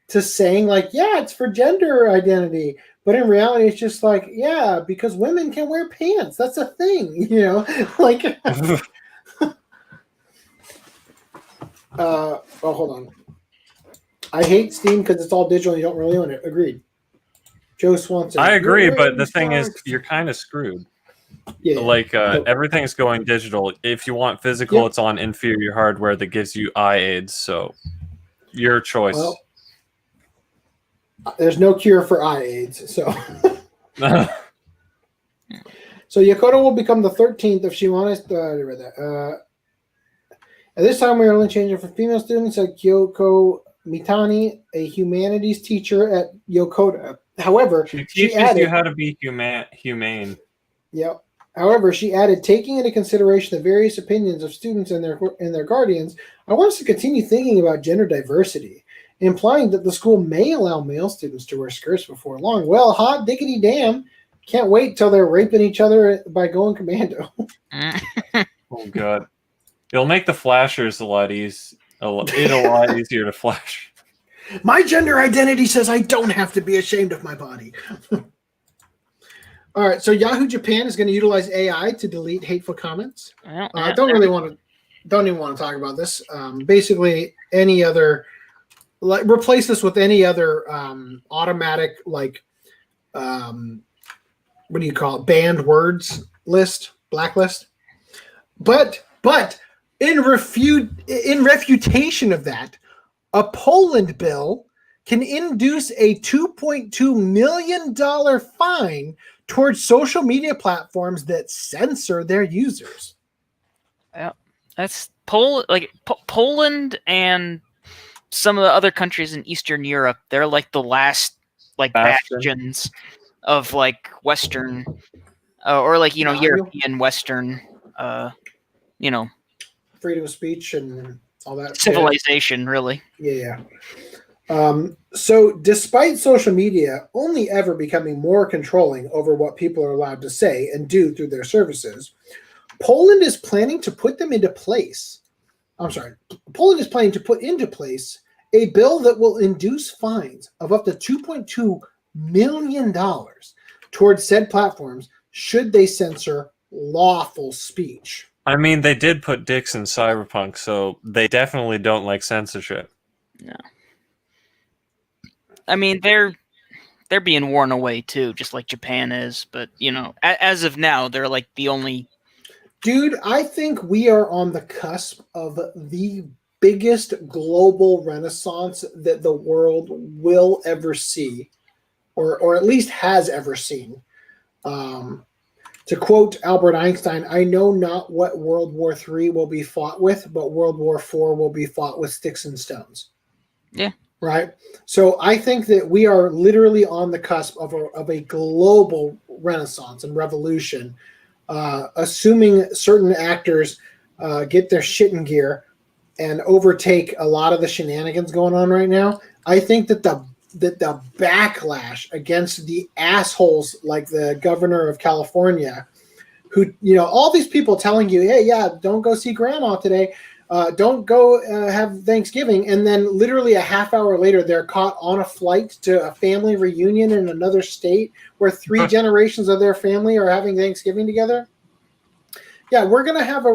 to saying like, yeah, it's for gender identity. But in reality, it's just like, yeah, because women can wear pants. That's a thing, you know? Like, oh, hold on. I hate Steam because it's all digital and you don't really own it. Agreed. Joe Swanson. I agree, but the thing is, you're kind of screwed. Yeah. Like, everything's going digital. If you want physical, it's on inferior hardware that gives you eye aids. So, your choice. Well, there's no cure for eye aids. So, Yokota will become the 13th of Shimane's. At this time, we are only changing for female students at Kyoko Mitani, a humanities teacher at Yokota. However, she teaches you how to be humane. Yep. However, she added, taking into consideration the various opinions of students and their guardians, I want us to continue thinking about gender diversity, implying that the school may allow male students to wear skirts before long. Well, hot diggity damn. Can't wait till they're raping each other by going commando. Oh, God. It'll make the flashers a lot easier to flash. My gender identity says I don't have to be ashamed of my body. All right, so Yahoo Japan is going to utilize AI to delete hateful comments. I don't even want to talk about this. Basically, any other, like, replace this with any other automatic, like, what do you call it? Banned words list, blacklist. But in refutation of that, a Poland bill can induce a $2.2 million fine towards social media platforms that censor their users. Yeah, that's Poland and some of the other countries in Eastern Europe. They're like the last bastions of like Western or like European Western freedom of speech and all that civilization, really. Yeah. So despite social media only ever becoming more controlling over what people are allowed to say and do through their services, Poland is planning to put into place a bill that will induce fines of up to $2.2 million towards said platforms should they censor lawful speech. I mean, they did put dicks in Cyberpunk, so they definitely don't like censorship. No. I mean, they're being worn away too, just like Japan is. But as of now, they're like the only. Dude, I think we are on the cusp of the biggest global renaissance that the world will ever see, or at least has ever seen. To quote Albert Einstein, I know not what World War III will be fought with, but World War IV will be fought with sticks and stones. Yeah. Right? So I think that we are literally on the cusp of a global renaissance and revolution, assuming certain actors get their shit in gear and overtake a lot of the shenanigans going on right now. I think that the backlash against the assholes like the governor of California, who, all these people telling you, hey, yeah, don't go see grandma today. Don't go have Thanksgiving. And then literally a half hour later, they're caught on a flight to a family reunion in another state where 3 generations of their family are having Thanksgiving together. Yeah, we're going to have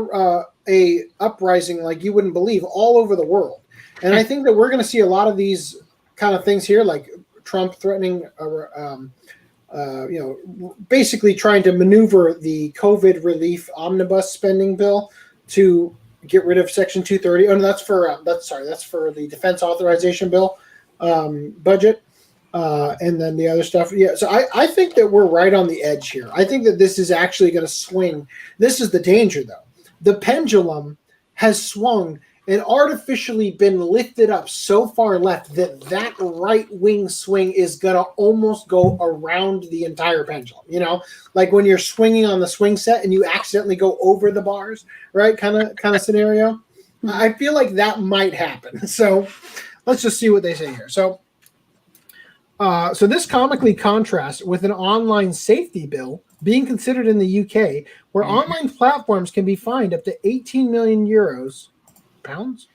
a uprising like you wouldn't believe all over the world. And I think that we're going to see a lot of these kind of things here, like Trump threatening, basically trying to maneuver the COVID relief omnibus spending bill to get rid of Section 230. Oh, no, that's for the defense authorization bill budget, and then the other stuff. Yeah, so I think that we're right on the edge here. I think that this is actually going to swing. This is the danger, though. The pendulum has swung and artificially been lifted up so far left that right-wing swing is going to almost go around the entire pendulum. Like when you're swinging on the swing set and you accidentally go over the bars, right? Kind of scenario. I feel like that might happen. So let's just see what they say here. So this comically contrasts with an online safety bill being considered in the UK, where online platforms can be fined up to 18 million euros. Pounds,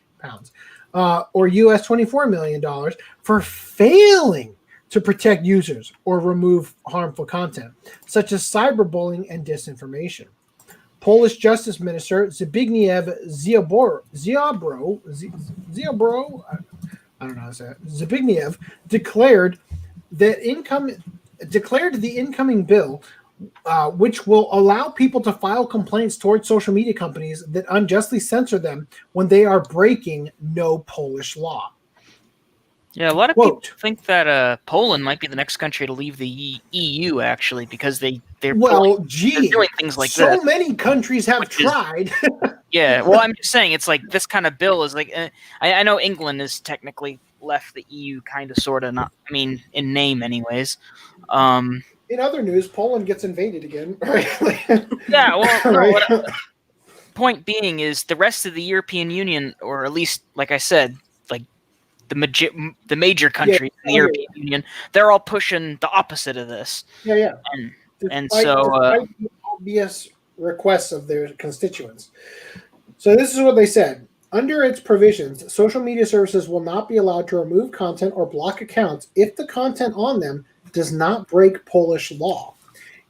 or US $24 million for failing to protect users or remove harmful content, such as cyberbullying and disinformation. Polish Justice Minister Zbigniew Ziobro, I don't know how to say it, Zbigniew declared the incoming bill, which will allow people to file complaints towards social media companies that unjustly censor them when they are breaking no Polish law. Yeah, a lot of people think that Poland might be the next country to leave the EU, actually, because they're doing things like so this. So many countries have tried. Yeah, well, I'm just saying, it's like this kind of bill is like, I know England is technically left the EU, kind of, sort of, not, I mean, in name anyways. In other news, Poland gets invaded again. Yeah, well, point being is the rest of the European Union, or at least, like I said, like the major countries in the European Union, they're all pushing the opposite of this. Yeah. And despite the obvious requests of their constituents. So this is what they said. Under its provisions, social media services will not be allowed to remove content or block accounts if the content on them does not break Polish law.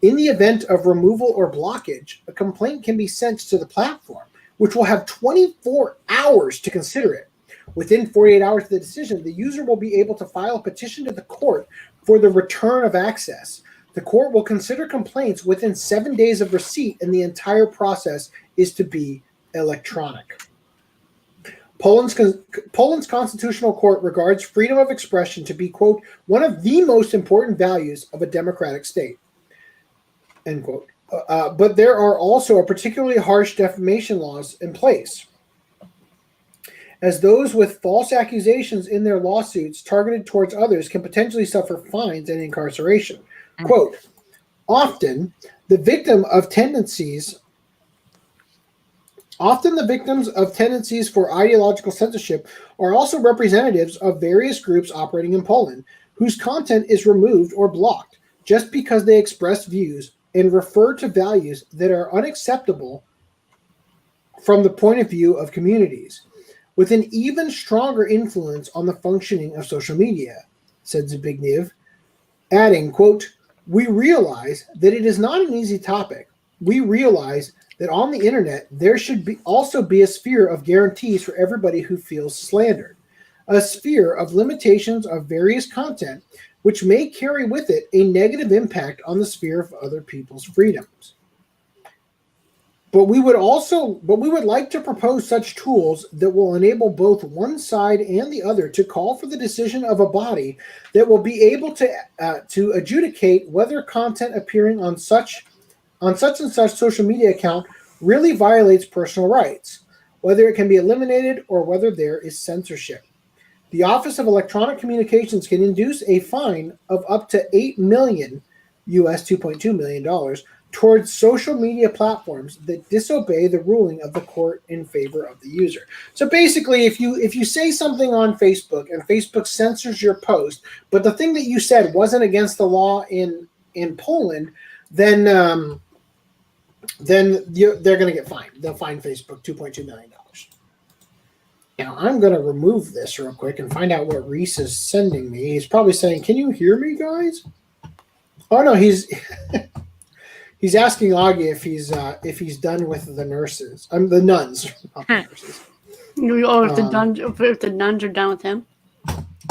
In the event of removal or blockage, a complaint can be sent to the platform, which will have 24 hours to consider it. Within 48 hours of the decision, the user will be able to file a petition to the court for the return of access. The court will consider complaints within 7 days of receipt, and the entire process is to be electronic. Poland's constitutional court regards freedom of expression to be, quote, one of the most important values of a democratic state, end quote. But there are also particularly harsh defamation laws in place, as those with false accusations in their lawsuits targeted towards others can potentially suffer fines and incarceration. Quote, often the victim of tendencies Often the victims of tendencies for ideological censorship are also representatives of various groups operating in Poland, whose content is removed or blocked just because they express views and refer to values that are unacceptable from the point of view of communities, with an even stronger influence on the functioning of social media, said Zbigniew, adding, quote, "We realize that it is not an easy topic. We realize that on the internet there should also be a sphere of guarantees for everybody who feels slandered, a sphere of limitations of various content which may carry with it a negative impact on the sphere of other people's freedoms. But we would like to propose such tools that will enable both one side and the other to call for the decision of a body that will be able to adjudicate whether content appearing on such and such social media account really violates personal rights, whether it can be eliminated or whether there is censorship. The Office of Electronic Communications can induce a fine of up to $8 million, US $2.2 million, towards social media platforms that disobey the ruling of the court in favor of the user." So basically, if you say something on Facebook and Facebook censors your post, but the thing that you said wasn't against the law in Poland, then they're going to get fined. They'll fine Facebook $2.2 million. Now, I'm going to remove this real quick and find out what Reese is sending me. He's probably saying, "Can you hear me, guys?" Oh, no, he's he's asking Augie if he's done with the nurses. The nuns, not the nurses. Oh, if the nuns are done with him?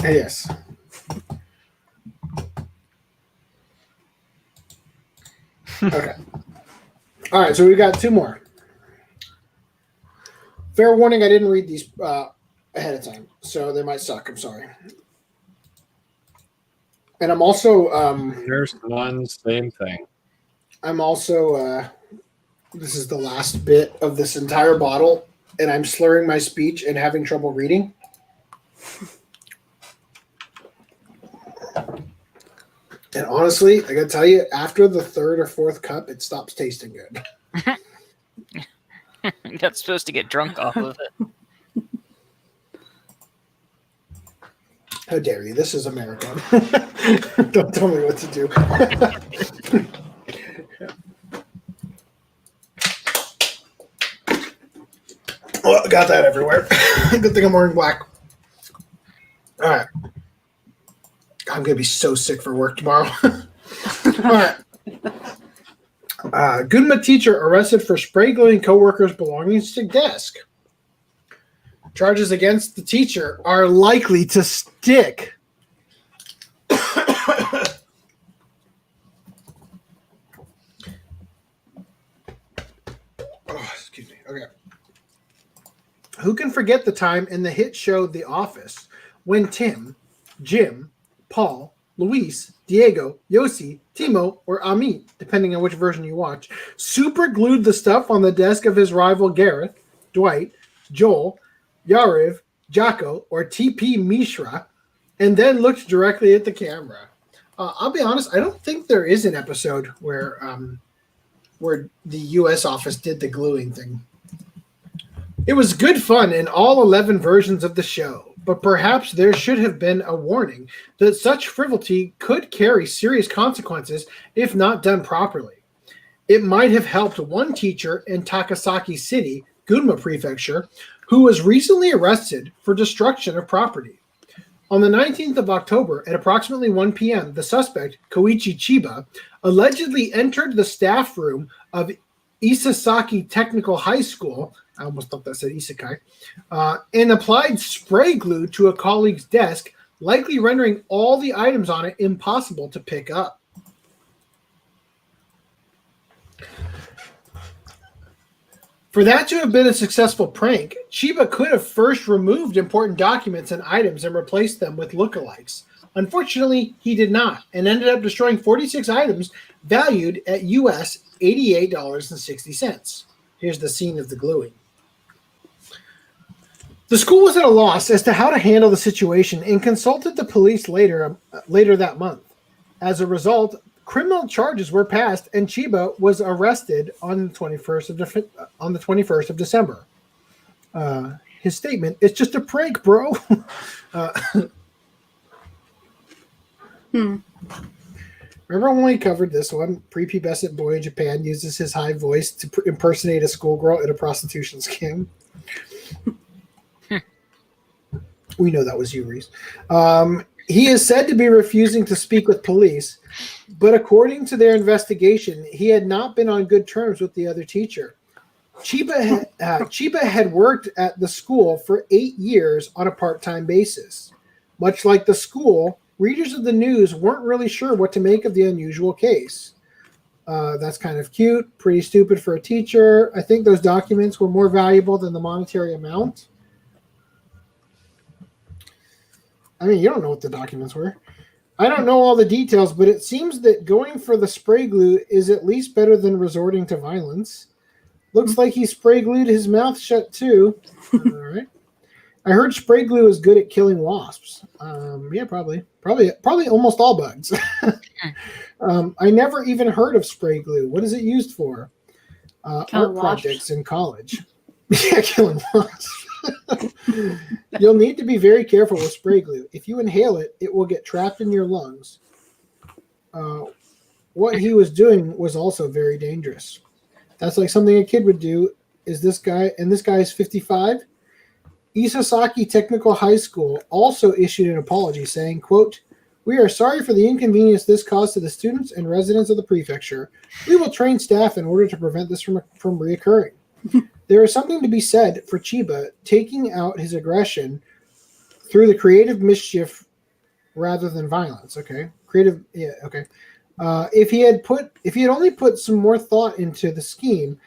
Yes. Okay. All right, so we got two more. Fair warning, I didn't read these ahead of time, so they might suck. I'm sorry. And I'm also... Nurse, nuns, same thing. I'm also... this is the last bit of this entire bottle, and I'm slurring my speech and having trouble reading. And honestly, I gotta tell you, after the third or fourth cup, it stops tasting good. You're not supposed to get drunk off of it. How dare you? This is America. Don't tell me what to do. Well, got that everywhere. Good thing I'm wearing black. All right. I'm going to be so sick for work tomorrow. All right. Gunma teacher arrested for spray gluing coworkers' belongings to desk. Charges against the teacher are likely to stick. Oh, excuse me. Okay. Who can forget the time in the hit show The Office when Tim, Jim, Paul, Luis, Diego, Yossi, Timo, or Amit, depending on which version you watch, super glued the stuff on the desk of his rival Gareth, Dwight, Joel, Yariv, Jocko, or TP Mishra, and then looked directly at the camera. I'll be honest, I don't think there is an episode where the U.S. office did the gluing thing. It was good fun in all 11 versions of the show, but perhaps there should have been a warning that such frivolity could carry serious consequences if not done properly. It might have helped one teacher in Takasaki City, Gunma Prefecture, who was recently arrested for destruction of property. On the 19th of October at approximately 1 p.m., the suspect, Koichi Chiba, allegedly entered the staff room of Isesaki Technical High School, I almost thought that said isekai, and applied spray glue to a colleague's desk, likely rendering all the items on it impossible to pick up. For that to have been a successful prank, Chiba could have first removed important documents and items and replaced them with lookalikes. Unfortunately, he did not, and ended up destroying 46 items valued at US $88.60. Here's the scene of the gluing. The school was at a loss as to how to handle the situation and consulted the police later that month. As a result, criminal charges were passed, and Chiba was arrested on the 21st of December. His statement: "It's just a prank, bro." Remember when we covered this one? Prepubescent boy in Japan uses his high voice to impersonate a schoolgirl in a prostitution scam. We know that was you, Reese. He is said to be refusing to speak with police, but according to their investigation, he had not been on good terms with the other teacher. Chiba had worked at the school for 8 years on a part-time basis. Much like the school, readers of the news weren't really sure what to make of the unusual case. That's kind of cute, pretty stupid for a teacher. I think those documents were more valuable than the monetary amount. I mean, you don't know what the documents were. I don't know all the details, but it seems that going for the spray glue is at least better than resorting to violence. Looks like he spray glued his mouth shut too. All right. I heard spray glue is good at killing wasps. Yeah, probably almost all bugs. I never even heard of spray glue. What is it used for? Art projects in college. Yeah, killing wasps. You'll need to be very careful with spray glue. If you inhale it, it will get trapped in your lungs. What he was doing was also very dangerous. That's like something a kid would do. Is this guy, and this guy is 55. Isasaki Technical High School also issued an apology saying, quote, "We are sorry for the inconvenience this caused to the students and residents of the prefecture. We will train staff in order to prevent this from reoccurring." There is something to be said for Chiba taking out his aggression through the creative mischief rather than violence. Okay, creative. Yeah. Okay. If he had only put some more thought into the scheme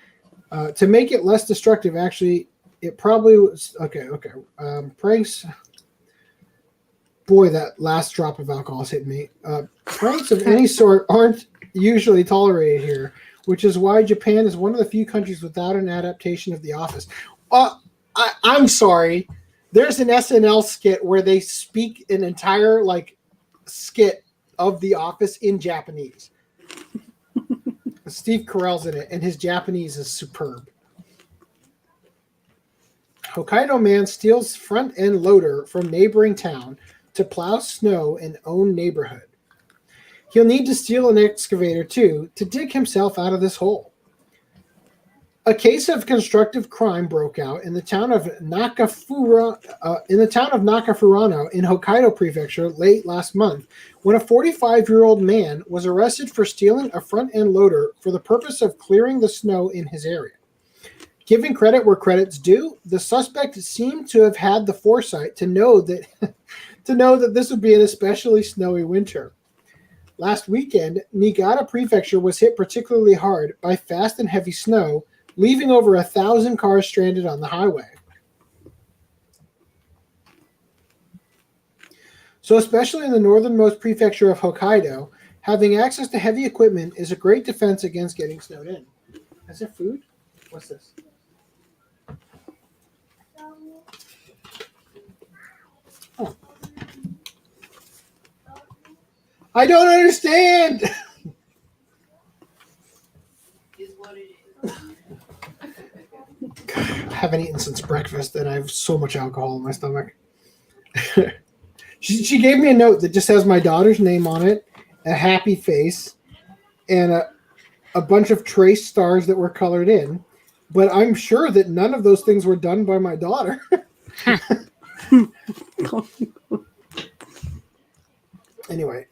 to make it less destructive, actually, it probably was okay. Pranks. Boy, that last drop of alcohol is hitting me. Pranks of any sort aren't usually tolerated here, which is why Japan is one of the few countries without an adaptation of The Office. I'm sorry. There's an SNL skit where they speak an entire skit of The Office in Japanese. Steve Carell's in it, and his Japanese is superb. Hokkaido man steals front-end loader from neighboring town to plow snow in own neighborhood. He'll need to steal an excavator, too, to dig himself out of this hole. A case of constructive crime broke out in the town of Nakafurano in Hokkaido Prefecture late last month, when a 45-year-old man was arrested for stealing a front-end loader for the purpose of clearing the snow in his area. Giving credit where credit's due, the suspect seemed to have had the foresight to know that this would be an especially snowy winter. Last weekend, Niigata Prefecture was hit particularly hard by fast and heavy snow, leaving over 1,000 cars stranded on the highway. So especially in the northernmost prefecture of Hokkaido, having access to heavy equipment is a great defense against getting snowed in. Is there food? What's this? Oh. I don't understand! I haven't eaten since breakfast, and I have so much alcohol in my stomach. She gave me a note that just has my daughter's name on it, a happy face, and a bunch of trace stars that were colored in. But I'm sure that none of those things were done by my daughter. Anyway,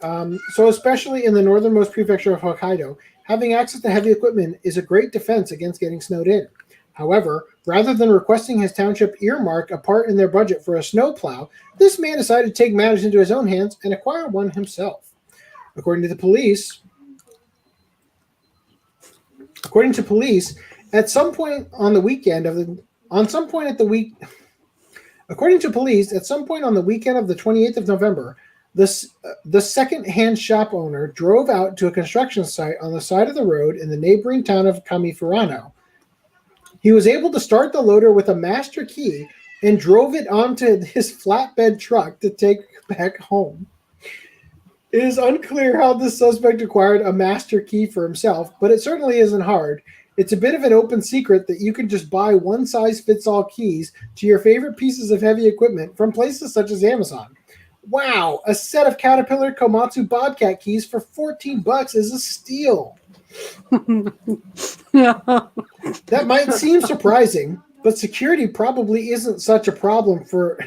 so especially in the northernmost prefecture of Hokkaido, having access to heavy equipment is a great defense against getting snowed in. However, rather than requesting his township earmark a part in their budget for a snowplow, this man decided to take matters into his own hands and acquire one himself. According to police, at some point on the weekend of the 28th of November, the second-hand shop owner drove out to a construction site on the side of the road in the neighboring town of Kamifurano. He was able to start the loader with a master key and drove it onto his flatbed truck to take back home. It is unclear how the suspect acquired a master key for himself, but it certainly isn't hard. It's a bit of an open secret that you can just buy one-size-fits-all keys to your favorite pieces of heavy equipment from places such as Amazon. Wow, a set of Caterpillar Komatsu Bobcat keys for $14 is a steal. That might seem surprising, but security probably isn't such a problem for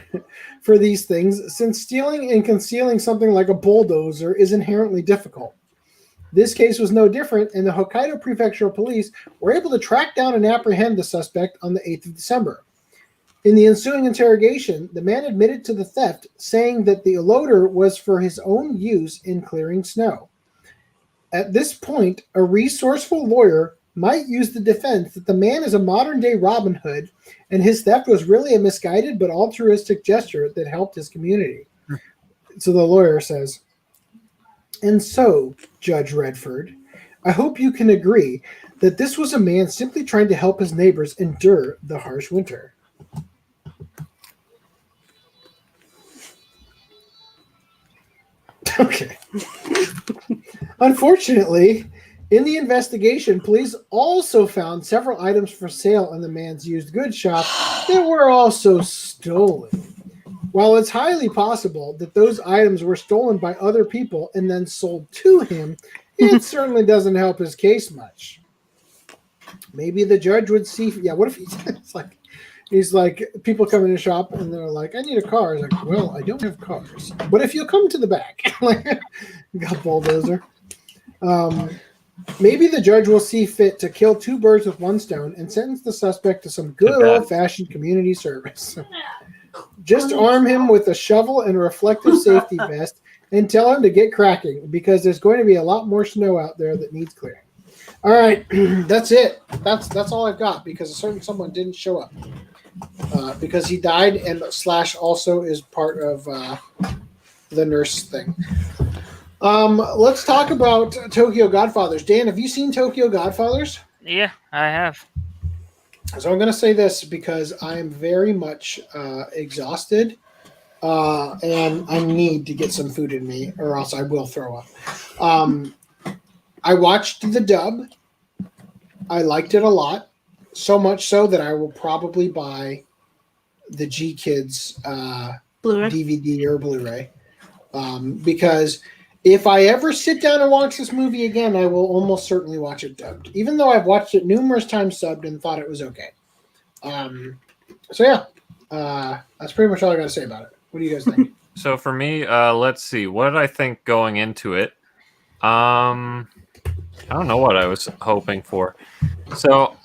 these things, since stealing and concealing something like a bulldozer is inherently difficult. This case was no different, and the Hokkaido Prefectural Police were able to track down and apprehend the suspect on the 8th of December. In the ensuing interrogation, the man admitted to the theft, saying that the loader was for his own use in clearing snow. At this point, a resourceful lawyer might use the defense that the man is a modern-day Robin Hood, and his theft was really a misguided but altruistic gesture that helped his community. So the lawyer says, "And so, Judge Redford, I hope you can agree that this was a man simply trying to help his neighbors endure the harsh winter." Okay. Unfortunately, in the investigation, police also found several items for sale in the man's used goods shop that were also stolen. While it's highly possible that those items were stolen by other people and then sold to him, it certainly doesn't help his case much. Maybe the judge would see. Yeah, what if he's like people come in the shop and they're like, "I need a car." He's like, "Well, I don't have cars, but if you'll come to the back," got bulldozer. Maybe the judge will see fit to kill two birds with one stone and sentence the suspect to some good old-fashioned community service. Just arm him with a shovel and a reflective safety vest and tell him to get cracking, because there's going to be a lot more snow out there that needs clearing. All right, that's it. That's all I've got, because a certain someone didn't show up because he died and / also is part of the nurse thing. Let's talk about Tokyo Godfathers. Dan, have you seen Tokyo Godfathers? Yeah, I have. So I'm going to say this because I'm very much exhausted and I need to get some food in me or else I will throw up. I watched the dub. I liked it a lot, so much so that I will probably buy the G Kids Blu-ray? DVD or Blu-ray because if I ever sit down and watch this movie again, I will almost certainly watch it dubbed, even though I've watched it numerous times subbed and thought it was okay. So yeah, that's pretty much all I got to say about it. What do you guys think? So for me, let's see. What did I think going into it? I don't know what I was hoping for. So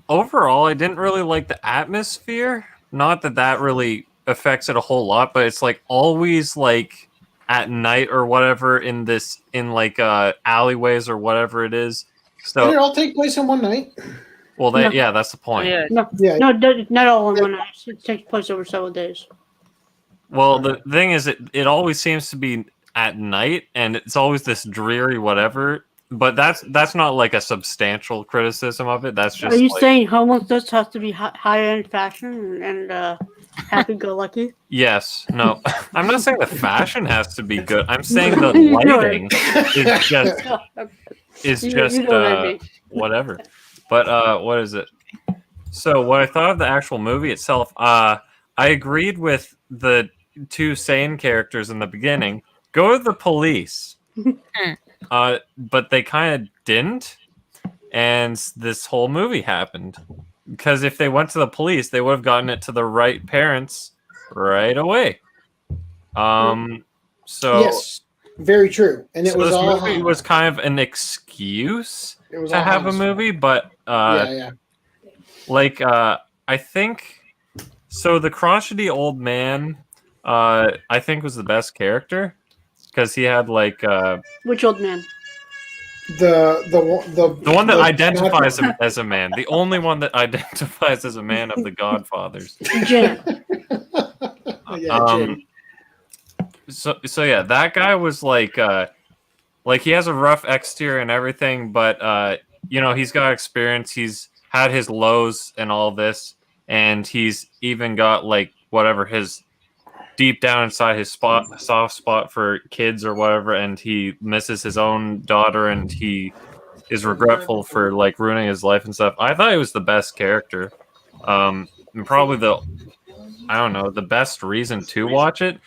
overall, I didn't really like the atmosphere. Not that really affects it a whole lot, but it's like always like at night or whatever in like alleyways or whatever it is. So did it all take place in one night? Well, that's the point. No, not all in one night. It takes place over several days. Well, the thing is, it always seems to be at night, and it's always this dreary whatever. But that's not like a substantial criticism of it. That's just. Are you saying homelessness has to be high-end fashion and happy-go-lucky? Yes. No. I'm not saying the fashion has to be good. I'm saying the lighting is just whatever. But what is it? So what I thought of the actual movie itself, I agreed with the two sane characters in the beginning. Go to the police. But they kind of didn't, and this whole movie happened. Because if they went to the police, they would have gotten it to the right parents right away. So yes, very true. And it was this all movie was kind of an excuse to have a movie, but like I think so. The crotchety old man, I think, was the best character. Because he had like which old man? The one that identifies him as a man. The only one that identifies as a man of the Godfathers. Jim. Jim. So yeah, that guy was like he has a rough exterior and everything, but he's got experience. He's had his lows and all this, and he's even got like whatever his deep down inside his soft spot for kids or whatever, and he misses his own daughter, and he is regretful for like ruining his life and stuff. I thought he was the best character, and probably the best reason to watch it.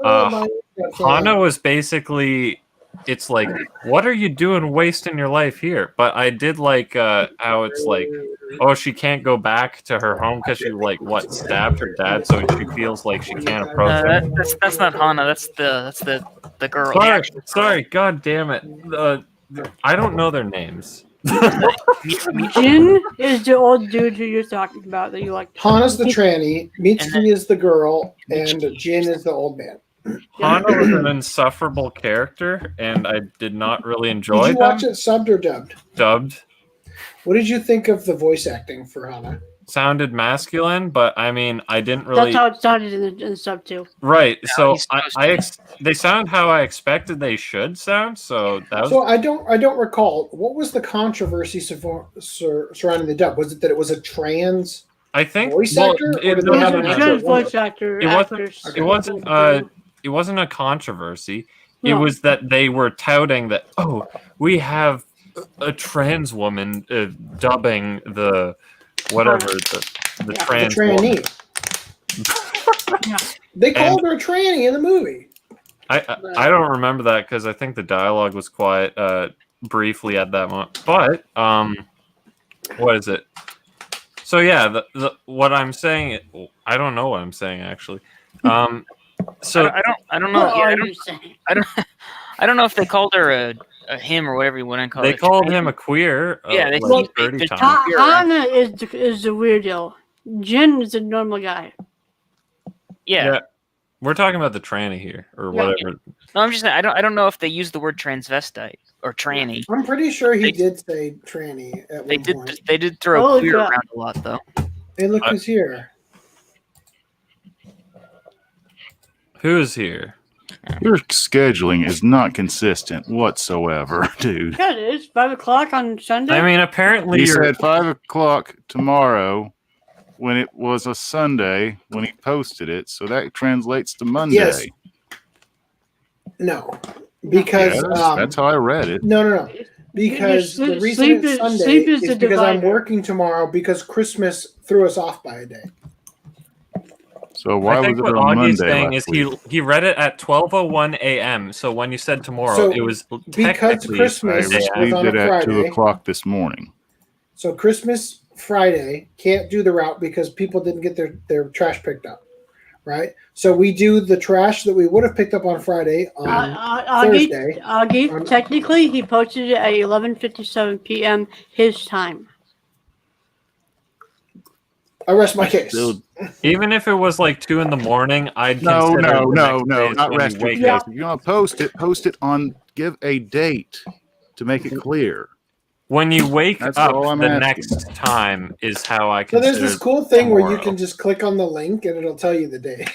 Hana was basically, it's like, what are you doing wasting your life here? But I did like how it's like, oh, she can't go back to her home because she stabbed her dad, so she feels like she can't approach him. That's not Hana. That's the girl. Sorry, god damn it. I don't know their names. Jin is the old dude who you're talking about that you like. Hana's the tranny, Mitsuki is the girl, and Jin is the old man. Hana was an insufferable character, and I did not really enjoy Did you watch it subbed or dubbed? Dubbed. What did you think of the voice acting for Hana? Sounded masculine, but I mean, I didn't really. That's how it sounded in the sub too. Right, so they sound how I expected they should sound. So that was. So I don't recall what was the controversy surrounding the dub. Was it that it was a trans? I think voice actor. Voice actor. It wasn't a controversy. No. It was that they were touting that we have a trans woman dubbing the. Whatever the trans tranny. They called her a tranny in the movie. I don't remember that because I think the dialogue was quite briefly at that moment. But what is it? So yeah, what I'm saying, I don't know what I'm saying actually. So I don't know. I don't know if they called her a him or whatever you want to call it. They called him a queer. Yeah, they like 30 times. Hana is the weirdo. Jin is a normal guy. Yeah. We're talking about the tranny here, or whatever. Yeah. No, I'm just saying, I don't know if they use the word transvestite or tranny. I'm pretty sure he did say tranny at one point. They did throw queer around a lot, though. Hey, look who's here. Who's here? Your scheduling is not consistent whatsoever, dude. Yeah, it is 5 o'clock on Sunday. I mean, apparently you said 5 o'clock tomorrow when it was a Sunday when he posted it, so that translates to Monday. Yes. No, because that's how I read it. No. Because the reason it's Sunday is because I'm working tomorrow because Christmas threw us off by a day. So why was it on Monday? Saying is he read it at 12:01 a.m. So when you said tomorrow, it was because Christmas. I received it at 2 o'clock this morning. So Christmas Friday can't do the route because people didn't get their trash picked up, right? So we do the trash that we would have picked up on Friday on Thursday. Technically, he posted it at 11:57 p.m. his time. I rest my case. Even if it was like 2 a.m, I'd no, not rest your case. If you're gonna post it on. Give a date to make it clear. When you wake up, the next time is how I can. So there's this cool thing where you can just click on the link and it'll tell you the day.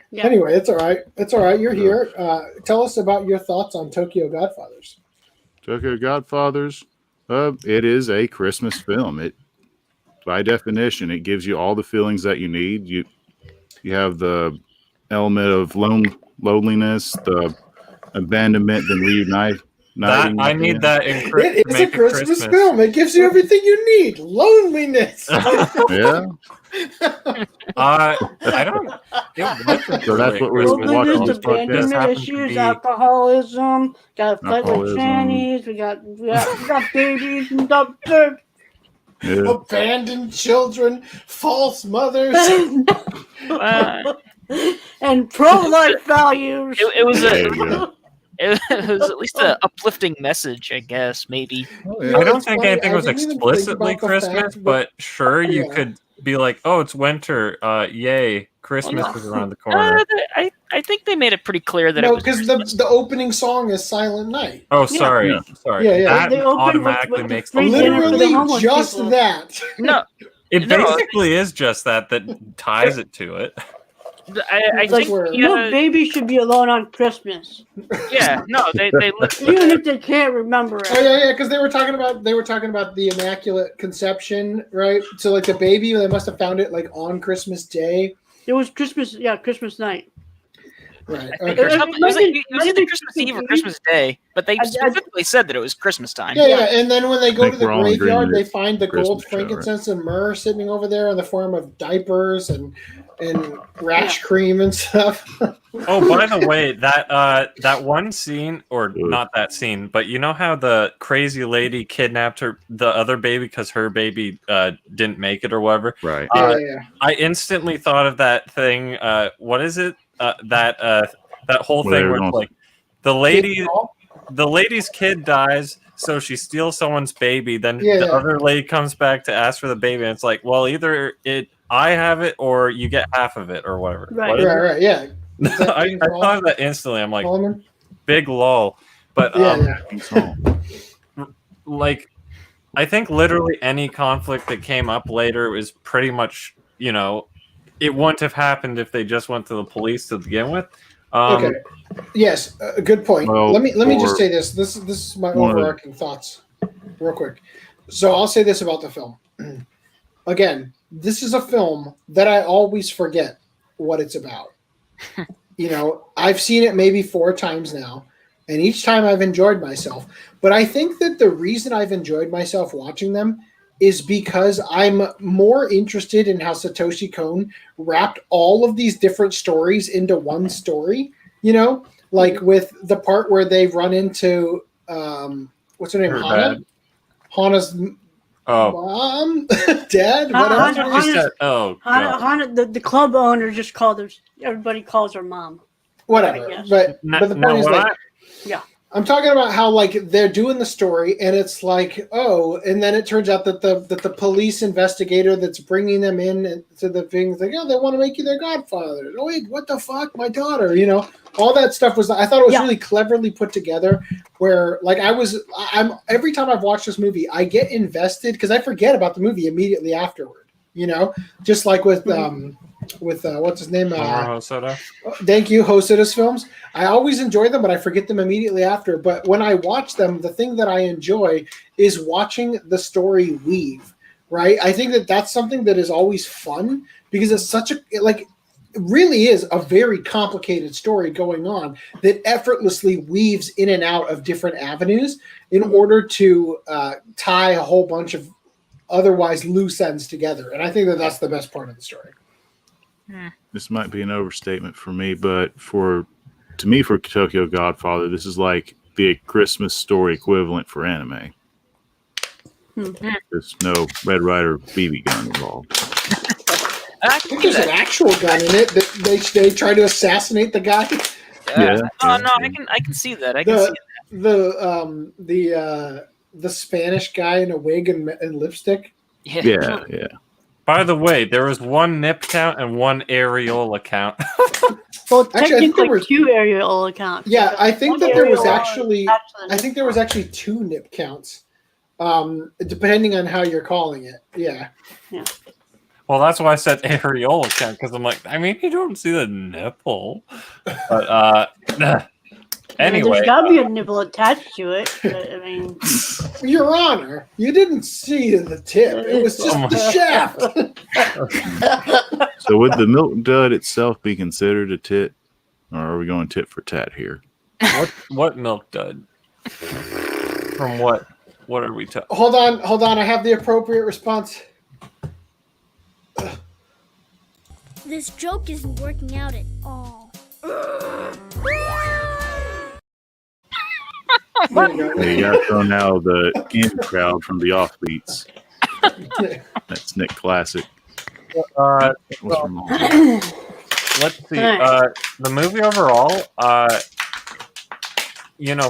Yeah. Anyway, it's all right. It's all right. You're here. Tell us about your thoughts on Tokyo Godfathers. Tokyo Godfathers. It is a Christmas film. By definition, it gives you all the feelings that you need. You have the element of loneliness, the abandonment, then reuniting. I need that in Christmas. It is a Christmas film. It gives you everything you need. Loneliness. Yeah. I don't. So that's what we're watching. Abandonment issues, alcoholism. Got to fight with trannies. We got babies and doctors. Yeah. Abandoned children, false mothers, and pro-life values. It was at least an uplifting message, I guess. Maybe. I don't think anything was explicitly Christmas, but sure, you could be like, "Oh, it's winter! Yay! Christmas is around the corner." I think they made it pretty clear that because the opening song is Silent Night. Oh, sorry. Yeah. That automatically makes literally just people. That. No, it basically is just that ties it to it. I think no baby should be alone on Christmas. Yeah, no, they even if they can't remember it. Oh yeah, because they were talking about the Immaculate Conception, right? So like the baby, they must have found it like on Christmas Day. It was Christmas. Yeah, Christmas night. Right. It was either Christmas Eve or Christmas Day, but they specifically said that it was Christmas time. Yeah. And then when they go to the graveyard, they find the gold, frankincense, and myrrh sitting over there in the form of diapers and rash cream and stuff. Oh, by the way, that one scene, or not that scene, but you know how the crazy lady kidnapped the other baby because her baby didn't make it or whatever? Right. I instantly thought of that thing. What is it? That whole thing where it's like the lady's kid dies, so she steals someone's baby. Then the other lady comes back to ask for the baby, and it's like, well, either I have it or you get half of it or whatever. Right. Yeah. I thought of that instantly. I'm like, big lol. But like, I think literally any conflict that came up later was pretty much, it wouldn't have happened if they just went to the police to begin with. Okay. Yes, good point. Well, let me just say this. This is my overarching thoughts, real quick. So I'll say this about the film. Again, this is a film that I always forget what it's about. I've seen it maybe 4 times now, and each time I've enjoyed myself. But I think that the reason I've enjoyed myself watching them is because I'm more interested in how Satoshi Kon wrapped all of these different stories into one story, like with the part where they run into, what's her name? Hana? Hana's mom, dad, whatever. Hana, the club owner just called her, everybody calls her mom. Whatever. But the point is I'm talking about how they're doing the story and it's like, and then it turns out that the police investigator that's bringing them in to the things like, they want to make you their godfather. Oh wait, what the fuck, my daughter? All that stuff I thought it was really cleverly put together. Where I'm every time I've watched this movie, I get invested because I forget about the movie immediately afterward. Just like with what's his name? Hosoda. Thank you, Hosoda's films. I always enjoy them, but I forget them immediately after. But when I watch them, the thing that I enjoy is watching the story weave. Right? I think that that's something that is always fun because it's such it really is a very complicated story going on that effortlessly weaves in and out of different avenues in order to tie a whole bunch of otherwise loose ends together. And I think that that's the best part of the story. This might be an overstatement for me, but for Tokyo Godfather, this is like the Christmas story equivalent for anime. There's no Red Ryder BB gun involved. I think there's an actual gun in it that they try to assassinate the guy. No, I can see that. I can see that. The Spanish guy in a wig and lipstick. Yeah. By the way, there was 1 nip count and 1 areola count. Well, technically, there were 2 areola counts. Yeah, I think that there was actually. I think there was actually 2 nip counts, depending on how you're calling it. Yeah. Well, that's why I said areola count because I'm like, you don't see the nipple, but anyway, there's got to be a nipple attached to it. But, Your Honor, you didn't see the tip. It was just the shaft. So would the milk dud itself be considered a tit, or are we going tit for tat here? What milk dud? From what? What are we talking? Hold on. I have the appropriate response. This joke isn't working out at all. You got to throw now the in crowd from the offbeats. That's Nick Classic. Let's see. The movie overall,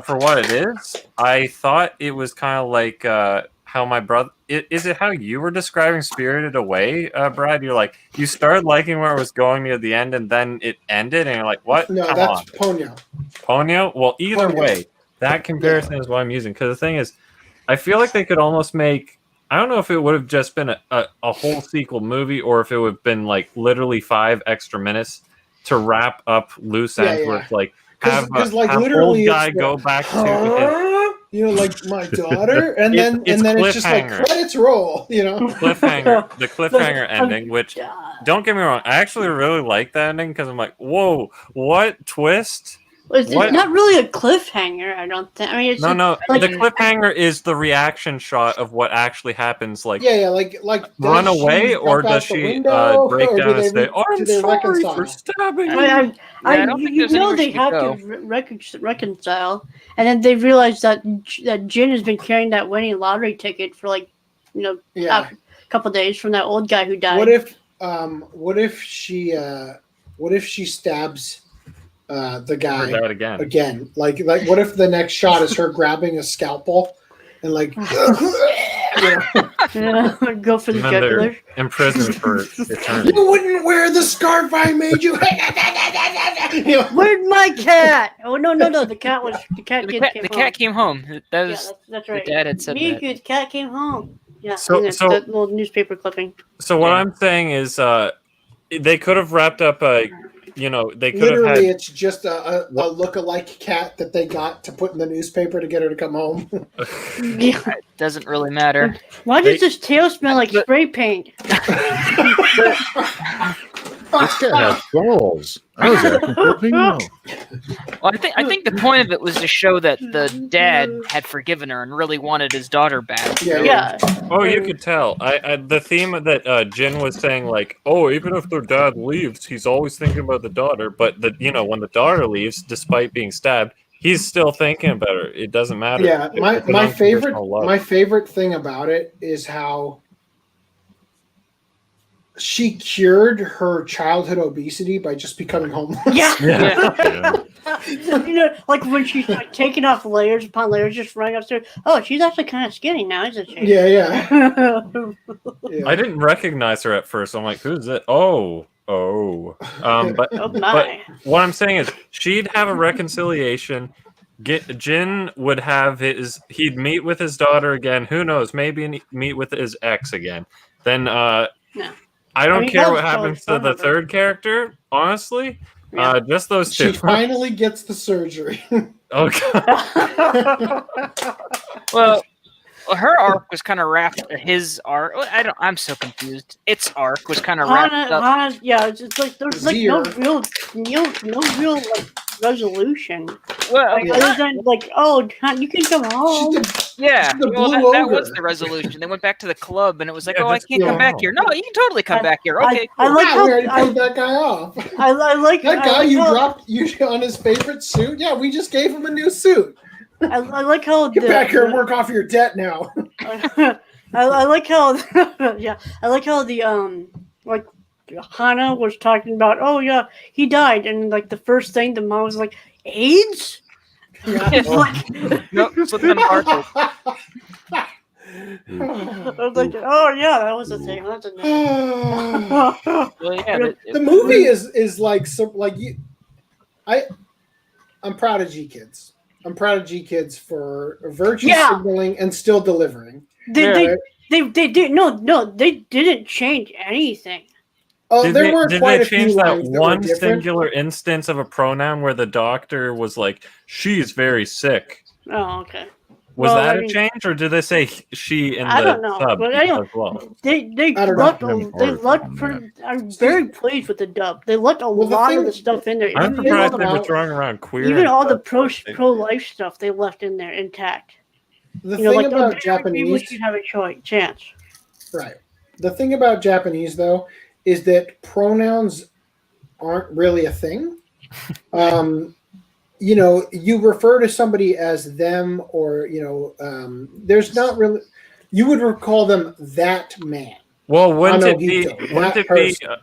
for what it is, I thought it was kind of like how my brother. Is it how you were describing Spirited Away, Brad? You're like, you started liking where it was going near the end, and then it ended, and you're like, what? No, that's Ponyo. Ponyo? Well, either way, that comparison is what I'm using. Because the thing is, I feel like they could almost make. I don't know if it would have just been a whole sequel movie, or if it would have been literally 5 extra minutes to wrap up loose ends, where it's have literally old guy go back to like my daughter, and then it's just like credits roll, the cliffhanger ending, which don't get me wrong, I actually really like that ending because I'm like, whoa, what twist? It's not really a cliffhanger, I don't think. I mean, it's the cliffhanger is the reaction shot of what actually happens. Like, like run away, or does she break down and say, "Oh, I'm sorry for stabbing"? I don't think they have to reconcile, and then they realize that Jin has been carrying that winning lottery ticket for a couple days from that old guy who died. What if she stabs the guy again? Like what if the next shot is her grabbing a scalpel and go for the jugular? In prison for eternity. You wouldn't wear the scarf I made you. Where'd my cat? Oh no! The cat came home. That was that's right. The dad had said that. The cat came home. Yeah. So that little newspaper clipping. So what I'm saying is, they could have wrapped up they could literally have had, it's just a look-alike cat that they got to put in the newspaper to get her to come home. It doesn't really matter. Why does this tail smell like spray paint? This cat has balls. I was Well, I think the point of it was to show that the dad had forgiven her and really wanted his daughter back. Yeah. Oh, you could tell. The theme that Jin was saying, like, oh, even if their dad leaves, he's always thinking about the daughter. But when the daughter leaves, despite being stabbed, he's still thinking about her. It doesn't matter. Yeah, my favorite thing about it is how she cured her childhood obesity by just becoming homeless. Yeah. Like when she's taking off layers upon layers, just running upstairs. Oh, she's actually kind of skinny now, isn't she? Yeah. I didn't recognize her at first. I'm like, who's it? Oh. But what I'm saying is, she'd have a reconciliation. Jin would have he'd meet with his daughter again. Who knows? Maybe meet with his ex again. Then, I don't care what happens to the third character, honestly. Yeah. Just those two. She finally gets the surgery. Okay. Well, her arc was kind of wrapped. His arc, I'm so confused. Its arc was kind of wrapped up. It's like there's like no real like resolution. Well, other than you can come home. That was the resolution. They went back to the club, and it was like, I can't come back here. No, you can totally come back here. Okay, cool. I like how we already paid that guy off. I like that guy. You dropped on his favorite suit. Yeah, we just gave him a new suit. I like how get back here and work off your debt now. I like how I like how the Hana was talking about, oh yeah, he died, and like the first thing the mom was like, AIDS? Yeah. Nope, flip them apart. I was like, oh yeah, that was a thing. That's a the movie is like I'm proud of G Kids. I'm proud of G Kids for virtue signaling and still delivering. They didn't change anything. Oh, did they change that one singular instance of a pronoun where the doctor was like, "She's very sick"? Oh, okay. Was that a change, or did they say she in the sub but as well? I'm very pleased with the dub. They left a lot of the stuff in there. I'm surprised they were throwing around queer. Even all the pro-life stuff they left in there intact. The thing about Japanese, you have a chance. Right. The thing about Japanese, though, is that pronouns aren't really a thing. You refer to somebody as them, or there's not really. You would call them that man. Well, wouldn't it be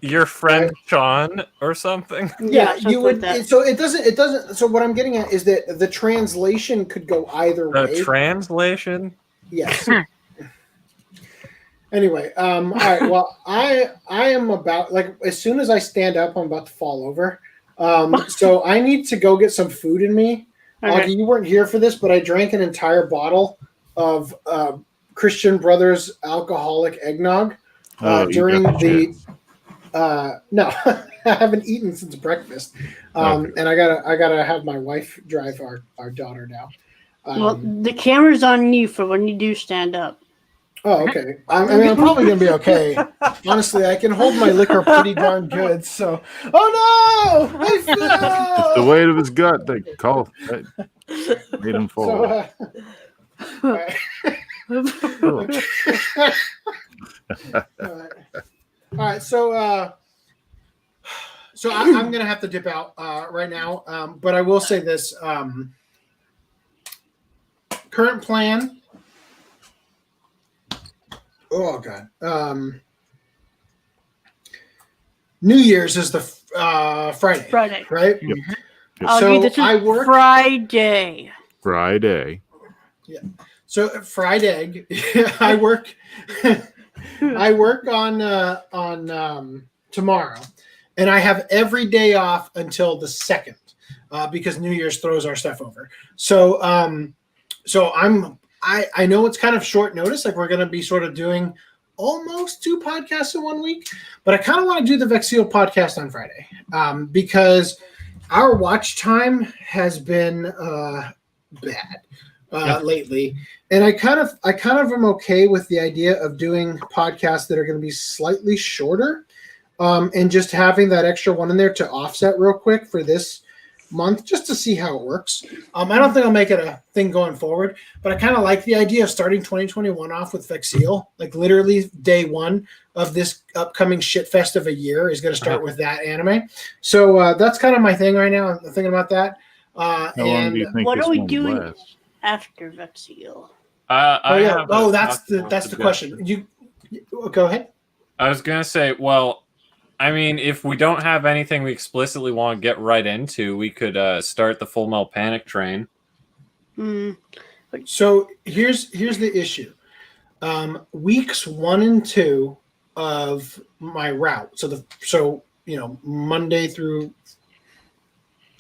your friend Sean or something? Yeah, you would. So it doesn't. So what I'm getting at is that the translation could go either way. The translation. Yes. Anyway, all right. Well, I am about as soon as I stand up, I'm about to fall over. So I need to go get some food in me. Okay. Augie, you weren't here for this, but I drank an entire bottle of Christian Brothers alcoholic eggnog during the. No, I haven't eaten since breakfast, and I gotta have my wife drive our daughter now. Well, the camera's on you for when you do stand up. Oh, okay. I mean, I'm probably going to be okay. Honestly, I can hold my liquor pretty darn good. So, oh no! I fell! It's the weight of his gut that made him fall. All right. So I'm going to have to dip out right now. But I will say this. Current plan. Oh God. New Year's is the Friday. Friday. Right? Yep. So this is I work Friday. Yeah. So Friday, I work. I work on tomorrow, and I have every day off until the 2nd, because New Year's throws our stuff over. So I know it's kind of short notice. Like we're going to be sort of doing almost 2 podcasts in 1 week, but I kind of want to do the Vexio podcast on Friday, because our watch time has been bad lately, and I kind of am okay with the idea of doing podcasts that are going to be slightly shorter, and just having that extra one in there to offset real quick for this month, just to see how it works. I don't think I'll make it a thing going forward, but I kind of like the idea of starting 2021 off with Vexil. Like literally day 1 of this upcoming shitfest of a year is going to start with that anime. So that's kind of my thing right now. I'm thinking about that. How long do you think what this are we one doing lasts? after Vexil? That's the question. You go ahead. I was gonna say, well, I mean, if we don't have anything we explicitly want to get right into, we could start the Full Metal Panic train. So here's the issue. Weeks 1 and 2 of my route. So Monday through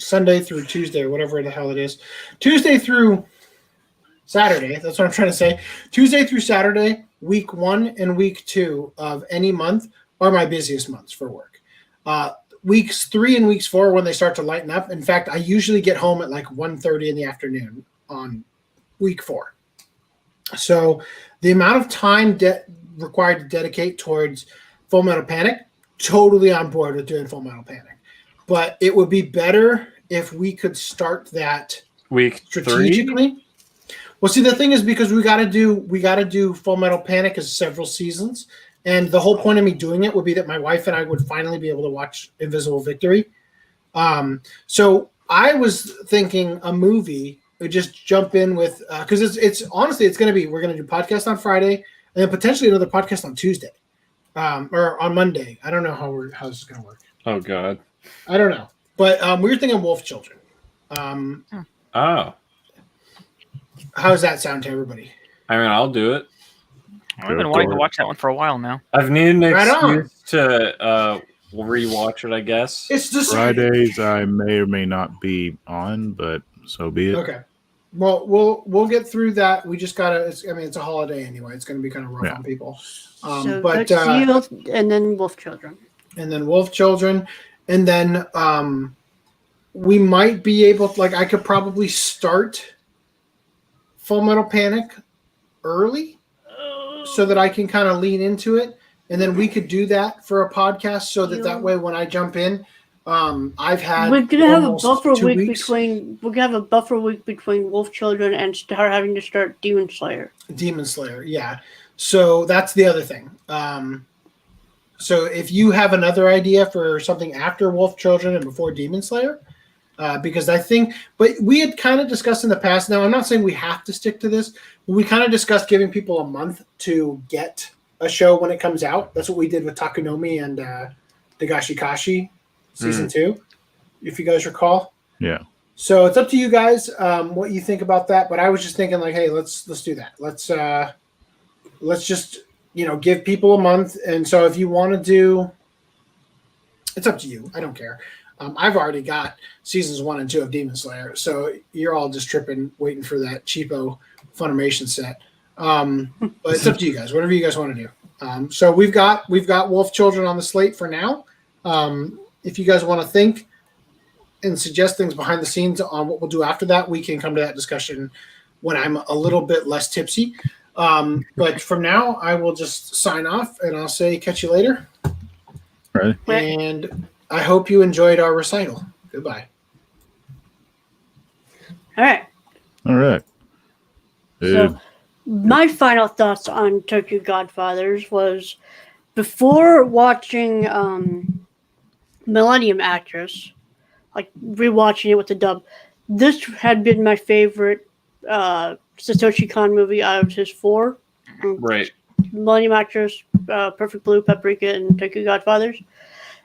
Sunday through Tuesday, or whatever the hell it is. Tuesday through Saturday. That's what I'm trying to say. Tuesday through Saturday, week 1 and week 2 of any month are my busiest months for work. Weeks 3 and weeks 4 are when they start to lighten up. In fact, I usually get home at like 1:30 in the afternoon on week 4. So the amount of time required to dedicate towards Full Metal Panic, totally on board with doing Full Metal Panic. But it would be better if we could start that week strategically. 3? Well, see, the thing is, because we got to do Full Metal Panic as several seasons. And the whole point of me doing it would be that my wife and I would finally be able to watch Invisible Victory. So I was thinking a movie would just jump in with, because it's honestly, it's going to be, we're going to do podcast on Friday and then potentially another podcast on Tuesday, or on Monday. I don't know how this is going to work. Oh God. I don't know. But we were thinking Wolf Children. Oh. How does that sound to everybody? I mean, I'll do it. I've been wanting to watch that one for a while now. I've needed an excuse to rewatch it, I guess. It's just Fridays I may or may not be on, but so be it. Okay. Well, we'll get through that. We just gotta. It's a holiday anyway. It's gonna be kind of rough on people. But and then Wolf Children. And then Wolf Children, and then we might be able to, I could probably start Full Metal Panic early, so that I can kind of lean into it, and then we could do that for a podcast, so that way when I jump in, I've had. We're gonna have a buffer week between. We're gonna have a buffer week between Wolf Children and having to start Demon Slayer. Demon Slayer, yeah. So that's the other thing. So if you have another idea for something after Wolf Children and before Demon Slayer, because I think, but we had kind of discussed in the past. Now I'm not saying we have to stick to this. But we kind of discussed giving people a month to get a show when it comes out. That's what we did with Takunomi and Dagashi Kashi season 2, if you guys recall. Yeah. So it's up to you guys what you think about that. But I was just thinking hey, let's do that. Let's just give people a month. And so if you want to do, it's up to you. I don't care. I've already got seasons 1 and 2 of Demon Slayer, so you're all just tripping, waiting for that cheapo Funimation set. But it's up to you guys. Whatever you guys want to do. So we've got Wolf Children on the slate for now. If you guys want to think and suggest things behind the scenes on what we'll do after that, we can come to that discussion when I'm a little bit less tipsy. But from now, I will just sign off, and I'll say catch you later. Right. And I hope you enjoyed our recital. Goodbye. All right. All right. So, my final thoughts on Tokyo Godfathers was before watching Millennium Actress, like rewatching it with the dub, this had been my favorite Satoshi Kon movie out of his four. Right. Millennium Actress, Perfect Blue, Paprika, and Tokyo Godfathers.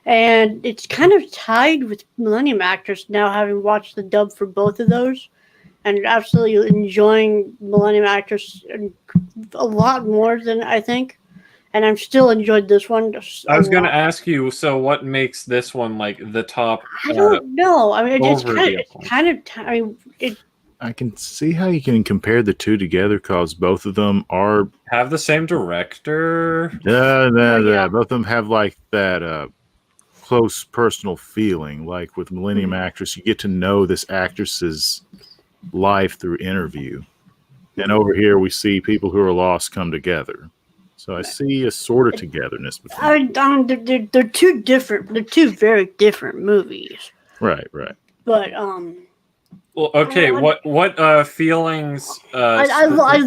And it's kind of tied with Millennium Actress now, having watched the dub for both of those. And absolutely enjoying Millennium Actress a lot more than I think. And I'm still enjoyed this one. I was going to ask you, so what makes this one like the top? I don't know. I mean, it's kind of. I mean, I can see how you can compare the two together because both of them have the same director. Yeah. Both of them have like that close personal feeling. Like with Millennium Actress, you get to know this actress's life through interview, and over here we see people who are lost come together. So I see a sort of togetherness between them. They're two different. They're two very different movies. Right. But Well, okay. What feelings? I like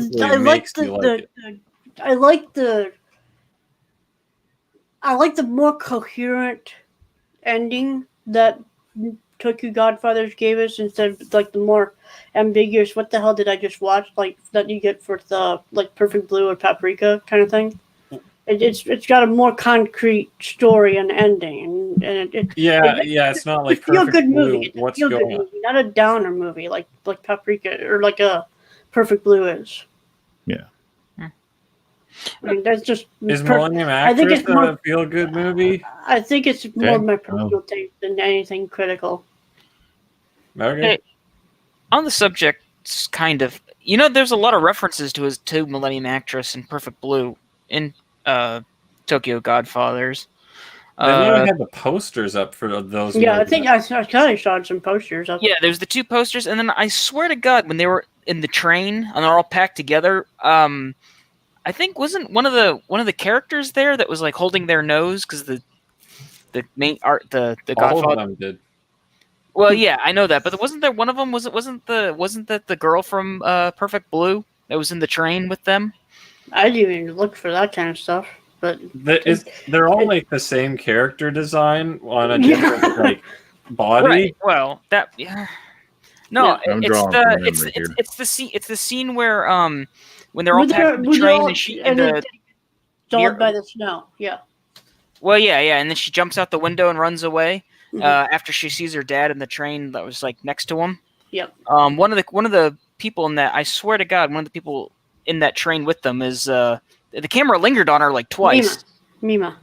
the more coherent ending that Tokyo Godfathers gave us instead of like the more ambiguous. What the hell did I just watch? Like that you get for the like Perfect Blue or Paprika kind of thing. It's got a more concrete story and ending, and it's not like it's a feel good Blue. movie. What's going on? Movie, not a downer movie like Paprika or like a Perfect Blue is. Yeah. I mean, that's just is Millennium Actress a feel good movie? I think it's more my personal taste than anything critical. Okay. Hey, on the subject, kind of, there's a lot of references to Millennium Actress and Perfect Blue in Tokyo Godfathers. They literally had the posters up for those. Yeah, movies. I think I kind of saw some posters up. Yeah, there's the two posters, and then I swear to God, when they were in the train and they're all packed together, I think wasn't one of the characters there that was like holding their nose because the main art the Godfather. All of them did. Well, yeah, I know that, but wasn't there one of them? Wasn't that the girl from Perfect Blue that was in the train with them? I didn't even look for that kind of stuff, but they're all like the same character design on a different like body. Right. Well, that no, it's the scene where when they're all packed in the train and stalled by the snow. Yeah. Well, yeah, and then she jumps out the window and runs away after she sees her dad in the train that was like next to him. Yep. One of the people in that, I swear to God, one of the people in that train with them is the camera lingered on her like twice. Mima.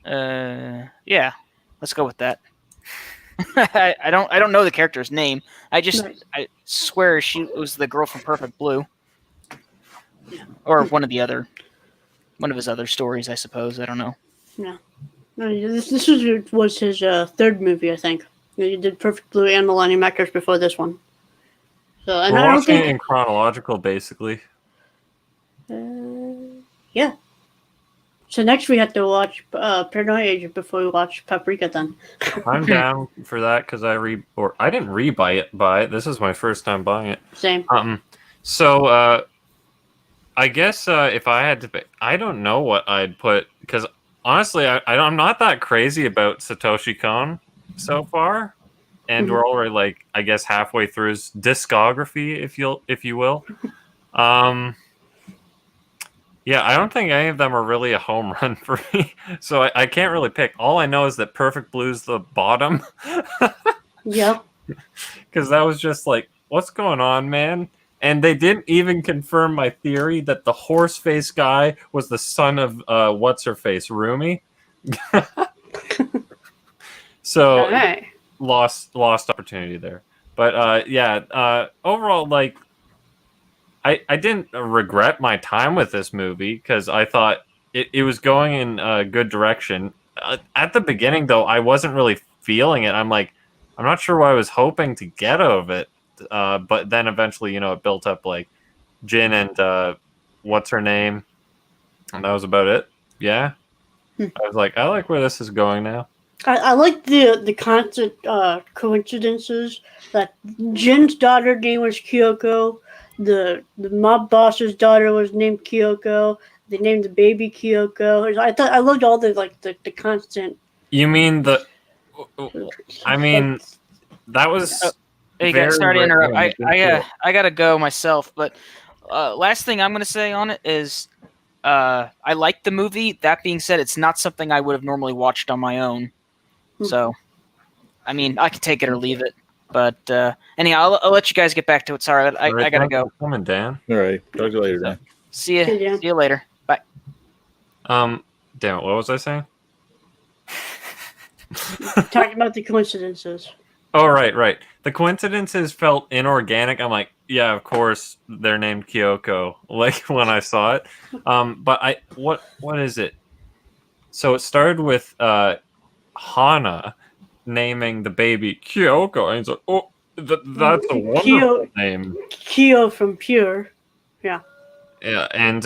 Yeah, let's go with that. I don't know the character's name. I swear she was the girl from Perfect Blue, or one of his other stories, I suppose. I don't know. Yeah, this was his third movie, I think. He did Perfect Blue and Millennium Actress before this one. So, and we're I don't watching think it in chronological, basically. Yeah. So next we have to watch Paranoia Agent before we watch Paprika. Then I'm down for that because I didn't re-buy it. This is my first time buying it. Same. So I guess if I had to pick, I don't know what I'd put because honestly, I'm not that crazy about Satoshi Kon so far, and we're already like I guess halfway through his discography, if you will. Yeah, I don't think any of them are really a home run for me, so I can't really pick. All I know is that Perfect Blue's the bottom. Yep. Because that was just like, what's going on, man? And they didn't even confirm my theory that the horse face guy was the son of what's her face, Rumi. So right. lost opportunity there. But overall, like. I didn't regret my time with this movie because I thought it was going in a good direction. At the beginning, though, I wasn't really feeling it. I'm like, I'm not sure what I was hoping to get out of it. but then eventually, it built up like Jin and what's her name, and that was about it. Yeah, I was like, I like where this is going now. I like the constant coincidences that Jin's daughter name was Kyoko, the mob boss's daughter was named Kyoko. They named the baby Kyoko. I loved all the constant. You mean I mean, that was. Hey guys, sorry to interrupt. I gotta go myself, but last thing I'm gonna say on it is I like the movie. That being said, it's not something I would have normally watched on my own. So, I mean, I can take it or leave it. But anyhow, I'll let you guys get back to it. Sorry, I gotta go. Coming, Dan. All right, talk to you later, Dan. See you later. Bye. Damn it, what was I saying? Talking about the coincidences. Oh, right. The coincidences felt inorganic. I'm like, yeah, of course they're named Kyoko. Like when I saw it, but what is it? So it started with Hana naming the baby Kyoko, and he's like, oh, that's a wonderful name. Kyo from Pure. Yeah. Yeah, and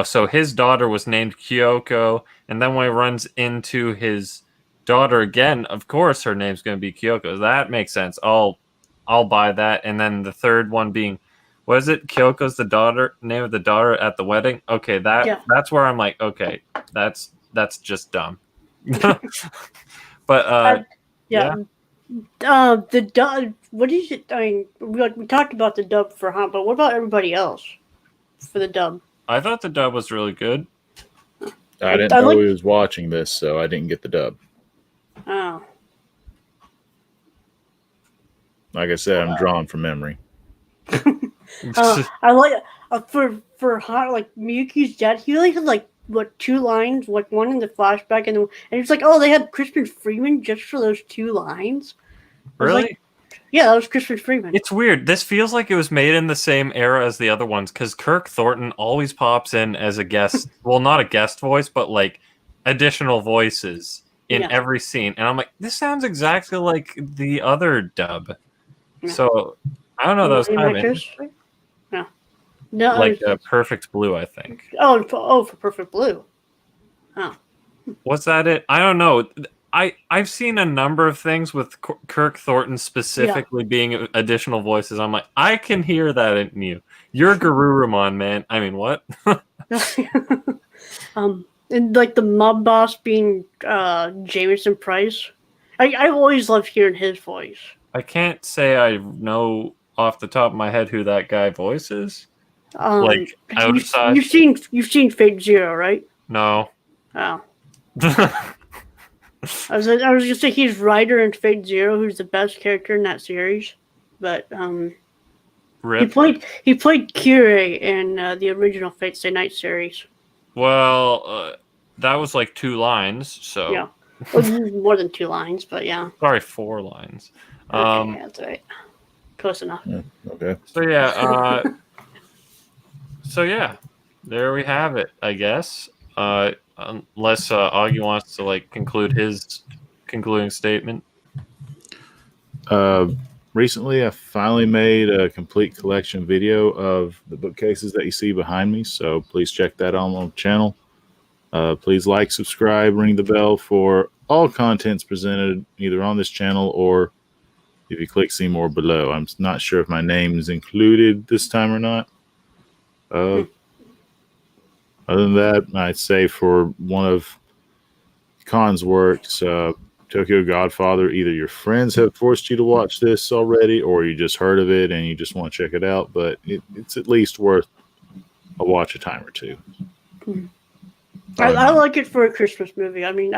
so his daughter was named Kyoko, and then when he runs into his daughter again, of course her name's going to be Kyoko. That makes sense. I'll buy that. And then the third one being, what is it? Kyoko's the name of the daughter at the wedding. Okay, that's where I'm like, okay, that's just dumb. But yeah. The dub. What is it? I mean, we talked about the dub for Han, but what about everybody else for the dub? I thought the dub was really good. I didn't know he was watching this, so I didn't get the dub. Oh. Like I said, I'm drawn from memory. I like for Han, like Miyuki's dad. He only had two lines, like one in the flashback, and it's like, oh, they had Crispin Freeman just for those 2 lines. Really? Yeah, that was Crispin Freeman. It's weird. This feels like it was made in the same era as the other ones because Kirk Thornton always pops in as a guest. Well, not a guest voice, but like additional voices in every scene. And I'm like, this sounds exactly like the other dub. Yeah. So I don't know. That was kind of interesting. No, like Perfect Blue, I think. Oh, for Perfect Blue. Oh. Was that it? I don't know. I've seen a number of things with Kirk Thornton specifically being additional voices. I'm like, I can hear that in you. You're Garurumon, man. I mean, what? And like the mob boss being Jameson Price. I always loved hearing his voice. I can't say I know off the top of my head who that guy voices. Like outside. You've seen Fate Zero, right? No. Oh. I was gonna say he's Ryder in Fate Zero, who's the best character in that series, but he played Kirei in the original Fate Stay Night series. Well, that was like 2 lines, so yeah, well, more than 2 lines, but yeah. Sorry, 4 lines. Okay, that's right. Close enough. Yeah, okay. So yeah, there we have it. I guess. Unless Augie wants to conclude his concluding statement. Recently, I finally made a complete collection video of the bookcases that you see behind me. So please check that out on the channel. Please like, subscribe, ring the bell for all contents presented either on this channel or if you click see more below. I'm not sure if my name is included this time or not. Other than that, I'd say for one of Khan's works, Tokyo Godfather, either your friends have forced you to watch this already or you just heard of it and you just want to check it out, but it's at least worth a watch a time or 2. I like it for a Christmas movie. I mean,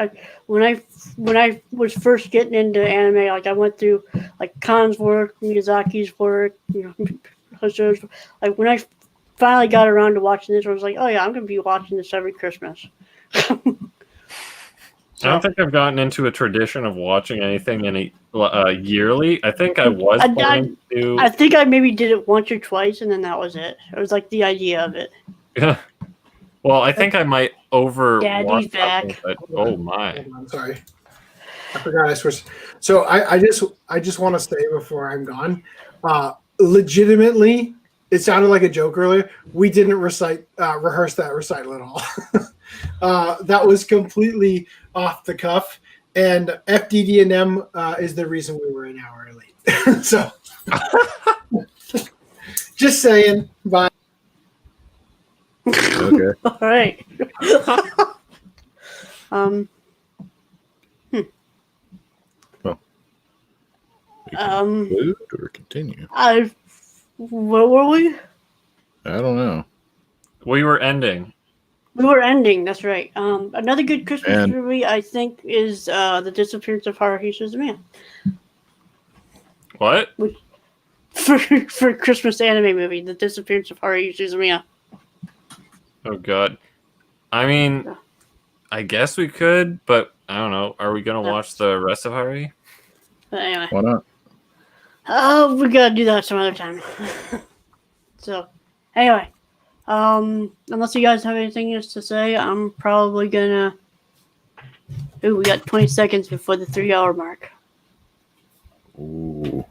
when I was first getting into anime, I went through Khan's work, Miyazaki's work, Hoso's, when I finally got around to watching this, I was like, oh yeah, I'm going to be watching this every Christmas. I don't think I've gotten into a tradition of watching anything yearly. I think I was planning to. I think I maybe did it once or twice, and then that was it. It was the idea of it. Well, I think I might Daddy's back. But, oh my! I'm sorry. I forgot I switched. So I just want to say before I'm gone, legitimately, it sounded like a joke earlier. We didn't rehearse that recital at all. That was completely off the cuff. And FDD&M is the reason we were an hour late. So, just saying. Bye. Okay. All right. Conclude or continue? Where were we? I don't know. We were ending. We were ending. That's right. Another good Christmas movie, I think, is The Disappearance of Haruhi Suzumiya. What? For Christmas anime movie, The Disappearance of Haruhi Suzumiya. Oh God. I mean, I guess we could, but I don't know. Are we gonna watch the rest of Haruhi? But anyway. Why not? Oh, we gotta do that some other time. So, anyway, unless you guys have anything else to say, I'm probably gonna. Ooh, we got 20 seconds before the 3-hour mark. Ooh.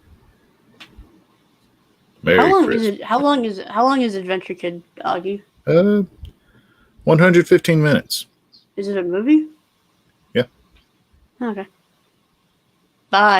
How long is Adventure Kid, Augie? 115 minutes. Is it a movie? Yeah. Okay. Bye.